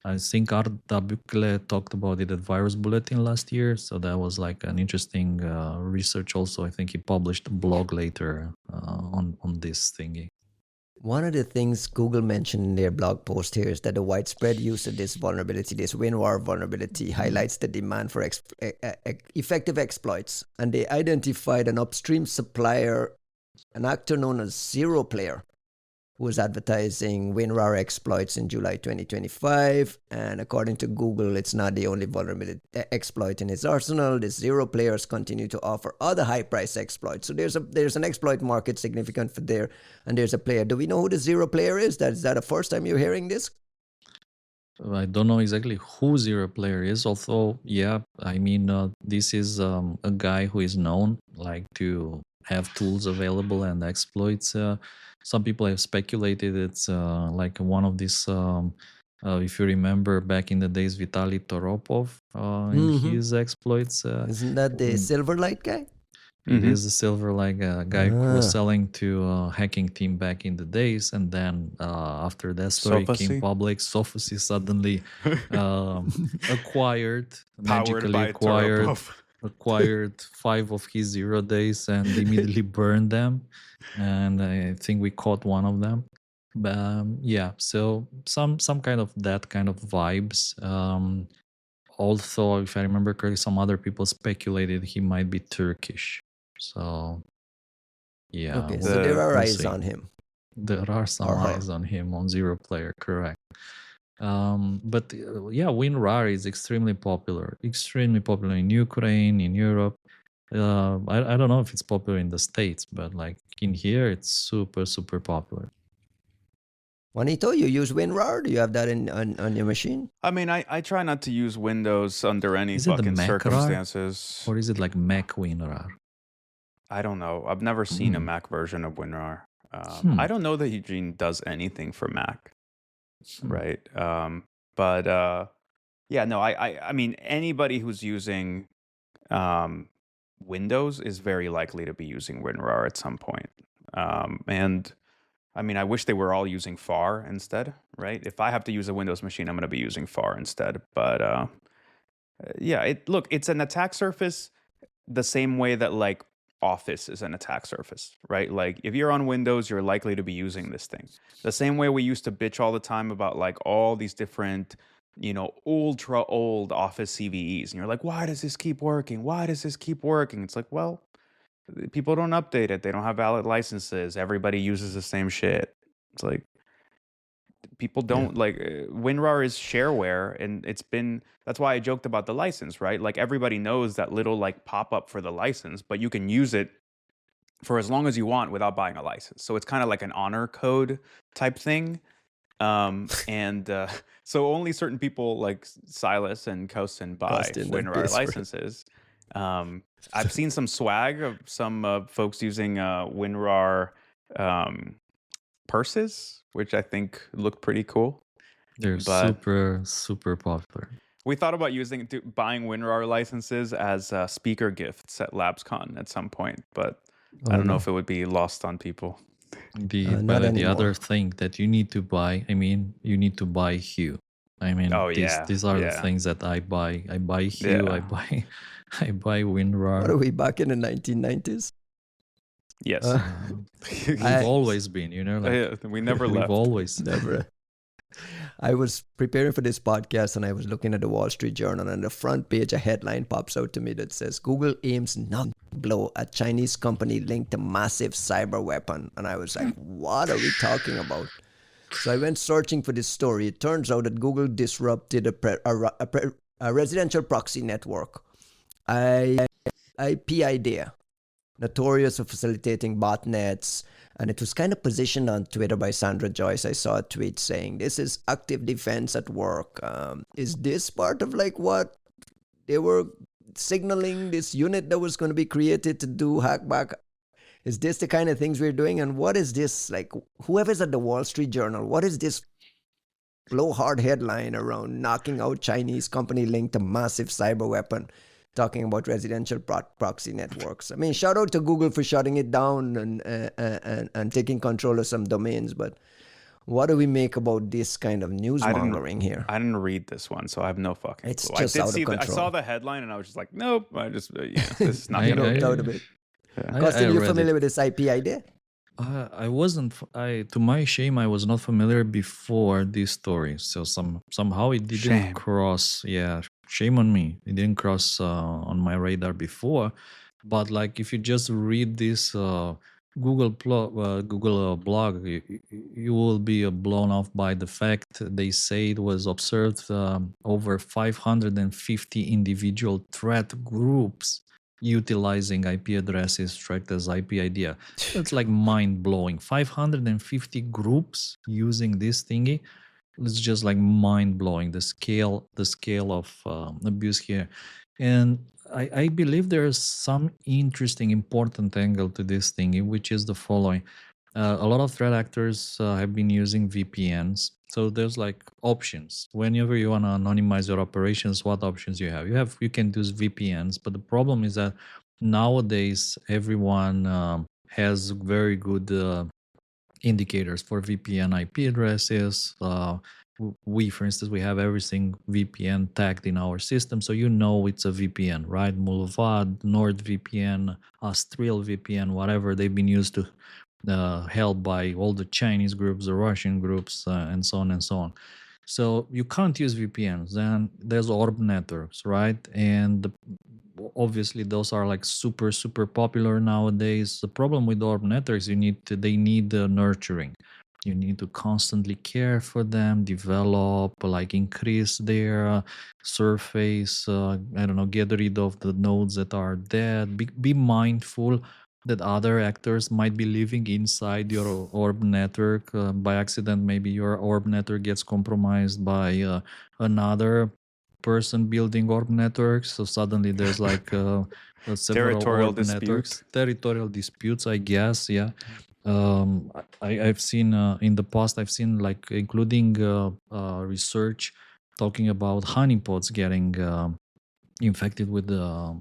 Speaker 3: I think Art Dabukle talked about it at Virus Bulletin last year, so that was like an interesting research. Also, I think he published a blog later on this thingy.
Speaker 1: One of the things Google mentioned in their blog post here is that the widespread use of this vulnerability, this WinRAR vulnerability, highlights the demand for effective exploits. And they identified an upstream supplier, an actor known as Zero Player, who was advertising WinRAR exploits in July 2025. And according to Google, it's not the only vulnerability exploit in its arsenal. The Zero Players continue to offer other high-price exploits. So there's an exploit market significant for there, and there's a player. Do we know who the Zero Player is? Is that the first time you're hearing this?
Speaker 3: I don't know exactly who Zero Player is, although, yeah, I mean, this is a guy who is known like to have tools available and exploits. Some people have speculated it's like one of these, if you remember back in the days, Vitaly Toropov in his exploits.
Speaker 1: Isn't that the Silverlight guy?
Speaker 3: It is a Silverlight guy who was selling to a hacking team back in the days, and then after that story came public, Sophacy suddenly acquired 5 of his 0 days and immediately burned them, and I think we caught one of them. Yeah, so some kind of that kind of vibes. Also, if I remember correctly, some other people speculated he might be Turkish. So, yeah.
Speaker 1: Okay, so there are eyes on him.
Speaker 3: There are some eyes on him on Zero Player, correct. But yeah, WinRAR is extremely popular in Ukraine, in Europe. I don't know if it's popular in the States, but like in here, it's super, super popular.
Speaker 1: Juanito, you use WinRAR? Do you have that on your machine?
Speaker 2: I mean, I try not to use Windows under any fucking circumstances.
Speaker 3: Or is it like Mac WinRAR?
Speaker 2: I don't know. I've never seen a Mac version of WinRAR. I don't know that Eugene does anything for Mac, right? But yeah, no. I mean, anybody who's using Windows is very likely to be using WinRAR at some point. And I mean, I wish they were all using FAR instead, right? If I have to use a Windows machine, I'm going to be using FAR instead. But yeah, it's an attack surface the same way that like Office is an attack surface, right? Like if you're on Windows, you're likely to be using this thing. The same way we used to bitch all the time about like all these different, ultra old Office CVEs. And you're like, why does this keep working? Why does this keep working? It's like, well, people don't update it. They don't have valid licenses. Everybody uses the same shit. It's like people don't like WinRAR is shareware, and that's why I joked about the license, right? Like everybody knows that little like pop-up for the license, but you can use it for as long as you want without buying a license. So it's kind of like an honor code type thing. And so only certain people like Silas and Kosten buy WinRAR licenses. I've seen some swag of some folks using WinRAR purses, which I think look pretty cool.
Speaker 3: They're super, super popular.
Speaker 2: We thought about buying WinRAR licenses as speaker gifts at LabsCon at some point, but I don't know if it would be lost on people.
Speaker 1: Not
Speaker 3: The other
Speaker 1: anymore.
Speaker 3: thing that you need to buy, I mean, you need to buy Hue. I mean,
Speaker 2: Oh yeah,
Speaker 3: these are the
Speaker 2: yeah,
Speaker 3: things that I buy. I buy Hue. I
Speaker 2: yeah.
Speaker 3: buy I buy
Speaker 1: What
Speaker 3: WinRAR.
Speaker 1: are we back in the 1990s?
Speaker 2: Yes.
Speaker 3: We've
Speaker 1: I
Speaker 3: always been, you know, like
Speaker 2: We never
Speaker 3: we've
Speaker 2: left.
Speaker 3: always.
Speaker 1: never. I was preparing for this podcast and I was looking at the Wall Street Journal, and the front page, a headline pops out to me that says Google aims not blow a Chinese company linked to massive cyber weapon. And I was like, what are we talking about? So I went searching for this story. It turns out that Google disrupted a residential proxy network, IP idea, notorious for facilitating botnets. And it was kind of positioned on Twitter by Sandra Joyce. I saw a tweet saying, this is active defense at work. Is this part of like what they were signaling, this unit that was going to be created to do hackback? Is this the kind of things we're doing? And what is this, like, whoever's at the Wall Street Journal, what is this blowhard headline around knocking out Chinese company linked to massive cyber weapon, talking about residential proxy networks? I mean, shout out to Google for shutting it down and taking control of some domains, but what do we make about this kind of news mongering here?
Speaker 2: I didn't read this one, so I have no fucking
Speaker 1: It's
Speaker 2: clue.
Speaker 1: just
Speaker 2: I did
Speaker 1: out of
Speaker 2: see I
Speaker 1: control.
Speaker 2: saw the headline and I was just like, nope. I just this is not
Speaker 3: I-
Speaker 2: gonna.
Speaker 1: Dropped out of it.
Speaker 3: I
Speaker 1: Costin, you
Speaker 3: read
Speaker 1: familiar
Speaker 3: it.
Speaker 1: with this IP idea?
Speaker 3: I wasn't. To my shame, I was not familiar before this story. So somehow it didn't
Speaker 2: Shame.
Speaker 3: cross. Yeah, shame on me. It didn't cross on my radar before. But like, if you just read this Google blog, you will be blown off by the fact they say it was observed over 550 individual threat groups utilizing IP addresses tracked as IP idea. That's like mind blowing. 550 groups using this thingy. It's just like mind blowing. The scale of abuse here, and I believe there's some interesting, important angle to this thingy, which is the following. A lot of threat actors have been using VPNs. So there's like options. Whenever you want to anonymize your operations, what options you have? You can use VPNs, but the problem is that nowadays everyone has very good indicators for VPN IP addresses. We, for instance, we have everything VPN tagged in our system, so you know it's a VPN, right? Mulevad, NordVPN, Astril VPN, whatever they've been used to, held by all the Chinese groups, the Russian groups, and so on and so on. So you can't use VPNs. Then there's orb networks, right? And obviously those are like super popular nowadays. The problem with orb networks, they need nurturing. You need to constantly care for them, develop, like increase their surface, I don't know, get rid of the nodes that are dead. Be mindful that other actors might be living inside your orb network. By accident, maybe your orb network gets compromised by another person building orb networks. So suddenly there's like several
Speaker 2: Territorial
Speaker 3: orb
Speaker 2: dispute.
Speaker 3: networks, territorial disputes, I guess. Yeah. I've seen in the past, I've seen like including research talking about honeypots getting infected with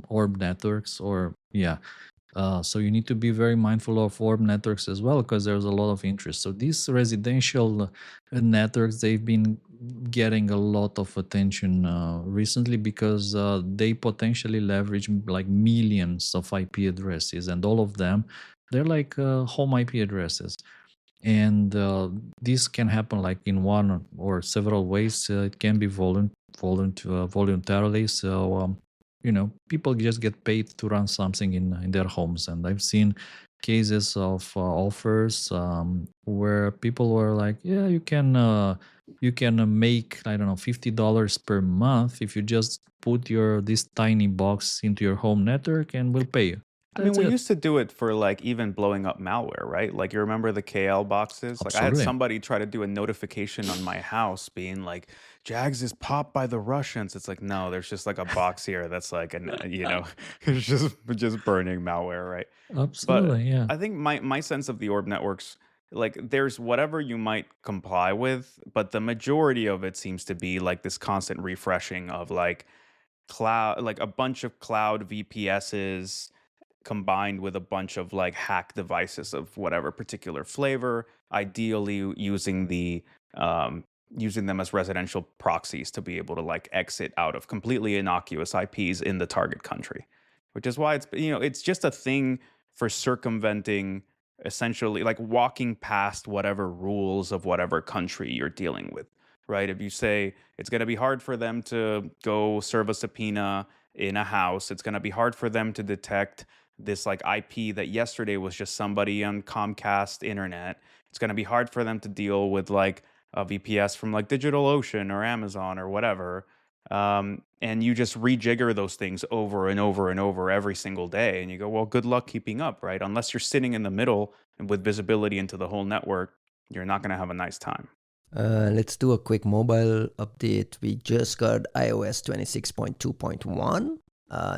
Speaker 3: orb networks, or yeah. So you need to be very mindful of orb networks as well, because there's a lot of interest. So these residential networks, they've been getting a lot of attention recently because they potentially leverage like millions of IP addresses, and all of them, they're like home IP addresses. And this can happen like in one or several ways. It can be voluntarily. So people just get paid to run something in their homes. And I've seen cases of offers where people were like, yeah, you can make, I don't know, $50 per month if you just put this tiny box into your home network, and we'll pay you.
Speaker 2: I mean,
Speaker 3: That's
Speaker 2: we
Speaker 3: it.
Speaker 2: used to do it for like even blowing up malware, right? Like you remember the KL boxes? Like I had
Speaker 3: Absolutely.
Speaker 2: somebody try to do a notification on my house being like, Jags is popped by the Russians. It's like, no, there's just like a box here that's like, it's just burning malware, right?
Speaker 3: Absolutely,
Speaker 2: But
Speaker 3: yeah.
Speaker 2: I think my sense of the orb networks, like there's whatever you might comply with, but the majority of it seems to be like this constant refreshing of like cloud, like a bunch of cloud VPSs combined with a bunch of like hack devices of whatever particular flavor, ideally using them as residential proxies to be able to like exit out of completely innocuous IPs in the target country, which is why it's just a thing for circumventing, essentially like walking past whatever rules of whatever country you're dealing with, right? If you say it's going to be hard for them to go serve a subpoena in a house, it's going to be hard for them to detect this like IP that yesterday was just somebody on Comcast internet. It's going to be hard for them to deal with like a VPS from like DigitalOcean or Amazon or whatever. And you just rejigger those things over and over and over every single day. And you go, well, good luck keeping up, right? Unless you're sitting in the middle and with visibility into the whole network, you're not going to have a nice time.
Speaker 1: Let's do a quick mobile update. We just got iOS 26.2.1.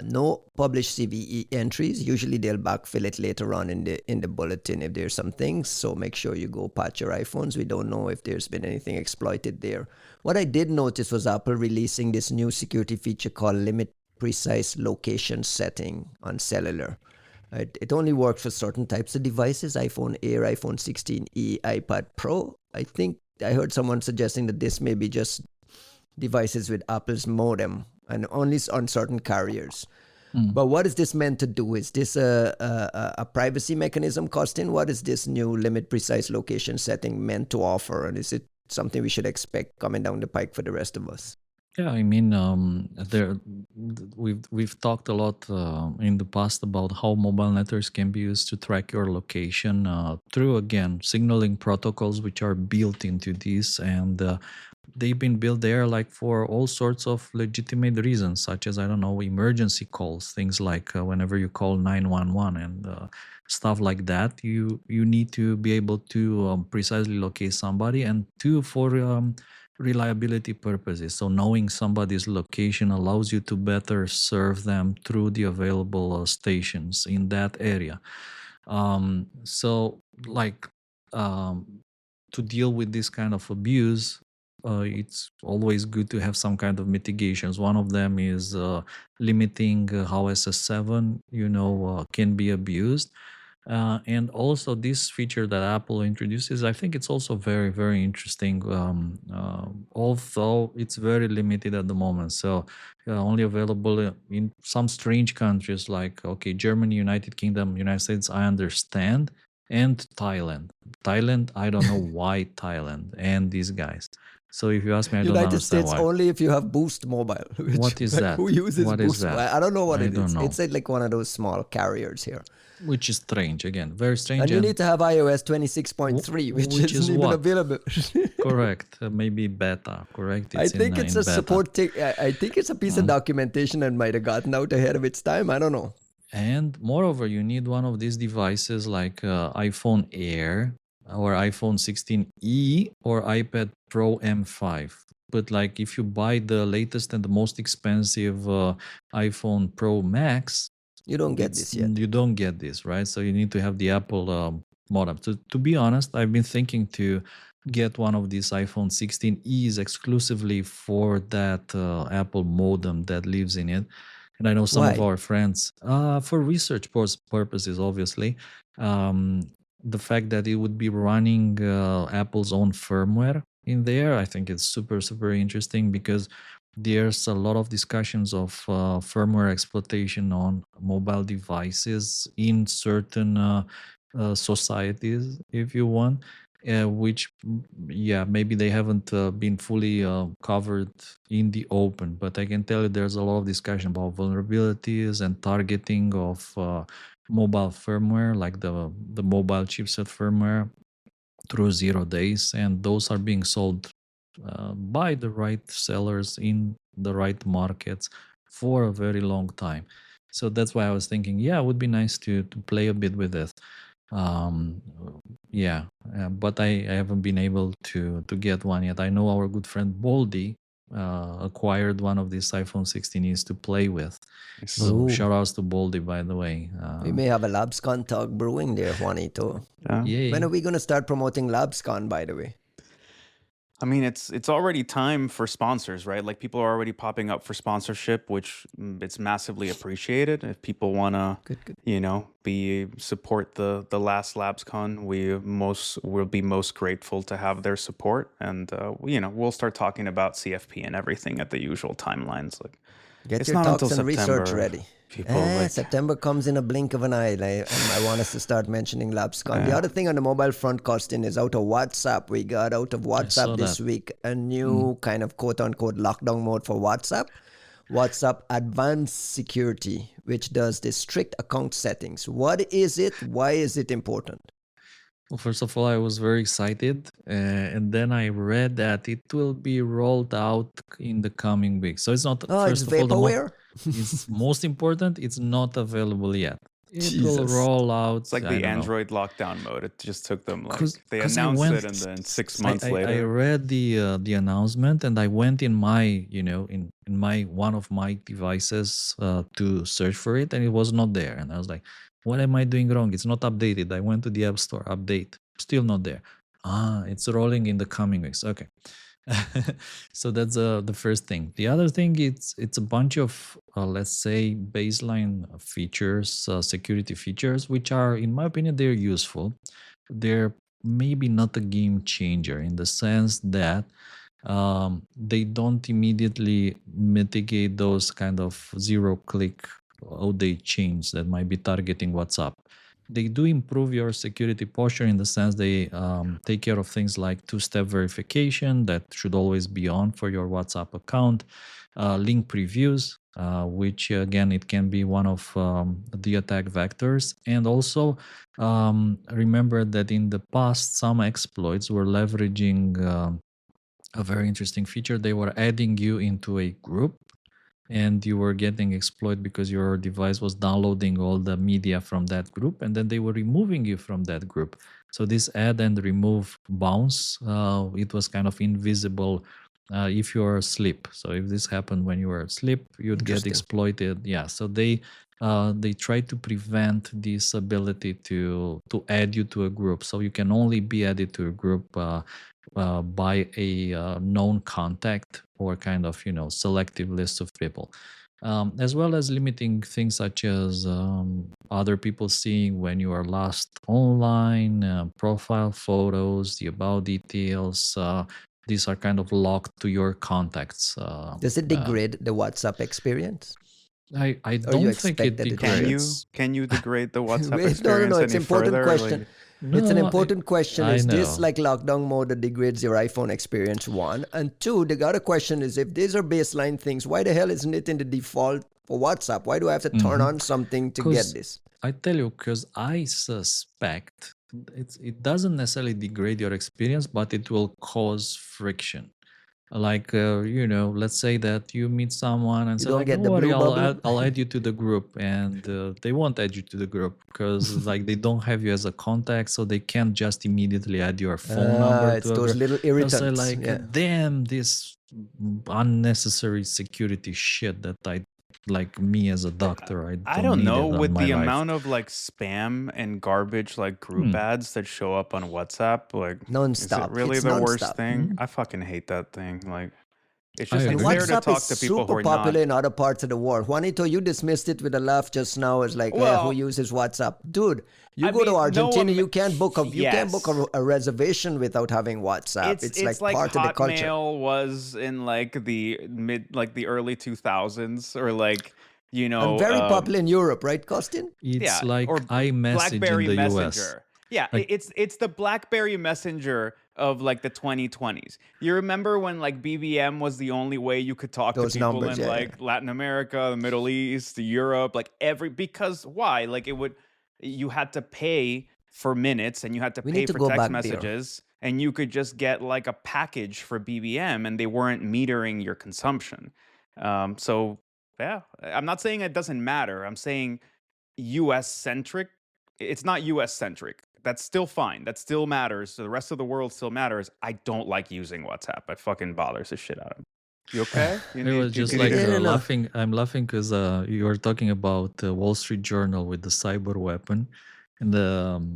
Speaker 1: No published CVE entries. Usually they'll backfill it later on in the bulletin if there's some things. So make sure you go patch your iPhones. We don't know if there's been anything exploited there. What I did notice was Apple releasing this new security feature called Limit Precise Location Setting on cellular. It only works for certain types of devices: iPhone Air, iPhone 16e, iPad Pro. I think I heard someone suggesting that this may be just devices with Apple's modem and only on certain carriers. But what is this meant to do? Is this a privacy mechanism, Costin? What is this new limit precise location setting meant to offer? And is it something we should expect coming down the pike for the rest of us?
Speaker 3: Yeah, I mean, we've talked a lot in the past about how mobile networks can be used to track your location through, again, signaling protocols which are built into this, and they've been built there like for all sorts of legitimate reasons, such as, I don't know, emergency calls, things like whenever you call 911 and stuff like that, you need to be able to precisely locate somebody, and two, for reliability purposes. So knowing somebody's location allows you to better serve them through the available stations in that area. So like to deal with this kind of abuse, it's always good to have some kind of mitigations. One of them is limiting how SS7 can be abused. And also this feature that Apple introduces, I think it's also very, very interesting, although it's very limited at the moment. So only available in some strange countries like, okay, Germany, United Kingdom, United States, I understand, and Thailand. Thailand, I don't know why Thailand and these guys. So if you ask me, I don't
Speaker 1: United
Speaker 3: understand
Speaker 1: States
Speaker 3: why.
Speaker 1: only if you have Boost Mobile.
Speaker 3: What is that?
Speaker 1: Who uses
Speaker 3: What
Speaker 1: Boost
Speaker 3: is that?
Speaker 1: Mobile? I don't know what it is.
Speaker 3: Don't know.
Speaker 1: It's like one of those small carriers here.
Speaker 3: Which is strange, again, very strange.
Speaker 1: And you need to have iOS 26.3, which isn't even available.
Speaker 3: Correct. Maybe beta, correct?
Speaker 1: I think it's a
Speaker 3: beta.
Speaker 1: support thing. I think it's a piece of documentation that might have gotten out ahead of its time. I don't know.
Speaker 3: And moreover, you need one of these devices like iPhone Air or iPhone 16e or iPad Pro M5. But like if you buy the latest and the most expensive iPhone Pro Max,
Speaker 1: you don't get this yet.
Speaker 3: You don't get this, right? So you need to have the Apple modem. To be honest, I've been thinking to get one of these iPhone 16es exclusively for that Apple modem that lives in it. And I know some of our friends, for research purposes, obviously, the fact that it would be running Apple's own firmware in there, I think it's super, super interesting, because there's a lot of discussions of firmware exploitation on mobile devices in certain societies, if you want, which, maybe they haven't been fully covered in the open. But I can tell you there's a lot of discussion about vulnerabilities and targeting of mobile firmware, like the mobile chipset firmware through 0 days, and those are being sold by the right sellers in the right markets for a very long time. So that's why I was thinking, it would be nice to play a bit with it. But I haven't been able to get one yet. I know our good friend Baldy acquired one of these iPhone 16es to play with. So shout outs to Baldy, by the way.
Speaker 1: We may have a LabsCon talk brewing there, Juanito.
Speaker 3: Yeah.
Speaker 1: When are we going to start promoting LabsCon, by the way?
Speaker 2: I mean, it's already time for sponsors, right? Like people are already popping up for sponsorship, which it's massively appreciated. If people want to,
Speaker 1: Good, good.
Speaker 2: be support the last LabsCon, we'll be most grateful to have their support, and we'll start talking about CFP and everything at the usual timelines. Like
Speaker 1: Get
Speaker 2: it's
Speaker 1: your
Speaker 2: not until
Speaker 1: talks and research
Speaker 2: September.
Speaker 1: ready.
Speaker 2: People like
Speaker 1: September comes in a blink of an eye. I want us to start mentioning LabsCon. The
Speaker 2: Yeah.
Speaker 1: other thing on the mobile front, Costin, is out of WhatsApp. We got out of
Speaker 3: saw
Speaker 1: WhatsApp this
Speaker 3: that.
Speaker 1: week a new kind of quote-unquote lockdown mode for WhatsApp. WhatsApp Advanced Security, which does the strict account settings. What is it? Why is it important?
Speaker 3: Well, first of all, I was very excited, and then I read that it will be rolled out in the coming weeks. So it's not.
Speaker 1: Oh,
Speaker 3: first
Speaker 1: it's
Speaker 3: of all,
Speaker 1: vaporware?
Speaker 3: it's most important. It's not available yet. It will
Speaker 1: Jesus.
Speaker 3: roll out.
Speaker 2: It's like
Speaker 3: I
Speaker 2: the
Speaker 3: don't know.
Speaker 2: Android lockdown mode. It just took them like
Speaker 3: 'Cause-
Speaker 2: they
Speaker 3: 'cause I
Speaker 2: announced
Speaker 3: went-
Speaker 2: it, and then 6 months
Speaker 3: I
Speaker 2: later.
Speaker 3: read the announcement, and I went in my in my one of my devices to search for it, and it was not there. And I was like, "What am I doing wrong? It's not updated." I went to the App Store, update, still not there. It's rolling in the coming weeks. Okay. So that's the first thing. The other thing, it's a bunch of let's say baseline features, security features, which are, in my opinion, they're useful. They're maybe not a game changer in the sense that they don't immediately mitigate those kind of zero-click outdated chains that might be targeting WhatsApp. They do improve your security posture in the sense they take care of things like two-step verification that should always be on for your WhatsApp account, link previews, which again, it can be one of the attack vectors. And also remember that in the past, some exploits were leveraging a very interesting feature. They were adding you into a group, and you were getting exploited because your device was downloading all the media from that group, and then they were removing you from that group. So this add and remove bounce, it was kind of invisible if you are asleep. So if this happened when you were asleep, you'd get
Speaker 1: Interesting.
Speaker 3: exploited. Yeah. So they try to prevent this ability to add you to a group. So you can only be added to a group by a known contact or kind of selective list of people, as well as limiting things such as other people seeing when you are last online, profile photos, the about details. These are kind of locked to your contacts.
Speaker 1: Does it degrade the WhatsApp experience?
Speaker 3: I
Speaker 1: Or you
Speaker 3: don't think it
Speaker 1: expected it to
Speaker 3: degrades.
Speaker 2: Can you degrade the WhatsApp
Speaker 1: Wait,
Speaker 2: experience
Speaker 1: no, it's
Speaker 2: any
Speaker 1: an important
Speaker 2: further?
Speaker 1: question.
Speaker 2: Like,
Speaker 1: It's an
Speaker 3: No,
Speaker 1: important question.
Speaker 3: I
Speaker 1: Is this
Speaker 3: know.
Speaker 1: like lockdown mode that degrades your iPhone experience? One. And two, the other question is, if these are baseline things, why the hell isn't it in the default for WhatsApp? Why do I have to turn on something to get
Speaker 3: 'Cause
Speaker 1: this?
Speaker 3: I tell you, because I suspect it doesn't necessarily degrade your experience, but it will cause friction. Like let's say that you meet someone and
Speaker 1: You
Speaker 3: say
Speaker 1: don't
Speaker 3: like,
Speaker 1: get
Speaker 3: "Don't
Speaker 1: the
Speaker 3: worry,
Speaker 1: blue
Speaker 3: I'll
Speaker 1: bubble?
Speaker 3: add you to the group," and they won't add you to the group because like they don't have you as a contact, so they can't just immediately add your phone number
Speaker 1: It's
Speaker 3: to a
Speaker 1: those
Speaker 3: group.
Speaker 1: little
Speaker 3: They'll say
Speaker 1: irritants.
Speaker 3: like,
Speaker 1: Yeah.
Speaker 3: "Damn, this unnecessary security shit that I like me as a doctor,
Speaker 2: I
Speaker 3: don't
Speaker 2: don't
Speaker 3: need
Speaker 2: know,
Speaker 3: it on
Speaker 2: with
Speaker 3: my
Speaker 2: the
Speaker 3: life."
Speaker 2: amount of like spam and garbage like group ads that show up on WhatsApp, like is it
Speaker 1: Non-stop.
Speaker 2: really
Speaker 1: It's
Speaker 2: the worst
Speaker 1: non-stop.
Speaker 2: thing? I fucking hate that thing. Like it's
Speaker 3: I
Speaker 2: just
Speaker 1: And
Speaker 2: it's
Speaker 3: agree.
Speaker 2: there to
Speaker 1: WhatsApp
Speaker 2: talk
Speaker 1: is
Speaker 2: to people who
Speaker 1: super
Speaker 2: are
Speaker 1: popular
Speaker 2: not.
Speaker 1: in other parts of the world. Juanito, you dismissed it with a laugh just now. It's like, who
Speaker 2: Well,
Speaker 1: uses WhatsApp? Dude, you
Speaker 2: I
Speaker 1: go to
Speaker 2: mean, no
Speaker 1: Argentina,
Speaker 2: one.
Speaker 1: you can't book
Speaker 2: Yes.
Speaker 1: a reservation without having WhatsApp.
Speaker 2: It's
Speaker 1: like
Speaker 2: like
Speaker 1: part of the culture.
Speaker 2: Hotmail was in like the early 2000s, or like
Speaker 1: And very popular in Europe, right, Costin?
Speaker 3: It's
Speaker 2: yeah,
Speaker 3: like
Speaker 2: or
Speaker 3: iMessage in
Speaker 2: BlackBerry
Speaker 3: the US.
Speaker 2: Messenger. Yeah,
Speaker 3: Like,
Speaker 2: it's the BlackBerry Messenger of like the 2020s. You remember when like BBM was the only way you could talk
Speaker 1: Those
Speaker 2: to people
Speaker 1: numbers,
Speaker 2: in
Speaker 1: yeah,
Speaker 2: like Latin America, the Middle East, Europe, like because why? Like you had to pay for minutes, and you had to
Speaker 1: We
Speaker 2: pay
Speaker 1: need to
Speaker 2: for
Speaker 1: go
Speaker 2: text
Speaker 1: back there.
Speaker 2: messages, and you could just get like a package for BBM, and they weren't metering your consumption. So yeah, I'm not saying it doesn't matter. I'm saying US centric. It's not US centric. That's still fine. That still matters. So the rest of the world still matters. I don't like using WhatsApp. It fucking bothers the shit out of me. You okay? You
Speaker 3: I was
Speaker 2: need,
Speaker 3: just
Speaker 2: you
Speaker 3: like
Speaker 2: need
Speaker 1: Yeah, no.
Speaker 3: laughing. I'm laughing because you were talking about Wall Street Journal with the cyber weapon, And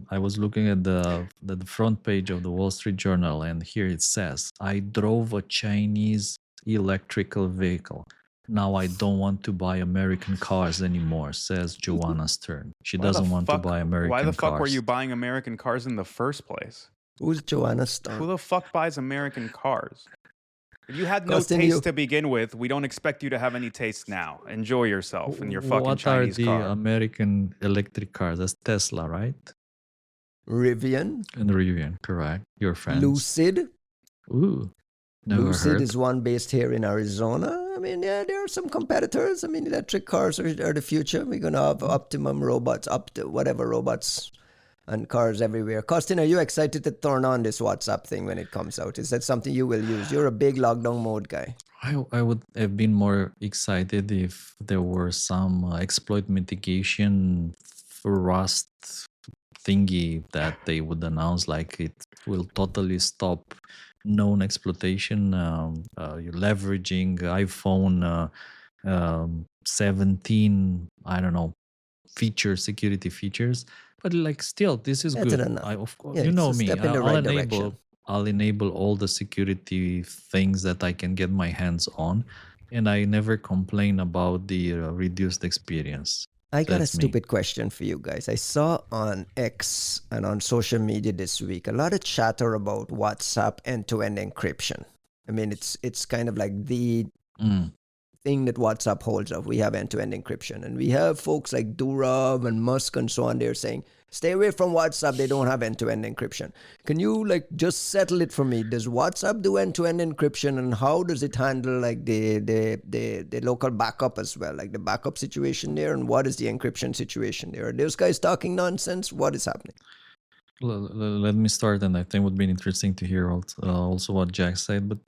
Speaker 3: I was looking at the front page of the Wall Street Journal, and here it says, "I drove a Chinese electrical vehicle. Now I don't want to buy American cars anymore," says Joanna Stern. She doesn't want to buy
Speaker 2: Why the
Speaker 3: American
Speaker 2: fuck were
Speaker 3: cars.
Speaker 2: you buying American cars in the first place?
Speaker 1: Who's Joanna
Speaker 2: Who
Speaker 1: Stern?
Speaker 2: the fuck buys American cars? If you had no
Speaker 1: Costin,
Speaker 2: taste to begin with, we don't expect you to have any taste now. Enjoy yourself in your fucking
Speaker 3: What
Speaker 2: Chinese
Speaker 3: are the
Speaker 2: car.
Speaker 3: American electric cars? That's Tesla, right?
Speaker 1: Rivian,
Speaker 3: And Rivian, correct. Your friends.
Speaker 1: Lucid.
Speaker 3: Ooh, never
Speaker 1: Lucid
Speaker 3: heard.
Speaker 1: is one based here in Arizona. I mean, yeah, there are some competitors. I mean, electric cars are the future. We're gonna have optimum robots, up to whatever robots and cars everywhere. Costin, are you excited to turn on this WhatsApp thing when it comes out? Is that something you will use? You're a big lockdown mode guy.
Speaker 3: I would have been more excited if there were some exploit mitigation Rust thingy that they would announce, like it will totally stop known exploitation. You're leveraging iPhone 17, I don't know, security features. But like, still, this is
Speaker 1: Better
Speaker 3: good.
Speaker 1: than nothing.
Speaker 3: Of course,
Speaker 1: Yeah,
Speaker 3: you
Speaker 1: it's
Speaker 3: know
Speaker 1: a
Speaker 3: me.
Speaker 1: step in the right direction.
Speaker 3: I'll enable all the security things that I can get my hands on, and I never complain about the reduced experience.
Speaker 1: I got
Speaker 3: That's
Speaker 1: a
Speaker 3: me.
Speaker 1: stupid question for you guys. I saw on X and on social media this week a lot of chatter about WhatsApp end-to-end encryption. I mean, it's kind of like the thing that WhatsApp holds up. We have end-to-end encryption, and we have folks like Durov and Musk and so on. They're saying, stay away from WhatsApp. They don't have end-to-end encryption. Can you like just settle it for me? Does WhatsApp do end-to-end encryption, and how does it handle like the local backup as well, like the backup situation there, and what is the encryption situation there? Are those guys talking nonsense? What is happening?
Speaker 3: Let me start, and I think it would be interesting to hear also what Jack said. But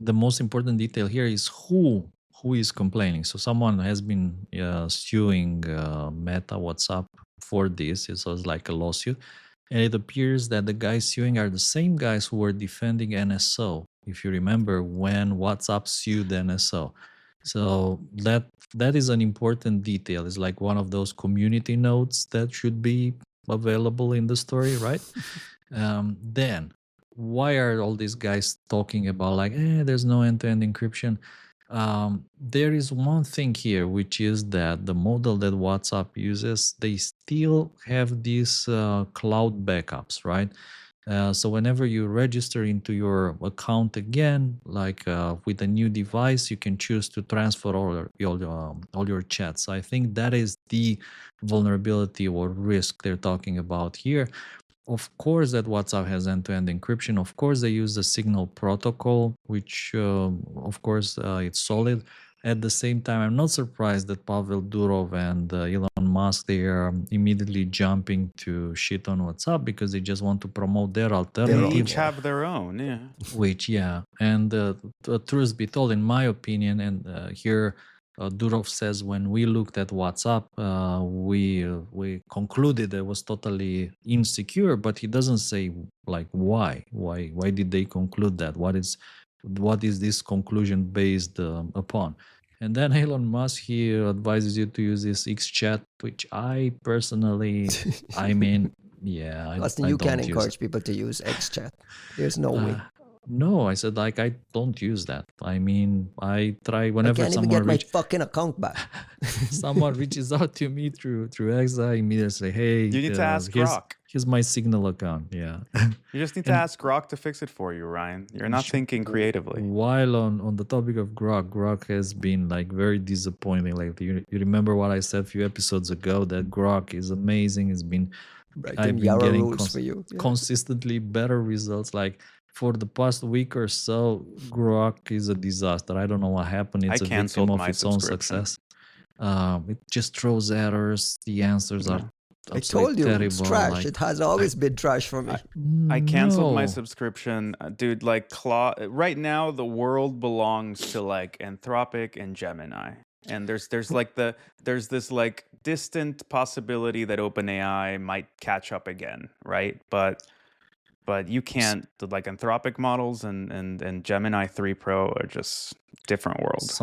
Speaker 3: the most important detail here is who is complaining. So someone has been suing Meta WhatsApp for this. It was like a lawsuit, and it appears that the guys suing are the same guys who were defending NSO. If you remember when WhatsApp sued NSO. So that is an important detail. It's like one of those community notes that should be available in the story, right? Then why are all these guys talking about like, there's no end-to-end encryption? There is one thing here, which is that the model that WhatsApp uses, they still have these cloud backups, right? So whenever you register into your account again, like with a new device, you can choose to transfer all your chats. I think that is the vulnerability or risk they're talking about here. Of course, that WhatsApp has end-to-end encryption. Of course, they use the Signal protocol, which, of course, it's solid. At the same time, I'm not surprised that Pavel Durov and Elon Musk, they are immediately jumping to shit on WhatsApp because they just want to promote their alternative.
Speaker 2: They each have their own, yeah.
Speaker 3: Which, yeah. And truth be told, in my opinion, and here Durov says, when we looked at WhatsApp, we concluded it was totally insecure, but he doesn't say like why did they conclude that? What is this conclusion based upon? And then Elon Musk, he advises you to use this XChat, which I personally, I mean, yeah,
Speaker 1: Austin,
Speaker 3: I
Speaker 1: you
Speaker 3: don't
Speaker 1: can
Speaker 3: use
Speaker 1: encourage people to use XChat. There's no way.
Speaker 3: No, I said like I don't use that. I mean, I try
Speaker 1: I
Speaker 3: whenever
Speaker 1: can't even
Speaker 3: someone
Speaker 1: get my fucking account back.
Speaker 3: someone reaches out to me through X, I immediately say, hey,
Speaker 2: You need to ask Grok.
Speaker 3: Here's my Signal account. Yeah.
Speaker 2: You just need to ask Grok to fix it for you, Ryan. You're not thinking creatively.
Speaker 3: While on the topic of Grok has been like very disappointing. Like you remember what I said a few episodes ago, that Grok is amazing. It's been I've been getting consistently better results. Like for the past week or so, Grok is a disaster. I don't know what happened. It's a victim of its own success. It just throws errors. The answers are
Speaker 1: I told you,
Speaker 3: terrible.
Speaker 1: it's trash. It has always been trash for me.
Speaker 2: I canceled my subscription. Dude, like right now the world belongs to like Anthropic and Gemini. And there's this like distant possibility that OpenAI might catch up again, right? But you can't. Like Anthropic models and Gemini 3 Pro are just different worlds.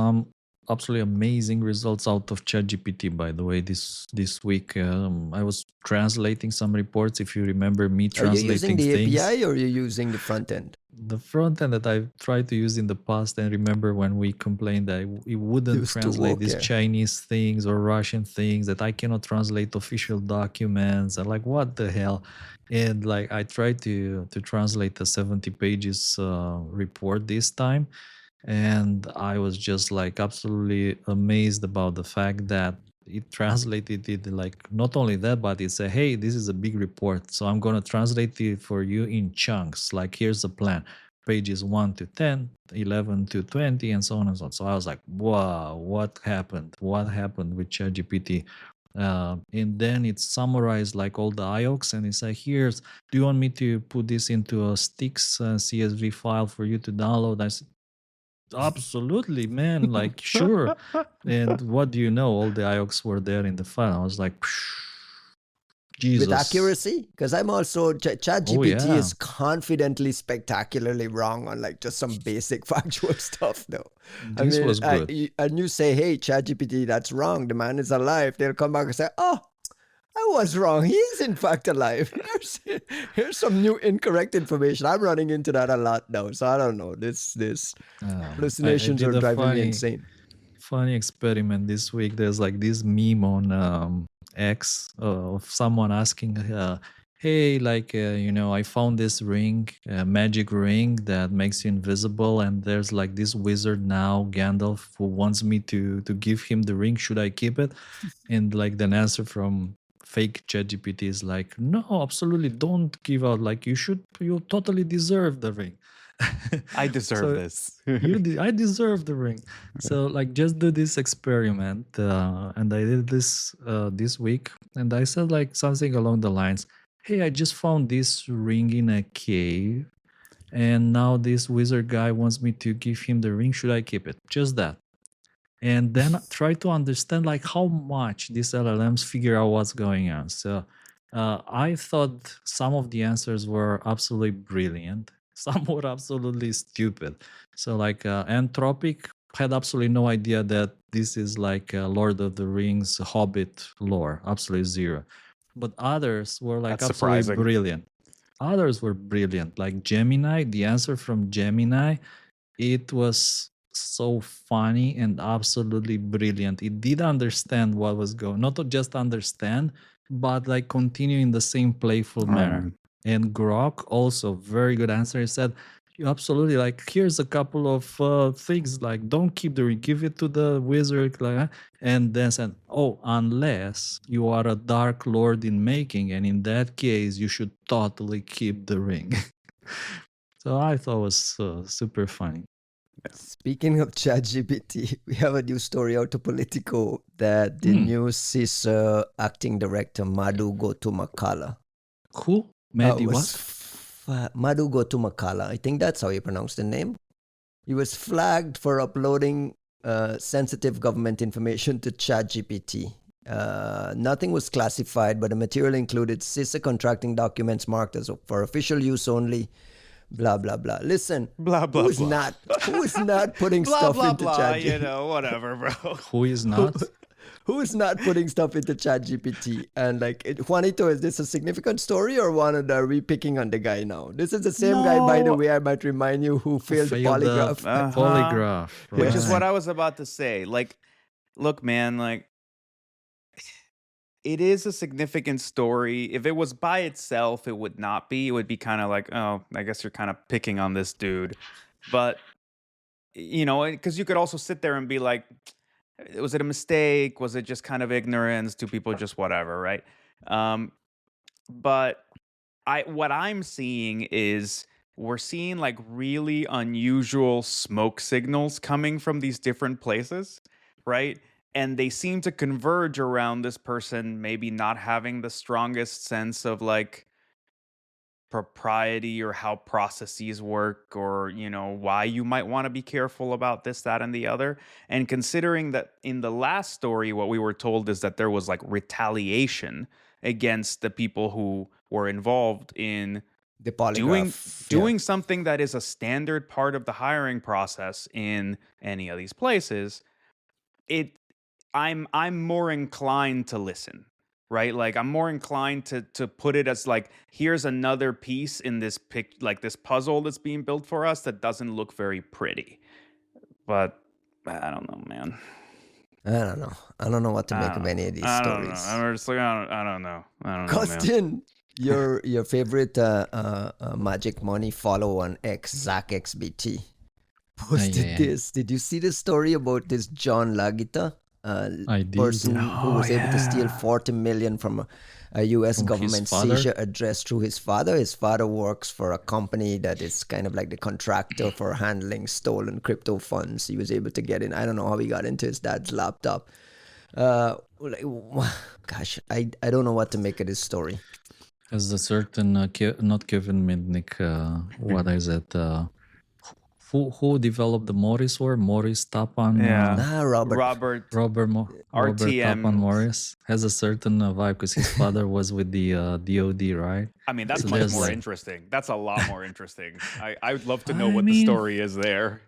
Speaker 3: absolutely amazing results out of ChatGPT, by the way, this week. I was translating some reports, if you remember me
Speaker 1: Are you using
Speaker 3: translating
Speaker 1: the
Speaker 3: things.
Speaker 1: API or are you using the front end?
Speaker 3: The front end that I tried to use in the past, and remember when we complained that it wouldn't
Speaker 1: Used to
Speaker 3: translate these
Speaker 1: okay.
Speaker 3: Chinese things or Russian things, that I cannot translate official documents. I'm like, what the hell? And like I tried to translate a 70 pages report this time, and I was just like absolutely amazed about the fact that it translated it. Like not only that, but it said, hey, this is a big report, so I'm going to translate it for you in chunks. Like here's the plan, pages 1 to 10, 11 to 20, and so on and so on. So I was like, wow, what happened with ChatGPT? And then it summarized like all the IOCs, and it said, here's, do you want me to put this into a sticks CSV file for you to download? I said, absolutely, man, like sure. And what do you know, all the IOCs were there in the file. I was like, Jesus.
Speaker 1: With accuracy? Because I'm also, ChatGPT
Speaker 3: yeah.
Speaker 1: is confidently spectacularly wrong on like just some basic factual stuff though.
Speaker 3: This was good.
Speaker 1: And you say, hey, ChatGPT, that's wrong. The man is alive. They'll come back and say, oh, I was wrong. He is in fact alive. Here's some new incorrect information. I'm running into that a lot now. So I don't know. This hallucinations
Speaker 3: I
Speaker 1: are
Speaker 3: did a
Speaker 1: driving me insane.
Speaker 3: funny experiment this week. There's like this meme on X of someone asking, hey, like, I found this ring, magic ring that makes you invisible, and there's like this wizard now, Gandalf, who wants me to give him the ring. Should I keep it? And like the answer from fake ChatGPT is like, no, absolutely don't give out. Like you totally deserve the ring.
Speaker 2: I deserve this.
Speaker 3: I deserve the ring. So like just do this experiment, and I did this this week, and I said like something along the lines, hey, I just found this ring in a cave, and now this wizard guy wants me to give him the ring. Should I keep it? Just that. And then try to understand like how much these LLMs figure out what's going on. So I thought some of the answers were absolutely brilliant. Some were absolutely stupid. So like Anthropic had absolutely no idea that this is like Lord of the Rings Hobbit lore. Absolutely zero. But others were like
Speaker 2: That's
Speaker 3: absolutely
Speaker 2: surprising.
Speaker 3: brilliant. Others were brilliant. Like Gemini, the answer from Gemini, it was so funny and absolutely brilliant. It did understand what was going, not to just understand, but like continue in the same playful manner. And Grok also very good answer. He said, you absolutely, like, here's a couple of things, like don't keep the ring, give it to the wizard, like, and then said, oh, unless you are a dark lord in making, and in that case you should totally keep the ring. So I thought it was super funny.
Speaker 1: Speaking of ChatGPT, we have a new story out of Politico that the new CISA acting director Madhu Gotumakala.
Speaker 3: Who? Madhu
Speaker 1: Madhu Gotumakala. I think that's how you pronounce the name. He was flagged for uploading sensitive government information to ChatGPT. Nothing was classified, but the material included CISA contracting documents marked as for official use only. Blah blah blah. Listen,
Speaker 2: blah blah.
Speaker 1: Who's not putting
Speaker 2: blah,
Speaker 1: stuff
Speaker 2: blah,
Speaker 1: into
Speaker 2: blah,
Speaker 1: ChatGPT?
Speaker 2: whatever, bro.
Speaker 3: Who is not?
Speaker 1: Who is not putting stuff into ChatGPT? And like, Juanito, is this a significant story, or are we picking on the guy now? This is the same guy, by the way. I might remind you, who failed the polygraph.
Speaker 3: Polygraph,
Speaker 2: right. Which is what I was about to say. Like, look, man, like, it is a significant story. If it was by itself, it would not be. It would be kind of like, oh, I guess you're kind of picking on this dude. But, because you could also sit there and be like, was it a mistake? Was it just kind of ignorance? Do people just whatever, right? But what I'm seeing is we're seeing like really unusual smoke signals coming from these different places, right? And they seem to converge around this person maybe not having the strongest sense of like propriety or how processes work, or why you might want to be careful about this, that, and the other. And considering that in the last story, what we were told is that there was like retaliation against the people who were involved in
Speaker 1: the polygraph,
Speaker 2: doing something that is a standard part of the hiring process in any of these places. it I'm more inclined to listen, right? Like I'm more inclined to put it as like, here's another piece in this like this puzzle that's being built for us that doesn't look very pretty. But I don't know, man.
Speaker 1: I don't know. I don't know what to make of any of these
Speaker 2: I don't know.
Speaker 1: stories.
Speaker 2: I'm just like, I don't know. I don't know, man.
Speaker 1: Costin, your favorite Magic Money follow on X, Zach XBT, posted this. Did you see the story about this John Lagita?
Speaker 3: I did.
Speaker 1: Person who was able to steal
Speaker 2: yeah.
Speaker 1: 40 million from a U.S.
Speaker 3: From his
Speaker 1: government
Speaker 3: father?
Speaker 1: seizure address through his father. His father works for a company that is kind of like the contractor for handling stolen crypto funds. He was able to get in. I don't know how he got into his dad's laptop. Gosh, I don't know what to make of this story.
Speaker 3: As a certain, not Kevin Mitnick, what is it? Who developed the Morris word? Morris Tapan?
Speaker 2: Yeah.
Speaker 1: Robert.
Speaker 3: Robert
Speaker 2: RTM.
Speaker 3: Tapan Morris has a certain vibe because his father was with the DOD, right?
Speaker 2: I mean, that's
Speaker 3: So
Speaker 2: much
Speaker 3: there's
Speaker 2: more
Speaker 3: like-
Speaker 2: interesting. That's a lot more interesting. I would love to know
Speaker 3: I
Speaker 2: what the
Speaker 3: mean-
Speaker 2: story is there.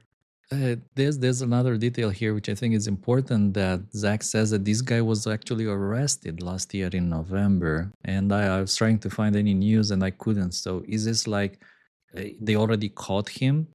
Speaker 3: There's another detail here which I think is important, that Zach says that this guy was actually arrested last year in November, and I was trying to find any news and I couldn't. So is this like they already caught him,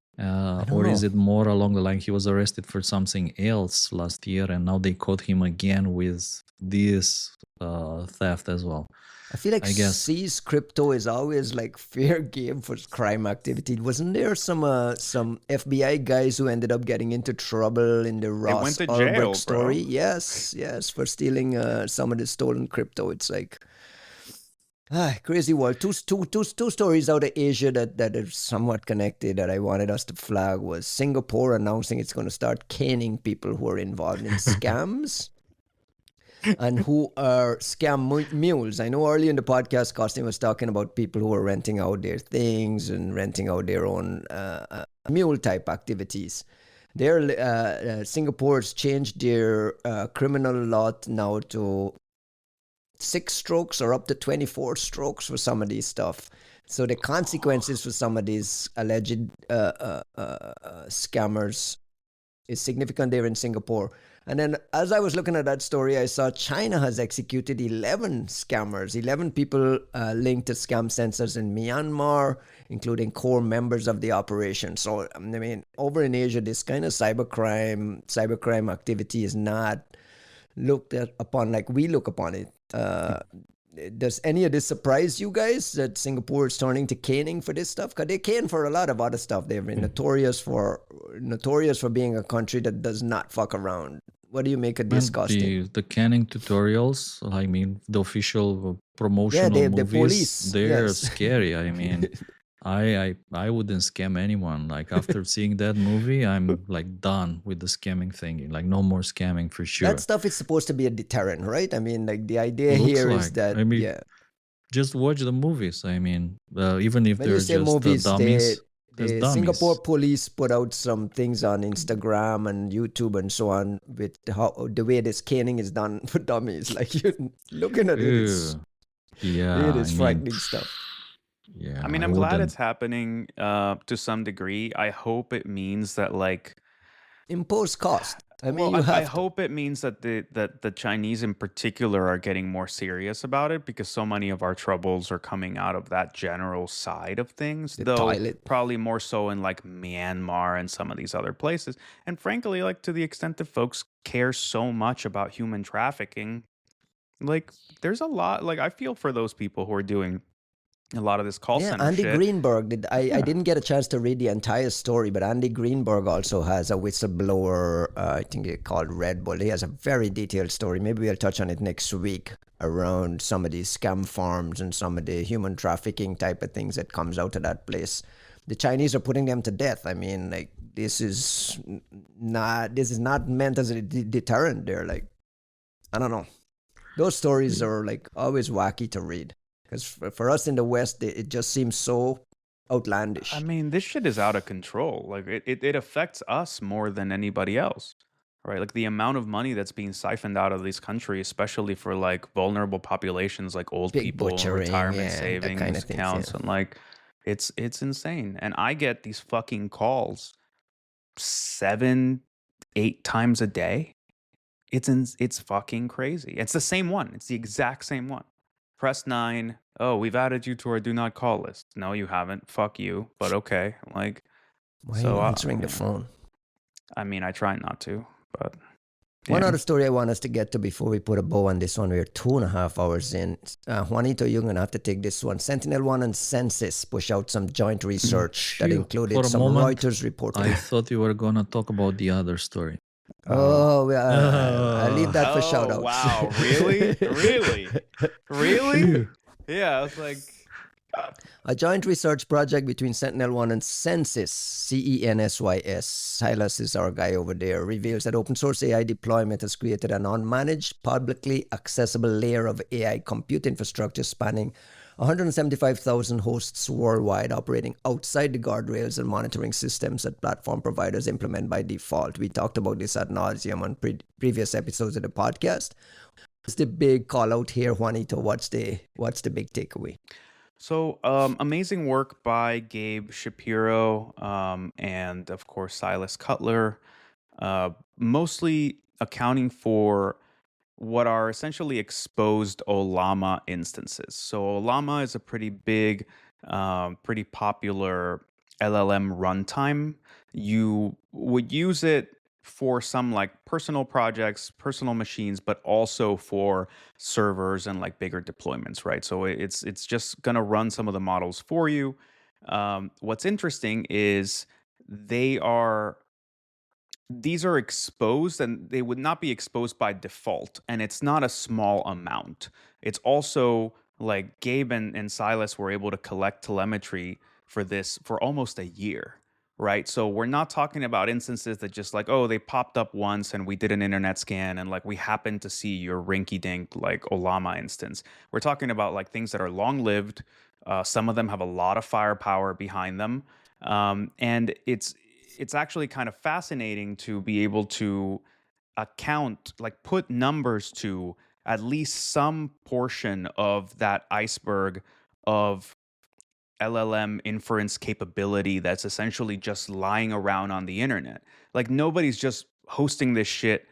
Speaker 3: or is
Speaker 1: know.
Speaker 3: it more along the line he was arrested for something else last year and now they caught him again with this theft as well?
Speaker 1: I feel like
Speaker 3: I guess.
Speaker 1: C's crypto is always like fair game for crime activity. Wasn't there some FBI guys who ended up getting into trouble in the Ross
Speaker 2: went to
Speaker 1: Ulbricht
Speaker 2: jail,
Speaker 1: story?
Speaker 2: bro.
Speaker 1: Yes, for stealing some of the stolen crypto. It's like crazy world. Two stories out of Asia that are somewhat connected that I wanted us to flag was Singapore announcing it's going to start caning people who are involved in scams. And who are scam mules. I know early in the podcast, Costin was talking about people who are renting out their things and renting out their own mule type activities. Singapore's changed their criminal law now to 6 strokes or up to 24 strokes for some of these stuff. So the consequences for some of these alleged scammers is significant there in Singapore. And then as I was looking at that story, I saw China has executed 11 scammers, 11 people linked to scam centers in Myanmar, including core members of the operation. So, I mean, over in Asia, this kind of cybercrime activity is not looked upon like we look upon it. Does any of this surprise you guys that Singapore is turning to caning for this stuff? Because they cane for a lot of other stuff. They've been notorious for being a country that does not fuck around. What do you make of this, Costin?
Speaker 3: The canning tutorials, I mean, the official promotional
Speaker 1: the
Speaker 3: movies,
Speaker 1: police,
Speaker 3: they're
Speaker 1: yes.
Speaker 3: scary. I mean, I wouldn't scam anyone. Like after seeing that movie, I'm like done with the scamming thing. Like no more scamming for sure.
Speaker 1: That stuff is supposed to be a deterrent, right? I mean, like the idea
Speaker 3: Looks
Speaker 1: here is
Speaker 3: like.
Speaker 1: that,
Speaker 3: I mean, just watch the movies. I mean, even if
Speaker 1: when
Speaker 3: they're
Speaker 1: you say
Speaker 3: just
Speaker 1: movies,
Speaker 3: dummies.
Speaker 1: the Singapore police put out some things on Instagram and YouTube and so on with how the way this caning is done for dummies. Like you're looking at it,
Speaker 3: Yeah,
Speaker 1: it is frightening stuff.
Speaker 3: Yeah,
Speaker 2: I mean, I'm glad it's happening to some degree. I hope it means that like
Speaker 1: impose cost. I mean,
Speaker 2: well,
Speaker 1: you have
Speaker 2: I
Speaker 1: to.
Speaker 2: hope it means that the Chinese in particular are getting more serious about it, because so many of our troubles are coming out of that general side of things,
Speaker 1: The
Speaker 2: though
Speaker 1: toilet.
Speaker 2: probably more so in like Myanmar and some of these other places. And frankly, like to the extent that folks care so much about human trafficking, like there's a lot, like I feel for those people who are doing a lot of this call center
Speaker 1: Andy
Speaker 2: shit.
Speaker 1: Greenberg I didn't get a chance to read the entire story, but Andy Greenberg also has a whistleblower, I think it's called Red Bull. He has a very detailed story. Maybe we'll touch on it next week around some of these scam farms and some of the human trafficking type of things that comes out of that place. The Chinese are putting them to death. I mean, like this is not meant as a deterrent. They're like, I don't know. Those stories are like always wacky to read. Because for us in the West, it just seems so outlandish.
Speaker 2: I mean, this shit is out of control. Like it affects us more than anybody else, right? Like the amount of money that's being siphoned out of these countries, especially for like vulnerable populations, like old
Speaker 1: Big
Speaker 2: people,
Speaker 1: butchering,
Speaker 2: retirement
Speaker 1: that
Speaker 2: savings
Speaker 1: kind of things,
Speaker 2: accounts, and like it's insane. And I get these fucking calls 7, 8 times a day it's fucking crazy. It's the same one. It's the exact same one. Press 9. Oh, we've added you to our do not call list. No, you haven't. Fuck you. But okay. Like,
Speaker 1: Why are you
Speaker 2: so
Speaker 1: answering the
Speaker 2: yeah.
Speaker 1: phone?
Speaker 2: I mean, I try not to, but
Speaker 1: One
Speaker 2: yeah.
Speaker 1: other story I want us to get to before we put a bow on this one. We're 2.5 hours in. Juanito, you're going to have to take this one. Sentinel-1 and Census push out some joint research that
Speaker 3: Phew,
Speaker 1: included
Speaker 3: for a
Speaker 1: some
Speaker 3: moment,
Speaker 1: Reuters reporting.
Speaker 3: I thought you were gonna talk about the other story.
Speaker 1: Oh, I'll leave that for
Speaker 2: Oh,
Speaker 1: shout-outs.
Speaker 2: wow. Really? Really? Really?
Speaker 3: Phew.
Speaker 2: Yeah, I was like,
Speaker 1: A joint research project between Sentinel-1 and Census, CENSYS, Silas is our guy over there, reveals that open source AI deployment has created an unmanaged, publicly accessible layer of AI compute infrastructure spanning 175,000 hosts worldwide, operating outside the guardrails and monitoring systems that platform providers implement by default. We talked about this ad nauseum on previous episodes of the podcast. What's the big call out here, Juanito? What's the big takeaway?
Speaker 2: so amazing work by Gabe Shapiro and, of course, Silas Cutler, mostly accounting for what are essentially exposed Olama instances. So Olama is a pretty big, pretty popular LLM runtime. You would use it for some like personal projects, personal machines, but also for servers and like bigger deployments, right? So it's just gonna run some of the models for you. What's interesting is they are these are exposed and they would not be exposed by default, and it's not a small amount. It's also like Gabe and Silas were able to collect telemetry for this for almost a year, right? So we're not talking about instances that just like, oh, they popped up once and we did an internet scan and like we happened to see your rinky dink like Olama instance. We're talking about like things that are long lived. Some of them have a lot of firepower behind them, and it's actually kind of fascinating to be able to account, like put numbers to at least some portion of that iceberg of LLM inference capability that's essentially just lying around on the internet. Like nobody's just hosting this shit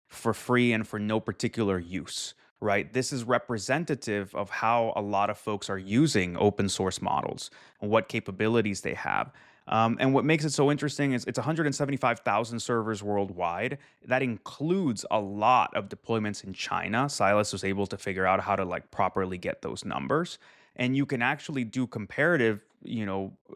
Speaker 2: for free and for no particular use, right? This is representative of how a lot of folks are using open source models and what capabilities they have. And what makes it so interesting is it's 175,000 servers worldwide. That includes a lot of deployments in China. Silas was able to figure out how to like properly get those numbers. And you can actually do comparative,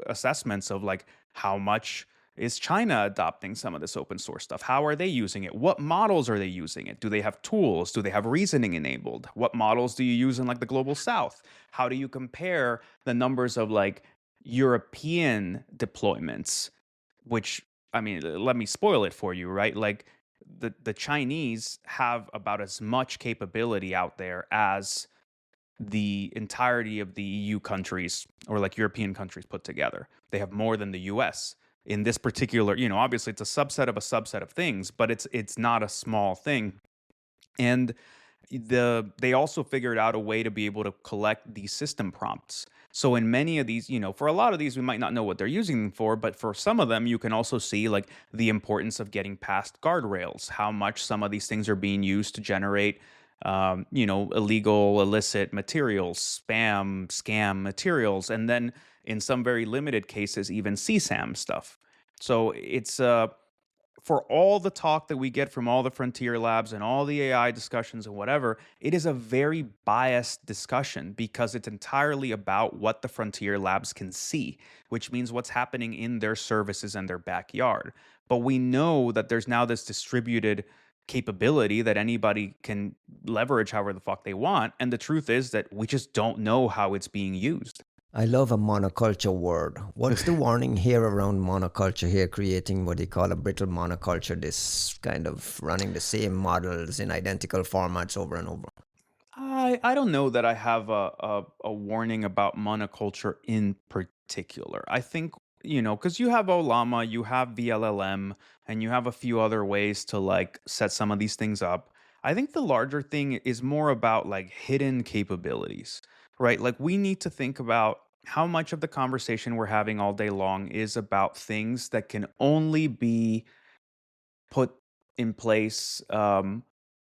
Speaker 2: assessments of like how much is China adopting some of this open source stuff? How are they using it? What models are they using it? Do they have tools? Do they have reasoning enabled? What models do you use in like the global south? How do you compare the numbers of like European deployments, which I mean, let me spoil it for you, right? Like the Chinese have about as much capability out there as the entirety of the EU countries or like European countries put together. They have more than the US in this particular, obviously it's a subset of things, but it's not a small thing. And they also figured out a way to be able to collect these system prompts. So in many of these, for a lot of these we might not know what they're using them for, but for some of them you can also see like the importance of getting past guardrails, how much some of these things are being used to generate illegal, illicit materials, spam, scam materials, and then in some very limited cases, even CSAM stuff. So it's for all the talk that we get from all the frontier labs and all the AI discussions and whatever, it is a very biased discussion because it's entirely about what the frontier labs can see, which means what's happening in their services and their backyard. But we know that there's now this distributed capability that anybody can leverage however the fuck they want. And the truth is that we just don't know how it's being used.
Speaker 1: I love a monoculture word. What's the warning here around monoculture here, creating what they call a brittle monoculture, this kind of running the same models in identical formats over and over?
Speaker 2: I don't know that I have a warning about monoculture in particular. I think, because you have Olama, you have VLLM, and you have a few other ways to like set some of these things up. I think the larger thing is more about like hidden capabilities, right? Like we need to think about how much of the conversation we're having all day long is about things that can only be put in place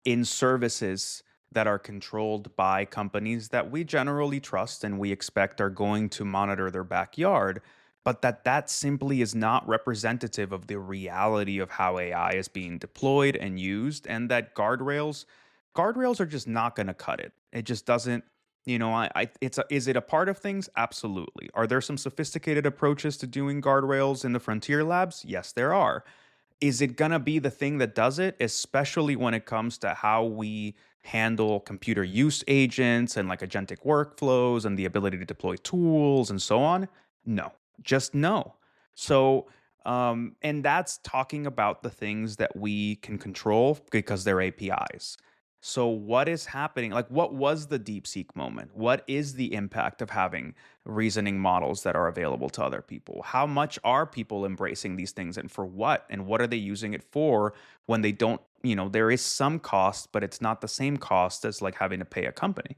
Speaker 2: in services that are controlled by companies that we generally trust and we expect are going to monitor their backyard, but that simply is not representative of the reality of how AI is being deployed and used, and that guardrails are just not going to cut it. It just doesn't. Is it a part of things? Absolutely. Are there some sophisticated approaches to doing guardrails in the frontier labs? Yes, there are. Is it going to be the thing that does it, especially when it comes to how we handle computer use agents and like agentic workflows and the ability to deploy tools and so on? No, just no. So, and that's talking about the things that we can control because they're APIs. So, what is happening? Like, what was the DeepSeek moment? What is the impact of having reasoning models that are available to other people? How much are people embracing these things and for what? And what are they using it for when they don't? There is some cost, but it's not the same cost as like having to pay a company.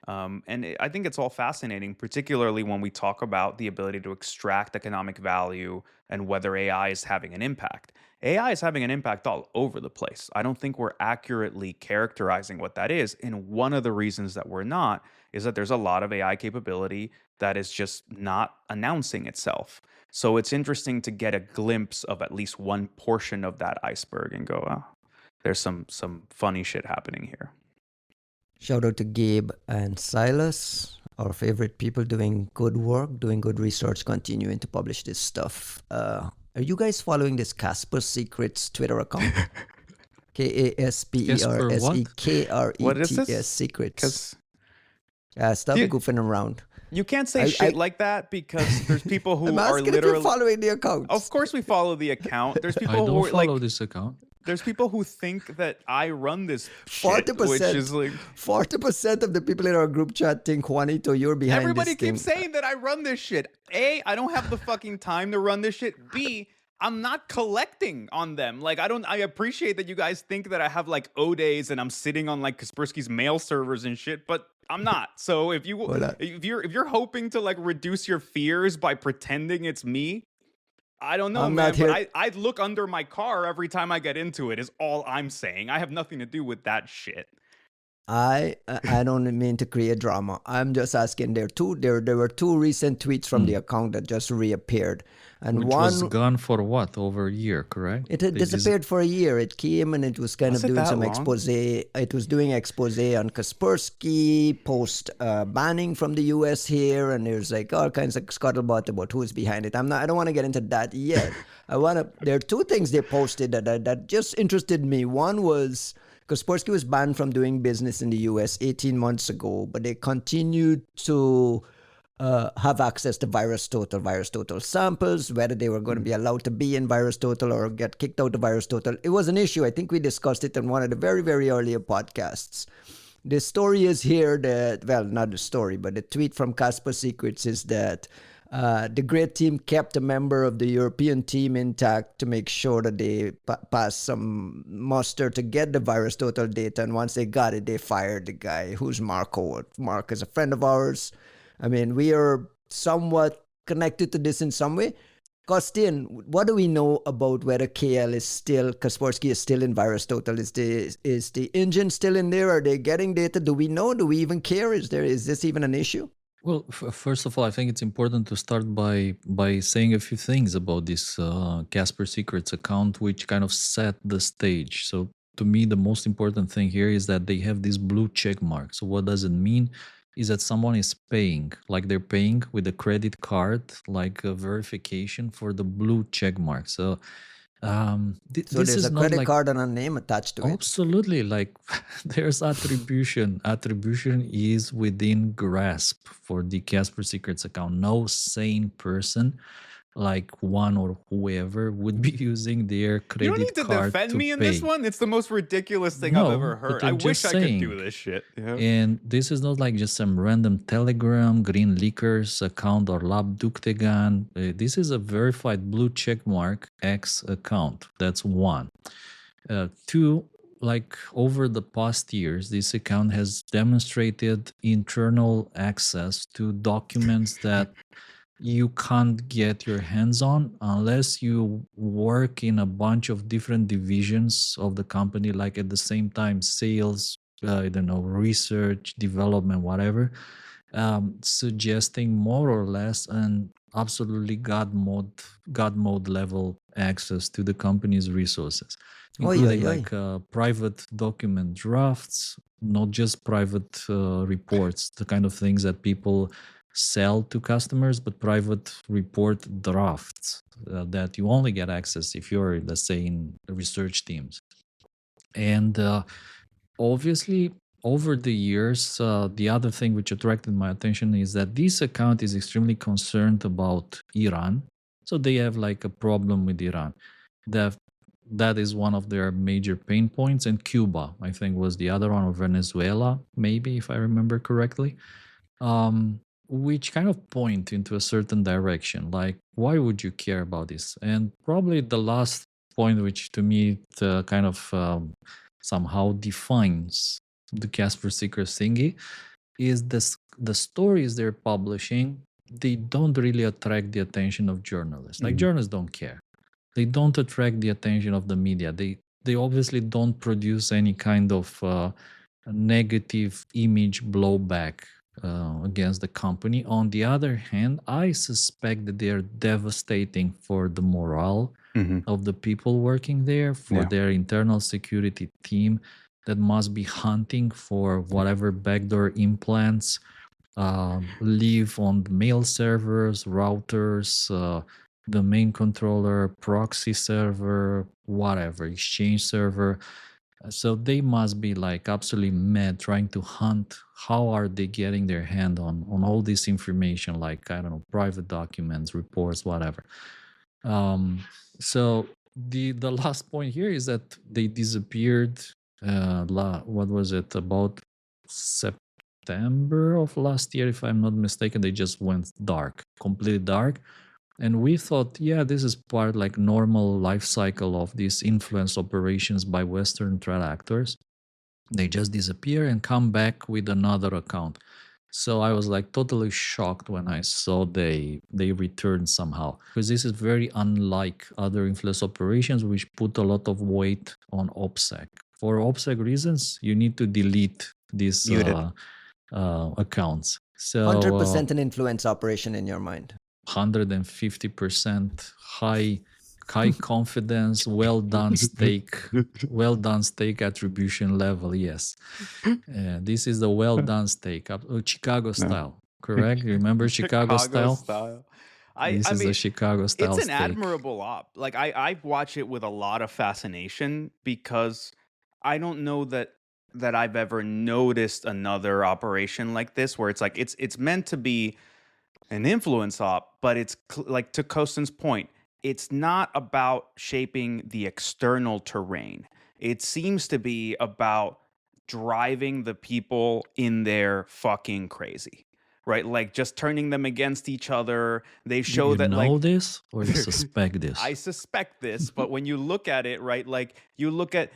Speaker 2: I think it's all fascinating, particularly when we talk about the ability to extract economic value and whether AI is having an impact. AI is having an impact all over the place. I don't think we're accurately characterizing what that is. And one of the reasons that we're not is that there's a lot of AI capability that is just not announcing itself. So it's interesting to get a glimpse of at least one portion of that iceberg and go, oh, there's some funny shit happening here.
Speaker 1: Shout out to Gabe and Silas, our favorite people doing good work, doing good research, continuing to publish this stuff. Are you guys following this KasperSekrets Twitter account?
Speaker 2: What is this?
Speaker 1: KasperSekrets Secrets. Stop goofing around.
Speaker 2: You can't say shit like that because there's people who are literally
Speaker 1: if you're following the account.
Speaker 2: Of course, we follow the account. There's people
Speaker 3: I don't
Speaker 2: who
Speaker 3: follow this account.
Speaker 2: There's people who think that I run this
Speaker 1: 40%,
Speaker 2: which is like
Speaker 1: 40% of the people in our group chat think, Juanito, you're behind
Speaker 2: everybody
Speaker 1: this thing.
Speaker 2: keeps saying that I run this shit. A, I don't have the fucking time to run this shit. B, I'm not collecting on them. Like I appreciate that you guys think that I have like O-days and I'm sitting on like Kaspersky's mail servers and shit, but I'm not. So if you're hoping to like reduce your fears by pretending it's me, I don't know, man, but I look under my car every time I get into it is all I'm saying. I have nothing to do with that shit.
Speaker 1: I don't mean to create drama. I'm just asking. There were two recent tweets from the account that just reappeared, and
Speaker 3: which
Speaker 1: one
Speaker 3: was gone for what, over a year, correct?
Speaker 1: It had disappeared for a year. It came and it was kind of doing some expose. It was doing expose on Kaspersky post banning from the US here, and there's like all kinds of scuttlebutt about who's behind it. I don't want to get into that yet. There are two things they posted that just interested me. One was Kaspersky was banned from doing business in the US 18 months ago, but they continued to have access to VirusTotal samples, whether they were going to be allowed to be in VirusTotal or get kicked out of VirusTotal. It was an issue. I think we discussed it in one of the very, very earlier podcasts. The story is here that, well, not the story, but the tweet from KasperSekrets is that the great team kept a member of the European team intact to make sure that they passed some muster to get the VirusTotal data. And once they got it, they fired the guy. Who's Marco? Mark is a friend of ours. I mean, we are somewhat connected to this in some way. Kostin, what do we know about whether Kaspersky is still in VirusTotal? Is the engine still in there? Are they getting data? Do we know? Do we even care? Is this even an issue?
Speaker 3: Well, first of all, I think it's important to start by saying a few things about this KasperSekrets account, which kind of set the stage. So to me, the most important thing here is that they have this blue check mark. So what does it mean? Is that someone is paying, like they're paying with a credit card, like a verification for the blue check mark. So
Speaker 1: so there's a credit card and a name attached to it.
Speaker 3: Absolutely. Like there's attribution. Attribution is within grasp for the KasperSekrets account. No sane person, like Juan or whoever, would be using their credit card. You don't need to
Speaker 2: defend me in this one. It's the most ridiculous thing I've ever heard. I wish I could do this shit. Yeah.
Speaker 3: And this is not like just some random Telegram, Green Leakers account or Lab Duktegan. This is a verified blue checkmark X account. That's one. Two, like over the past years, this account has demonstrated internal access to documents that you can't get your hands on unless you work in a bunch of different divisions of the company, like at the same time, sales, I don't know, research, development, whatever, suggesting more or less an absolutely God mode level access to the company's resources,
Speaker 1: Oi, oi,
Speaker 3: including
Speaker 1: oi.
Speaker 3: like private document drafts, not just private reports, the kind of things that people sell to customers, but private report drafts that you only get access if you're, let's say, in research teams. And obviously, over the years, the other thing which attracted my attention is that this account is extremely concerned about Iran. So they have like a problem with Iran. That that is one of their major pain points. And Cuba, I think, was the other one, or Venezuela, maybe, if I remember correctly, which kind of point into a certain direction. Like, why would you care about this? And probably the last point, which to me it, kind of somehow defines the CasperSekrets thingy, is the stories they're publishing. They don't really attract the attention of journalists. Like, journalists don't care. They don't attract the attention of the media. They obviously don't produce any kind of negative image blowback against the company. On the other hand, I suspect that they are devastating for the morale of the people working there, for
Speaker 2: Yeah.
Speaker 3: their internal security team that must be hunting for whatever backdoor implants live on the mail servers, routers, domain controller, proxy server, whatever, exchange server. So they must be like absolutely mad trying to hunt how are they getting their hand on all this information, like, I don't know, private documents, reports, whatever. So the last point here is that they disappeared. What was it, about September of last year, if I'm not mistaken? They just went dark, completely dark. And we thought, yeah, this is part like normal life cycle of these influence operations by Western threat actors. They just disappear and come back with another account. So I was like totally shocked when I saw they returned somehow, because this is very unlike other influence operations which put a lot of weight on OPSEC. For OPSEC reasons, you need to delete these
Speaker 2: Muted.
Speaker 3: accounts. So
Speaker 1: 100% an influence operation in your mind.
Speaker 3: 150% high confidence, well done steak attribution level. Yes, this is the well done steak, Chicago style. Correct? You remember Chicago style? This
Speaker 2: I
Speaker 3: is
Speaker 2: mean,
Speaker 3: a Chicago style
Speaker 2: it's an
Speaker 3: steak.
Speaker 2: admirable op. Like I watch it with a lot of fascination, because I don't know that I've ever noticed another operation like this, where it's like it's meant to be an influence op, but it's like, to Kosten's point, it's not about shaping the external terrain. It seems to be about driving the people in there fucking crazy, right? Like just turning them against each other. They
Speaker 3: Do
Speaker 2: show
Speaker 3: you
Speaker 2: that,
Speaker 3: know
Speaker 2: like,
Speaker 3: this, or you suspect this?
Speaker 2: I suspect this, but when you look at it, right, like you look at,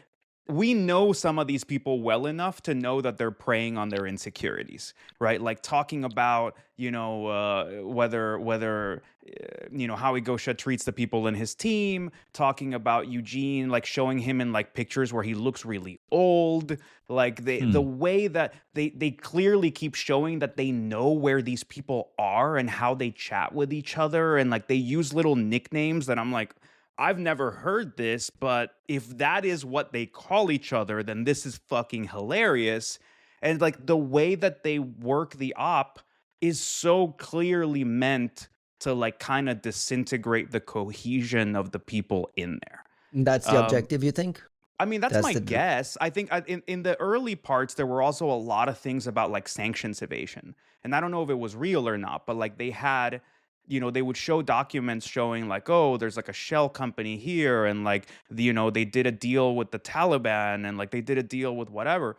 Speaker 2: we know some of these people well enough to know that they're preying on their insecurities, right? Like talking about, whether how Igosha treats the people in his team, talking about Eugene, like showing him in like pictures where he looks really old, like the way that they clearly keep showing that they know where these people are and how they chat with each other, and like they use little nicknames that I'm like, I've never heard this, but if that is what they call each other, then this is fucking hilarious. And like the way that they work the op is so clearly meant to like kind of disintegrate the cohesion of the people in there.
Speaker 1: That's the objective, you think?
Speaker 2: I mean, that's
Speaker 1: That's
Speaker 2: my
Speaker 1: the
Speaker 2: guess. I think in the early parts, there were also a lot of things about like sanctions evasion. And I don't know if it was real or not, but like they had, they would show documents showing like, oh, there's like a shell company here. And like, they did a deal with the Taliban, and like they did a deal with whatever.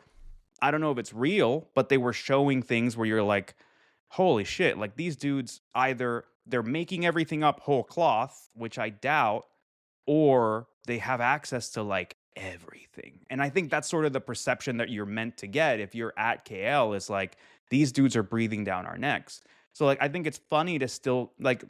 Speaker 2: I don't know if it's real, but they were showing things where you're like, holy shit, like these dudes, either they're making everything up whole cloth, which I doubt, or they have access to like everything. And I think that's sort of the perception that you're meant to get if you're at KL, is like, these dudes are breathing down our necks. So like I think it's funny to still like,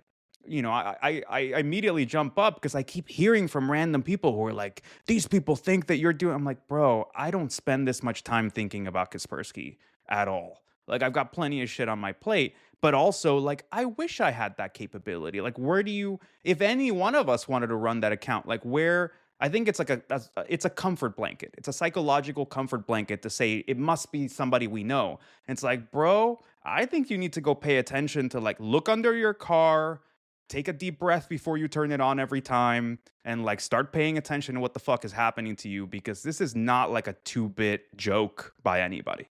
Speaker 2: I immediately jump up because I keep hearing from random people who are like, these people think that you're doing. I'm like, bro, I don't spend this much time thinking about Kaspersky at all. Like I've got plenty of shit on my plate, but also like I wish I had that capability. Like where do you, if any one of us wanted to run that account, like where, I think it's like it's a comfort blanket. It's a psychological comfort blanket to say it must be somebody we know. And it's like, bro, I think you need to go pay attention to like look under your car, take a deep breath before you turn it on every time, and like start paying attention to what the fuck is happening to you, because this is not like a 2-bit joke by anybody.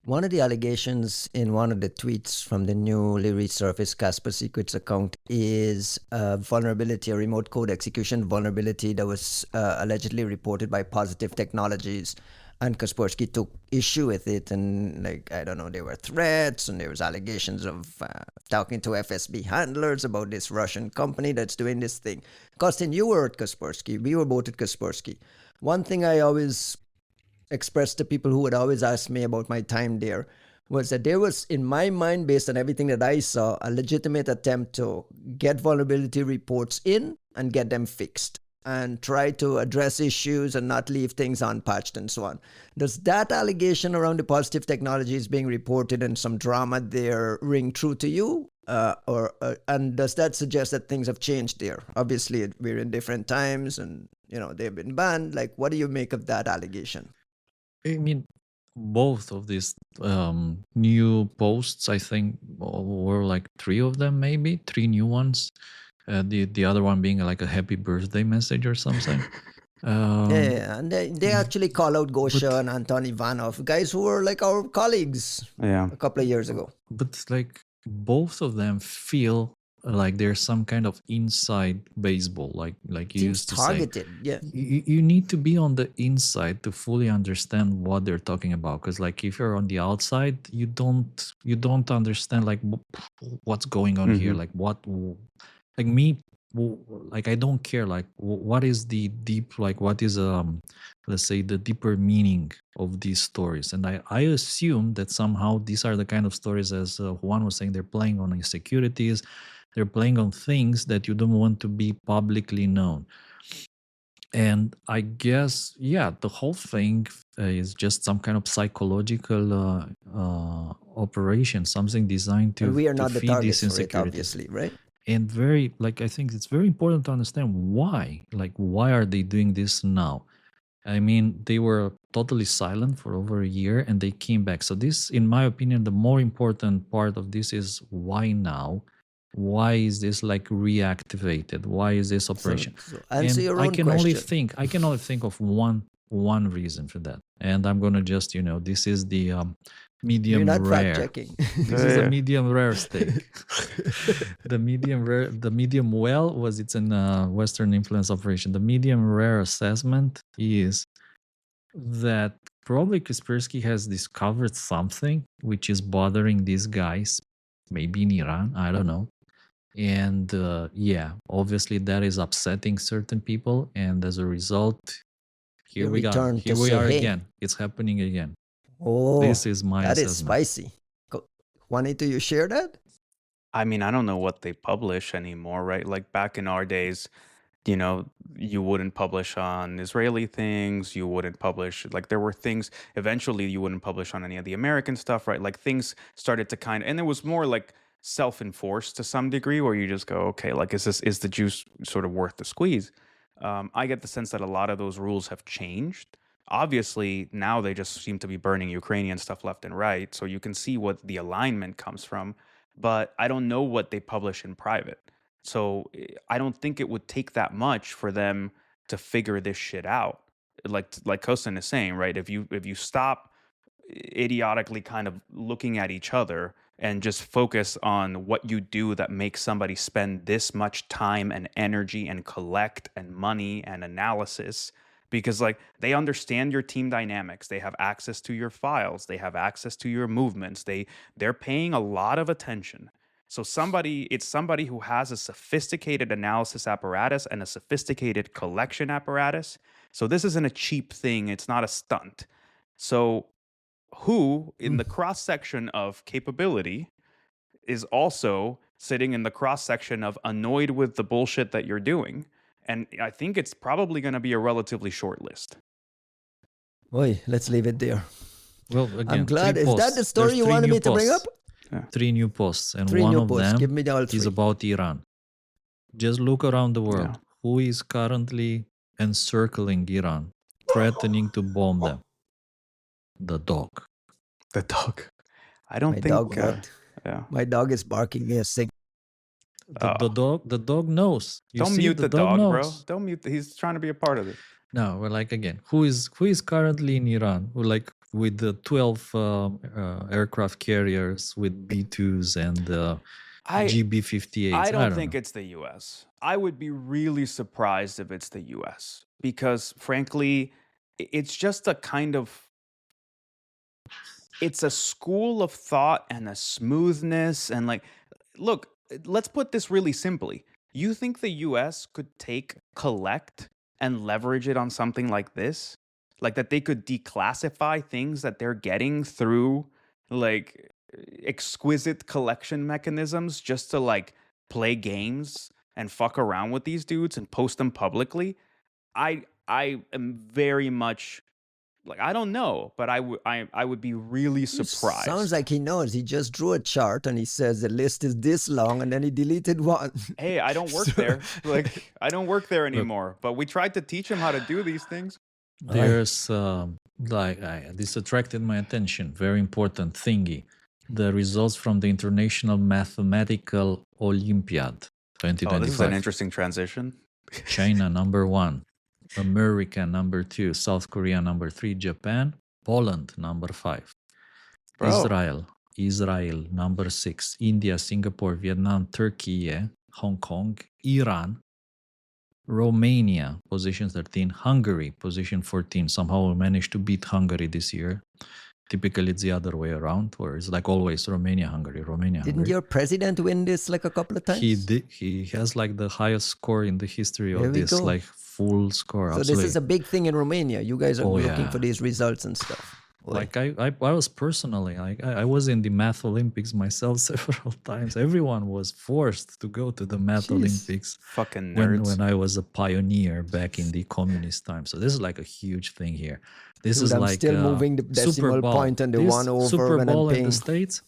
Speaker 1: One of the allegations in one of the tweets from the newly resurfaced KasperSekrets account is a vulnerability, a remote code execution vulnerability that was allegedly reported by Positive Technologies. And Kaspersky took issue with it, and like, I don't know, there were threats and there was allegations of talking to FSB handlers about this Russian company that's doing this thing. Kostin, you were at Kaspersky. We were both at Kaspersky. One thing I always expressed to people who would always ask me about my time there was that there was, in my mind, based on everything that I saw, a legitimate attempt to get vulnerability reports in and get them fixed and try to address issues and not leave things unpatched and so on. Does that allegation around the Positive Technologies being reported and some drama there ring true to you? And does that suggest that things have changed there? Obviously, we're in different times and, they've been banned. Like, what do you make of that allegation?
Speaker 3: I mean, both of these new posts, I think, were like 3 of them, maybe 3 new ones. The other one being like a happy birthday message or something.
Speaker 1: Yeah, and they actually call out Gosha and Anton Ivanov, guys who were like our colleagues a couple of years ago.
Speaker 3: But like both of them feel like there's some kind of inside baseball, like you used to
Speaker 1: targeted,
Speaker 3: say.
Speaker 1: yeah.
Speaker 3: You need to be on the inside to fully understand what they're talking about. Because like if you're on the outside, you don't understand like what's going on here. Like like me, like I don't care like what is the deep, like what is let's say the deeper meaning of these stories. And I assume that somehow these are the kind of stories, as Juan was saying, they're playing on insecurities, they're playing on things that you don't want to be publicly known. And I guess, yeah, the whole thing is just some kind of psychological operation, something designed to,
Speaker 1: we are not the
Speaker 3: feed
Speaker 1: targets
Speaker 3: this
Speaker 1: for it,
Speaker 3: insecurity.
Speaker 1: obviously, right?
Speaker 3: And I think it's very important to understand why. Like, why are they doing this now? I mean, they were totally silent for over a year and they came back. So this, in my opinion, the more important part of this is why now? Why is this like reactivated? Why is this operation?
Speaker 1: So answer your own
Speaker 3: I can
Speaker 1: question.
Speaker 3: only think of one reason for that. And I'm gonna just, this is the medium
Speaker 1: You're not
Speaker 3: rare.
Speaker 1: fact-checking.
Speaker 3: This is a medium rare steak. The medium well was it's in Western influence operation. The medium rare assessment is that probably Kaspersky has discovered something which is bothering these guys, maybe in Iran, I don't know. And yeah, obviously that is upsetting certain people, and as a result, here we are again. It's happening again.
Speaker 1: Oh,
Speaker 3: this is my
Speaker 1: that
Speaker 3: assessment.
Speaker 1: is spicy. Juanito, you share that?
Speaker 2: I mean, I don't know what they publish anymore, right? Like back in our days, you wouldn't publish on Israeli things. You wouldn't publish, like there were things, eventually you wouldn't publish on any of the American stuff, right? Like things started to and it was more like self-enforced to some degree, where you just go, okay, like is the juice sort of worth the squeeze? I get the sense that a lot of those rules have changed. Obviously, now they just seem to be burning Ukrainian stuff left and right. So you can see what the alignment comes from, but I don't know what they publish in private. So I don't think it would take that much for them to figure this shit out. Like Kostin is saying, right? If you stop idiotically kind of looking at each other and just focus on what you do that makes somebody spend this much time and energy and collect and money and analysis, because like they understand your team dynamics, they have access to your files, they have access to your movements, they're paying a lot of attention. So it's somebody who has a sophisticated analysis apparatus and a sophisticated collection apparatus. So this isn't a cheap thing, it's not a stunt. So who in the cross section of capability is also sitting in the cross section of annoyed with the bullshit that you're doing. And I think it's probably going to be a relatively short list.
Speaker 1: Oi, let's leave it there.
Speaker 3: Well, again,
Speaker 1: I'm glad.
Speaker 3: 3
Speaker 1: Is that
Speaker 3: posts.
Speaker 1: the story
Speaker 3: There's
Speaker 1: you
Speaker 3: 3
Speaker 1: wanted
Speaker 3: new
Speaker 1: me to bring up?
Speaker 3: posts.
Speaker 2: Yeah.
Speaker 3: 3 new posts, and
Speaker 1: 3
Speaker 3: one
Speaker 1: new
Speaker 3: of
Speaker 1: posts.
Speaker 3: them
Speaker 1: Give me all
Speaker 3: is
Speaker 1: 3.
Speaker 3: about Iran. Just look around the world.
Speaker 2: Yeah.
Speaker 3: Who is currently encircling Iran, threatening to bomb them? The dog.
Speaker 2: The dog. I don't
Speaker 1: My
Speaker 2: think.
Speaker 1: dog, what?
Speaker 2: Yeah.
Speaker 1: My dog is barking. Yes,
Speaker 3: The dog knows. You
Speaker 2: Don't
Speaker 3: see,
Speaker 2: mute the dog,
Speaker 3: knows.
Speaker 2: bro. Don't mute. He's trying to be a part of it.
Speaker 3: No, we're like, again, who is currently in Iran? We're like with the 12 aircraft carriers with B2s and GB-58s.
Speaker 2: I don't think
Speaker 3: know.
Speaker 2: it's the U.S. I would be really surprised if it's the U.S. because, frankly, it's just a kind of. It's a school of thought and a smoothness and like, look, let's put this really simply. You think the US could collect and leverage it on something like this? Like that they could declassify things that they're getting through like exquisite collection mechanisms just to like play games and fuck around with these dudes and post them publicly? I am very much like, I don't know, but I would be really surprised.
Speaker 1: Sounds like he knows. He just drew a chart and he says the list is this long, and then he deleted one.
Speaker 2: Hey, I don't work there. Like, I don't work there anymore. But we tried to teach him how to do these things.
Speaker 3: There's this attracted my attention. Very important thingy. The results from the International Mathematical Olympiad 2025.
Speaker 2: Oh, this is an interesting transition.
Speaker 3: China number 1. America number 2, South Korea number 3, Japan, Poland number 5,
Speaker 2: Bro.
Speaker 3: Israel number 6, India, Singapore, Vietnam, Turkey, Hong Kong, Iran, Romania, position 13, Hungary, position 14. Somehow we managed to beat Hungary this year. Typically it's the other way around, where it's like always Romania, Hungary.
Speaker 1: Didn't your president win this like a couple of times?
Speaker 3: He did. He has like the highest score in the history of this, like full score.
Speaker 1: So
Speaker 3: absolutely.
Speaker 1: This is a big thing in Romania. You guys are looking for these results and stuff.
Speaker 3: Like I was personally, I was in the Math Olympics myself several times. Everyone was forced to go to the Math Olympics.
Speaker 2: Fucking nerds.
Speaker 3: When I was a pioneer back in the communist time. So this is like a huge thing here. This is
Speaker 1: I'm
Speaker 3: like
Speaker 1: still moving the decimal point and the one over.
Speaker 3: Super Bowl in the States.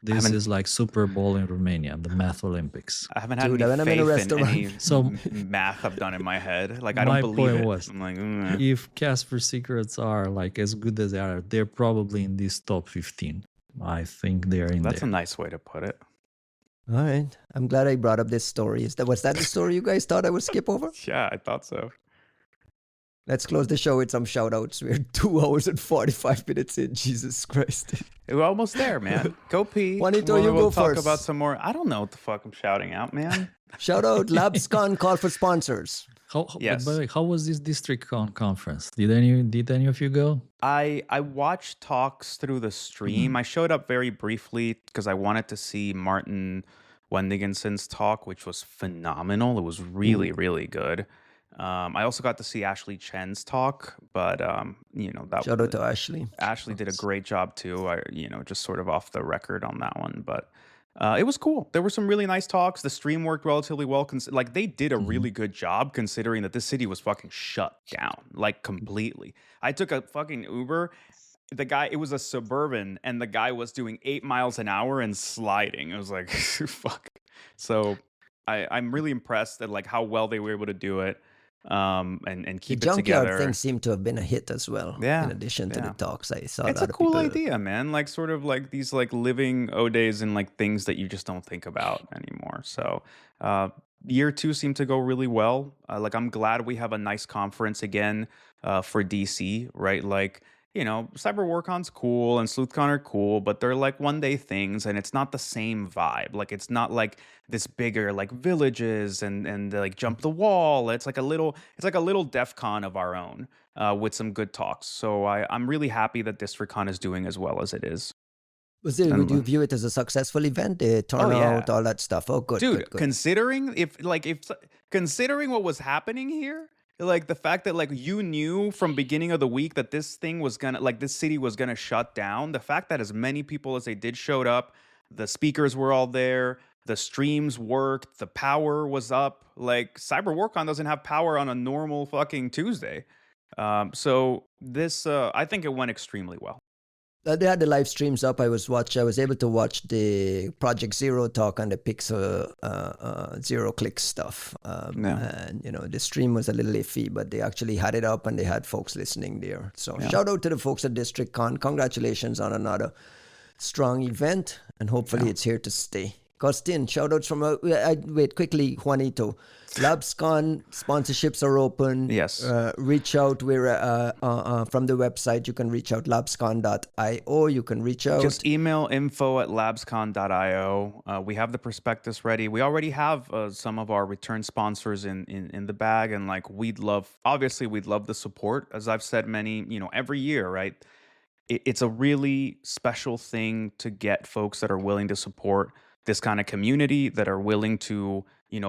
Speaker 3: This is like Super Bowl in Romania, the Math Olympics.
Speaker 2: I haven't had any faith in any math I've done in my head. Like, I don't believe it.
Speaker 3: Was,
Speaker 2: I'm like,
Speaker 3: if KasperSekrets are like as good as they are, they're probably in this top 15. I think they're in
Speaker 2: That's
Speaker 3: there.
Speaker 2: a nice way to put it.
Speaker 1: All right. I'm glad I brought up this story. Was that the story you guys thought I would skip over?
Speaker 2: Yeah, I thought so.
Speaker 1: Let's close the show with some shout outs. We're 2 hours and 45 minutes in. Jesus Christ.
Speaker 2: We're almost there, man. Go pee.
Speaker 1: Juanito, you
Speaker 2: we'll
Speaker 1: go
Speaker 2: talk
Speaker 1: first.
Speaker 2: about some more. I don't know what the fuck I'm shouting out, man.
Speaker 1: Shout out LabsCon call for sponsors.
Speaker 3: Yes. By the way, how was this DistrictCon conference? Did any of you go?
Speaker 2: I watched talks through the stream. I showed up very briefly because I wanted to see Martin Wendigensen's talk, which was phenomenal. It was really, really good. I also got to see Ashley Chen's talk, but
Speaker 1: shout out to Ashley.
Speaker 2: Ashley did a great job too. Just sort of off the record on that one, but it was cool. There were some really nice talks. The stream worked relatively well. Like, they did a really good job considering that this city was fucking shut down, like, completely. I took a fucking Uber. It was a Suburban, and the guy was doing 8 miles an hour and sliding. It was like, fuck. So I'm really impressed at like how well they were able to do it. And keep it together. The
Speaker 1: junkyard thing seemed to have been a hit as well.
Speaker 2: Yeah.
Speaker 1: In addition to the talks, I saw
Speaker 2: it's a cool idea, man. Like, sort of like these like living O-days and like things that you just don't think about anymore. So year 2 seemed to go really well. Like, I'm glad we have a nice conference again for DC, right? Like, Cyber WarCon's cool and SleuthCon are cool, but they're like one-day things, and it's not the same vibe. Like, it's not like this bigger like villages and like jump the wall. It's like a little DEF CON of our own with some good talks. So I'm really happy that DistrictCon is doing as well as it is.
Speaker 1: Would you view it as a successful event? Turnout, all that stuff. Oh, good,
Speaker 2: dude.
Speaker 1: Good.
Speaker 2: Considering considering what was happening here. Like, the fact that like you knew from beginning of the week that this thing was gonna, like, this city was gonna shut down. The fact that as many people as they did showed up, The speakers were all there. The streams worked. The power was up. Like, Cyber WarCon doesn't have power on a normal fucking Tuesday. So this, I think it went extremely well.
Speaker 1: They had the live streams up. I was able to watch the Project Zero talk on the Pixel Zero Click stuff. And the stream was a little iffy, but they actually had it up and they had folks listening there. So shout out to the folks at District Con. Congratulations on another strong event, and hopefully it's here to stay. Costin, shout outs from wait quickly, Juanito. LabsCon sponsorships are open.
Speaker 2: Yes.
Speaker 1: Reach out. We're from the website. You can reach out labscon.io. You can reach out.
Speaker 2: Just email info@labscon.io. We have the prospectus ready. We already have some of our return sponsors in the bag, and like we'd love the support. As I've said every year, right? It's a really special thing to get folks that are willing to support this kind of community, that are willing to,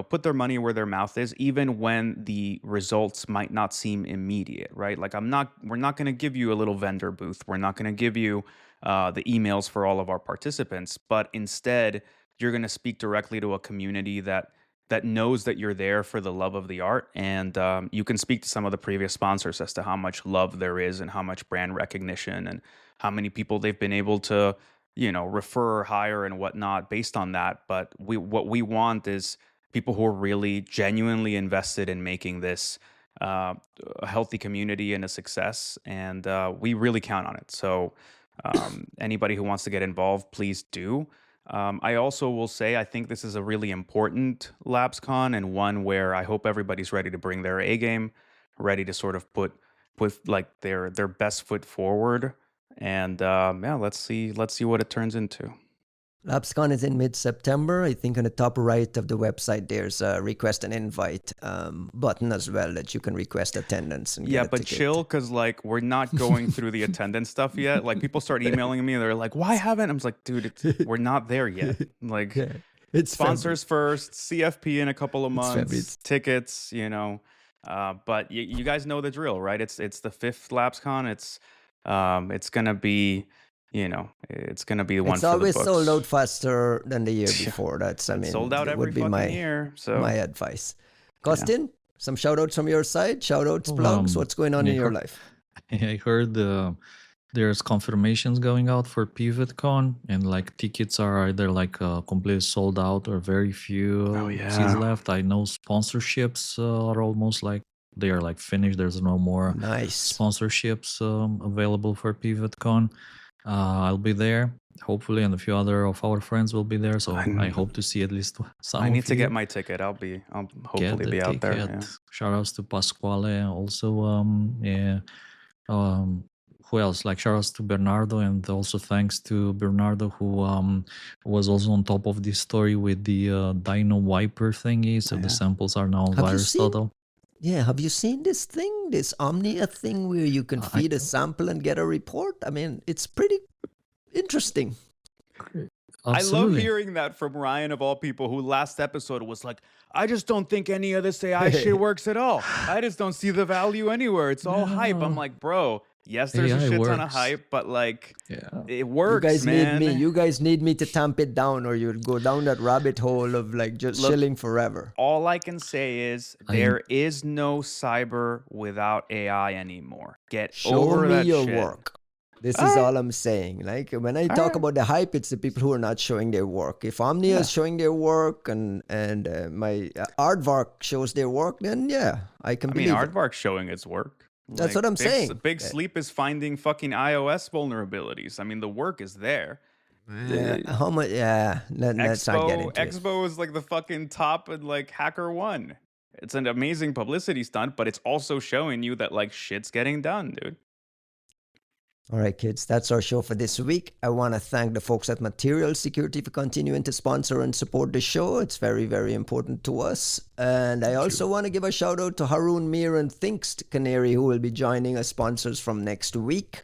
Speaker 2: put their money where their mouth is, even when the results might not seem immediate, right? Like we're not going to give you a little vendor booth. We're not going to give you the emails for all of our participants, but instead you're going to speak directly to a community that knows that you're there for the love of the art. And you can speak to some of the previous sponsors as to how much love there is and how much brand recognition and how many people they've been able to refer, hire, and whatnot based on that. But what we want is people who are really genuinely invested in making this a healthy community and a success. And we really count on it. So anybody who wants to get involved, please do. I also will say, I think this is a really important LabsCon, and one where I hope everybody's ready to bring their A game, ready to sort of put like their best foot forward. And let's see what it turns into.
Speaker 1: LabsCon is in mid-September. I think on the top right of the website, there's a request an invite button as well that you can request attendance. And get a ticket.
Speaker 2: Chill, because like we're not going through the attendance stuff yet. Like people start emailing me and they're like, "Why haven't?" I'm like, "Dude, we're not there yet." Like,
Speaker 1: it's
Speaker 2: sponsors first, CFP in a couple of months, tickets, But you guys know the drill, right? It's the 5th LabsCon. It's gonna be. It's going to be one for the books.
Speaker 1: It's always sold out faster than the year before.
Speaker 2: Sold out every fucking year. So
Speaker 1: my advice. Costin, some shout outs from your side? Shout outs, plugs, what's going on in your life?
Speaker 3: I heard there's confirmations going out for PivotCon, and like tickets are either like completely sold out or very few seats left. I know sponsorships are almost like they are like finished. There's no more sponsorships available for PivotCon. I'll be there, hopefully, and a few other of our friends will be there. So I hope to see at least some.
Speaker 2: I need to get my ticket. I'll hopefully be out there. Yeah.
Speaker 3: Shout outs to Pasquale. Also, who else? Like shout outs to Bernardo, and also thanks to Bernardo, who was also on top of this story with the DynoWiper thingy. So the samples are now on VirusTotal.
Speaker 1: Yeah, have you seen this thing, this Omnia thing where you can feed a sample and get a report? I mean, it's pretty interesting.
Speaker 3: Absolutely.
Speaker 2: I love hearing that from Ryan, of all people, who last episode was like, I just don't think any of this AI shit works at all. I just don't see the value anywhere. It's all hype. I'm like, bro, yes, there's a shit ton of hype, but like, it works, man.
Speaker 1: You guys need me to tamp it down, or you'll go down that rabbit hole of like just chilling forever.
Speaker 2: All I can say is there is no cyber without AI anymore.
Speaker 1: Show me your work. This is all I'm saying. Like when I talk about the hype, it's the people who are not showing their work. If Omnia is showing their work and my Aardvark shows their work, then I can believe it.
Speaker 2: Aardvark's showing its work.
Speaker 1: That's what I'm saying.
Speaker 2: Big Sleep is finding fucking iOS vulnerabilities. I mean, the work is there.
Speaker 1: How much? Let's not get into
Speaker 2: Expo is like the fucking top and like HackerOne. It's an amazing publicity stunt, but it's also showing you that like shit's getting done, dude.
Speaker 1: All right, kids, that's our show for this week. I want to thank the folks at Material Security for continuing to sponsor and support the show. It's very, very important to us. And I also want to give a shout out to Haroon, Mir, and Thinkst Canary, who will be joining as sponsors from next week.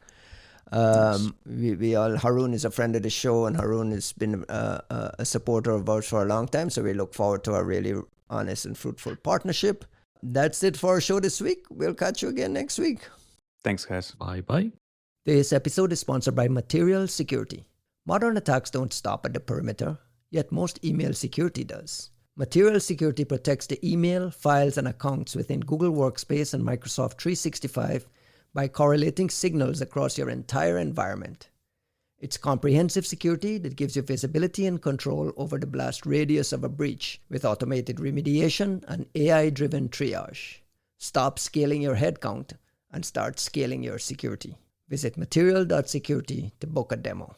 Speaker 1: Haroon is a friend of the show, and Haroon has been a supporter of ours for a long time. So we look forward to a really honest and fruitful partnership. That's it for our show this week. We'll catch you again next week.
Speaker 2: Thanks, guys.
Speaker 3: Bye-bye.
Speaker 1: This episode is sponsored by Material Security. Modern attacks don't stop at the perimeter, yet most email security does. Material security protects the email, files, and accounts within Google Workspace and Microsoft 365 by correlating signals across your entire environment. It's comprehensive security that gives you visibility and control over the blast radius of a breach with automated remediation and AI-driven triage. Stop scaling your headcount and start scaling your security. Visit material.security to book a demo.